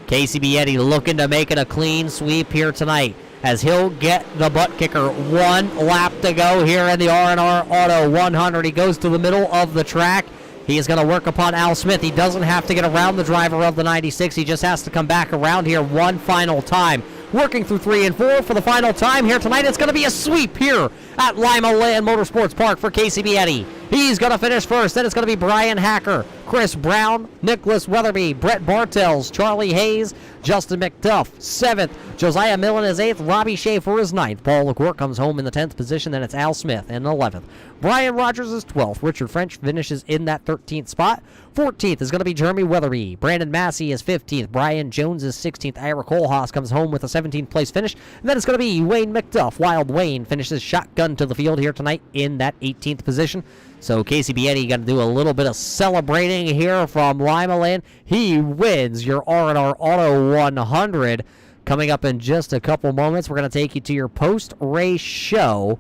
Casey Bietti looking to make it a clean sweep here tonight as he'll get the butt kicker. 1 lap to go here in the R&R Auto 100. He goes to the middle of the track. He is going to work upon Al Smith. He doesn't have to get around the driver of the 96. He just has to come back around here one final time. Working through 3 and 4 for the final time here tonight. It's going to be a sweep here at Limaland Motorsports Park for Casey Bietti. He's going to finish first. Then it's going to be Brian Hacker, Chris Brown, Nicholas Weatherby, Brett Bartels, Charlie Hayes, Justin McDuff, 7th. Josiah Millen is 8th. Robbie Schaefer is 9th. Paul LaCourte comes home in the 10th position. Then it's Al Smith in 11th. Brian Rogers is 12th. Richard French finishes in that 13th spot. 14th is going to be Jeremy Weatherby. Brandon Massey is 15th. Brian Jones is 16th. Ira Kohlhaas comes home with a 17th place finish. And then it's going to be Wayne McDuff. Wild Wayne finishes shotgun to the field here tonight in that 18th position. So Casey Bietti got to do a little bit of celebrating here from Limaland. He wins your R&R Auto 100. Coming up in just a couple moments, we're going to take you to your post-race show,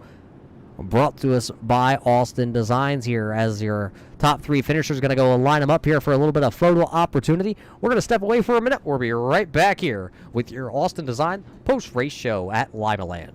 brought to us by Austin Designs here, as your top 3 finishers are going to go and line them up here for a little bit of photo opportunity. We're going to step away for a minute. We'll be right back here with your Austin Design post-race show at Limaland.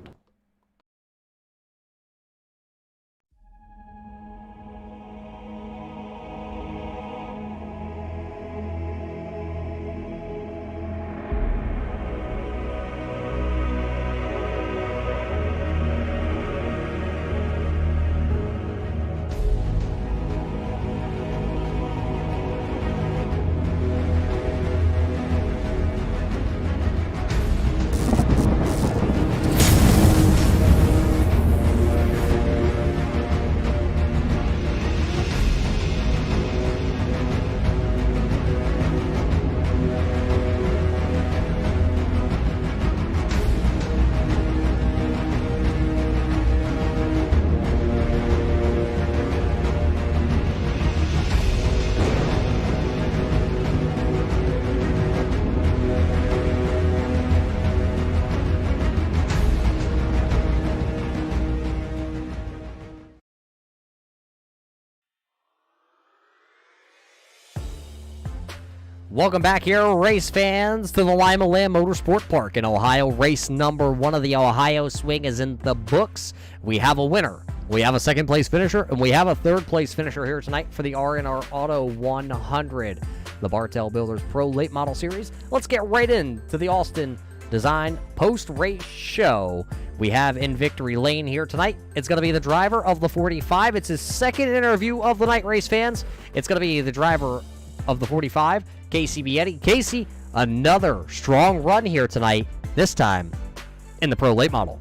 Welcome back here, race fans, to the Limaland Motorsport Park in Ohio. Race number 1 of the Ohio Swing is in the books. We have a winner. We have a 2nd place finisher, and we have a 3rd place finisher here tonight for the R&R Auto 100, the Bartel Builders Pro Late Model Series. Let's get right into the Austin Design post-race show. We have in victory lane here tonight. It's going to be the driver of the 45. It's his 2nd interview of the night, race fans. It's going to be the driver of the 45, Casey Bietti. Casey, another strong run here tonight, this time in the Pro Late Model.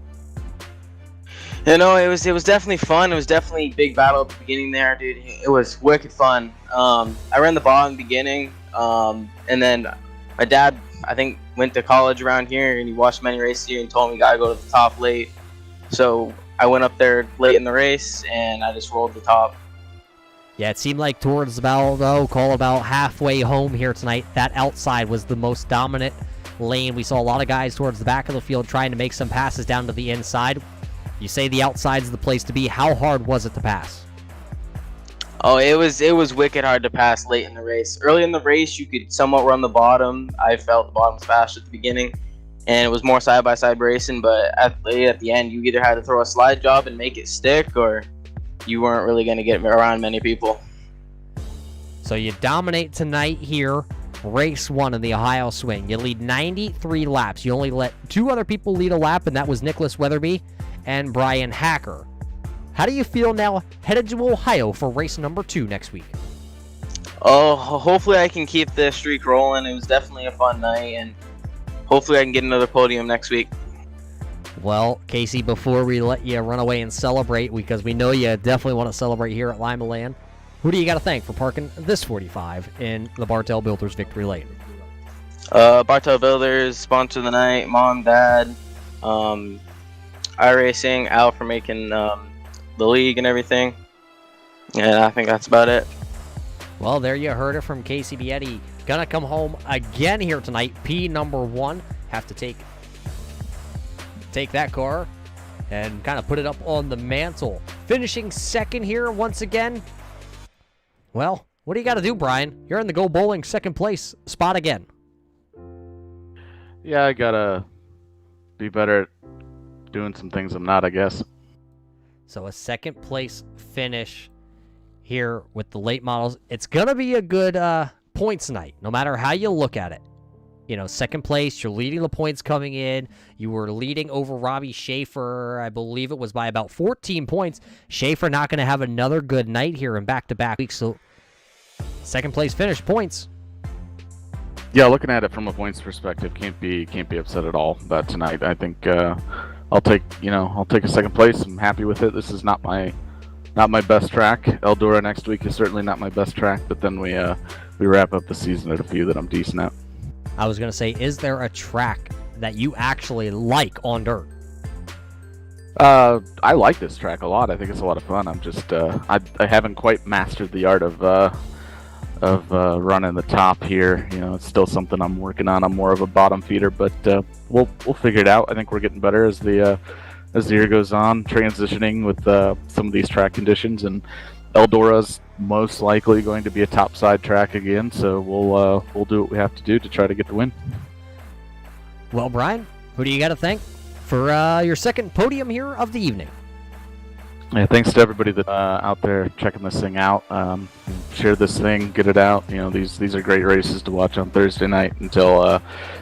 You know, it was definitely fun. It was definitely a big battle at the beginning there, dude. It was wicked fun. I ran the ball in the beginning, and then my dad, I think, went to college around here, and he watched many races here and told me, gotta go to the top late. So I went up there late in the race, and I just rolled the top. Yeah, it seemed like towards about halfway home here tonight, that outside was the most dominant lane. We saw a lot of guys towards the back of the field trying to make some passes down to the inside. You say the outside's the place to be. How hard was it to pass? Oh, it was wicked hard to pass late in the race. Early in the race, you could somewhat run the bottom. I felt the bottom was faster at the beginning, and it was more side-by-side racing. But at the end, you either had to throw a slide job and make it stick, or you weren't really going to get around many people. So you dominate tonight here. Race 1 in the Ohio Swing. You lead 93 laps. You only let 2 other people lead a lap, and that was Nicholas Weatherby and Brian Hacker. How do you feel now headed to Ohio for race number 2 next week? Oh, hopefully I can keep the streak rolling. It was definitely a fun night, and hopefully I can get another podium next week. Well, Casey, before we let you run away and celebrate, because we know you definitely want to celebrate here at Limaland, who do you got to thank for parking this 45 in the Bartel Builders Victory Lane? Bartel Builders, sponsor of the night, Mom, Dad, iRacing, Al for making the league and everything. And I think that's about it. Well, there you heard it from Casey Bietti. Gonna come home again here tonight. P number 1. Have to take that car and kind of put it up on the mantle. Finishing second here once again. Well, what do you got to do, Brian? You're in the Go Bowling second place spot again. Yeah, I gotta be better at doing some things I'm not, I guess. So a second place finish here with the late models. It's gonna be a good points night, no matter how you look at it. You know, second place, you're leading the points coming in. You were leading over Robbie Schaefer, I believe it was by about 14 points. Schaefer not going to have another good night here in back-to-back weeks. So, second place finish, points. Yeah, looking at it from a points perspective, can't be upset at all about tonight. I think I'll take a second place. I'm happy with it. This is not my best track. Eldora next week is certainly not my best track, but then we wrap up the season at a few that I'm decent at. I was going to say, is there a track that you actually like on dirt? I like this track a lot. I think it's a lot of fun. I'm just I haven't quite mastered the art of running the top here. You know, it's still something I'm working on. I'm more of a bottom feeder, but we'll figure it out. I think we're getting better as the year goes on, transitioning with some of these track conditions, and Eldora's most likely going to be a topside track again, so we'll do what we have to do to try to get the win. Well, Brian, who do you got to thank for your second podium here of the evening? Yeah, thanks to everybody that out there checking this thing out. Share this thing, get it out. You know, these are great races to watch on Thursday night until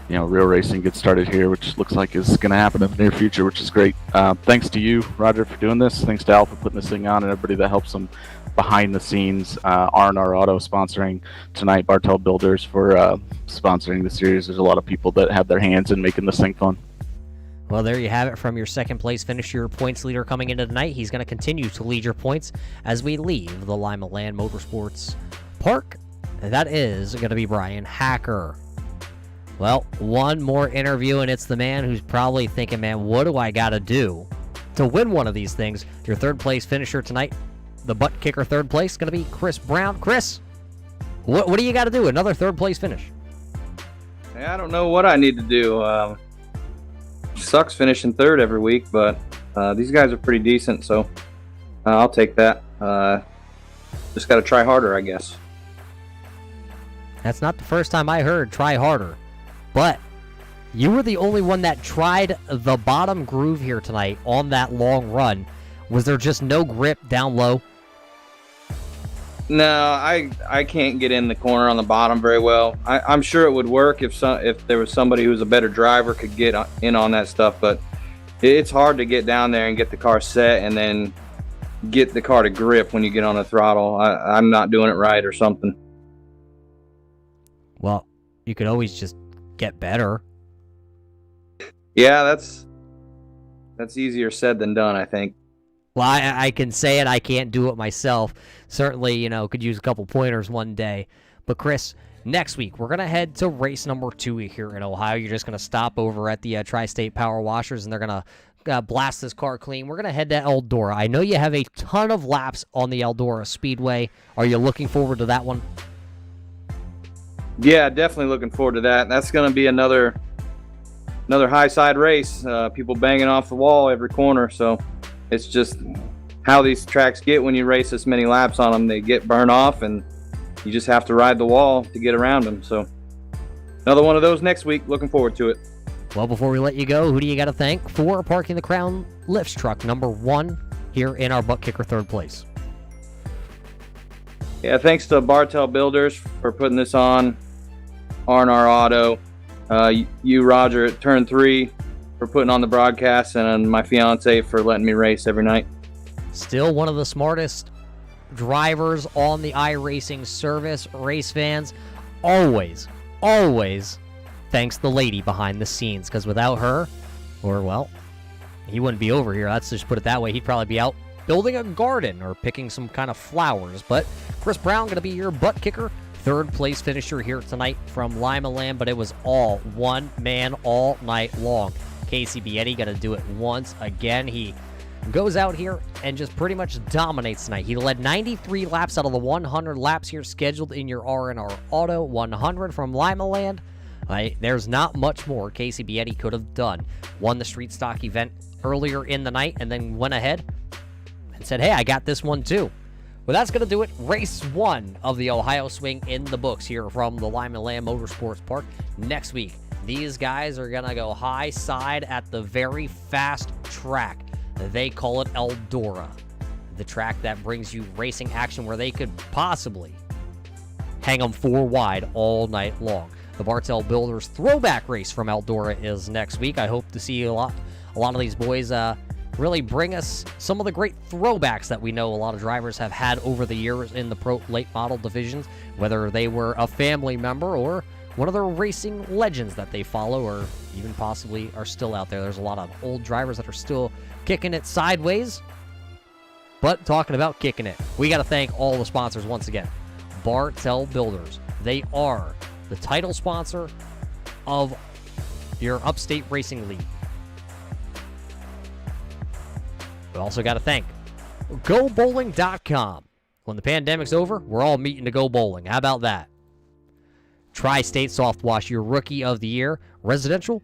real racing gets started here, which looks like is going to happen in the near future, which is great. Thanks to you, Roger, for doing this. Thanks to Al for putting this thing on, and everybody that helps them behind the scenes. R&R Auto sponsoring tonight, Bartel Builders for sponsoring the series. There's a lot of people that have their hands in making this thing fun. Well, there you have it from your second place finish, your points leader coming into tonight. He's going to continue to lead your points as we leave the Limaland Motorsports Park. And that is going to be Brian Hacker. Well, one more interview, and it's the man who's probably thinking, man, what do I got to do to win one of these things? Your third place finisher tonight, the butt kicker third place, going to be Chris Brown. Chris, what do you got to do? Another third place finish. Hey, I don't know what I need to do. Sucks finishing third every week, but these guys are pretty decent, so I'll take that. Just got to try harder, I guess. That's not the first time I heard try harder, but you were the only one that tried the bottom groove here tonight on that long run. Was there just no grip down low? No, I can't get in the corner on the bottom very well. I'm sure it would work if there was somebody who was a better driver could get in on that stuff, but it's hard to get down there and get the car set and then get the car to grip when you get on the throttle. I'm not doing it right or something. Well, you could always just get better. Yeah, that's easier said than done, I think. Well, I can say it. I can't do it myself. Certainly, could use a couple pointers one day. But, Chris, next week, we're going to head to race number 2 here in Ohio. You're just going to stop over at the Tri-State Power Washers, and they're going to blast this car clean. We're going to head to Eldora. I know you have a ton of laps on the Eldora Speedway. Are you looking forward to that one? Yeah, definitely looking forward to that. That's going to be another high side race. People banging off the wall every corner, so it's just how these tracks get when you race this many laps on them. They get burned off, and you just have to ride the wall to get around them. So another one of those next week. Looking forward to it. Well, before we let you go, who do you got to thank for parking the Crown Lifts truck number 1 here in our butt kicker third place? Yeah, thanks to Bartel Builders for putting this on R&R Auto. You, Roger, at Turn 3 for putting on the broadcast, and my fiance for letting me race every night. Still one of the smartest drivers on the iRacing service. Race fans, always thanks the lady behind the scenes, because without her, or well, he wouldn't be over here. Let's just put it that way. He'd probably be out building a garden or picking some kind of flowers. But Chris Brown going to be your butt kicker. Third place finisher here tonight from Limaland, but it was all one man all night long. Casey Bietti going to do it once again. He goes out here and just pretty much dominates tonight. He led 93 laps out of the 100 laps here scheduled in your R&R Auto 100 from Limaland. There's not much more Casey Bietti could have done. Won the street stock event earlier in the night and then went ahead and said, hey, I got this one too. Well, that's going to do it. Race 1 of the Ohio Swing in the books here from the Limaland Motorsports Park. Next week, these guys are going to go high side at the very fast track. They call it Eldora, the track that brings you racing action where they could possibly hang them 4 wide all night long. The Bartel Builders throwback race from Eldora is next week. I hope to see a lot of these boys really bring us some of the great throwbacks that we know a lot of drivers have had over the years in the pro late model divisions, whether they were a family member or one of the racing legends that they follow, or even possibly are still out there. There's a lot of old drivers that are still kicking it sideways. But talking about kicking it, we got to thank all the sponsors once again. Bartel Builders. They are the title sponsor of your Upstate Racing League. We also got to thank GoBowling.com. When the pandemic's over, we're all meeting to go bowling. How about that? Tri-State Soft Wash, your Rookie of the Year, residential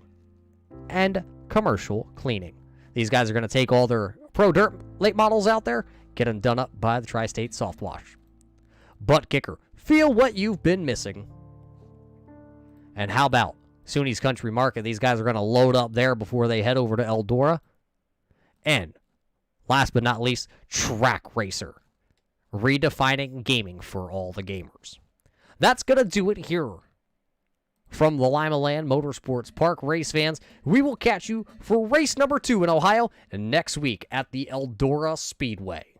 and commercial cleaning. These guys are going to take all their pro dirt late models out there, get them done up by the Tri-State Soft Wash. Butt Kicker, feel what you've been missing. And how about SUNY's Country Market? These guys are going to load up there before they head over to Eldora. And last but not least, Track Racer, redefining gaming for all the gamers. That's going to do it here from the Limaland Motorsports Park. Race fans, we will catch you for race number 2 in Ohio next week at the Eldora Speedway.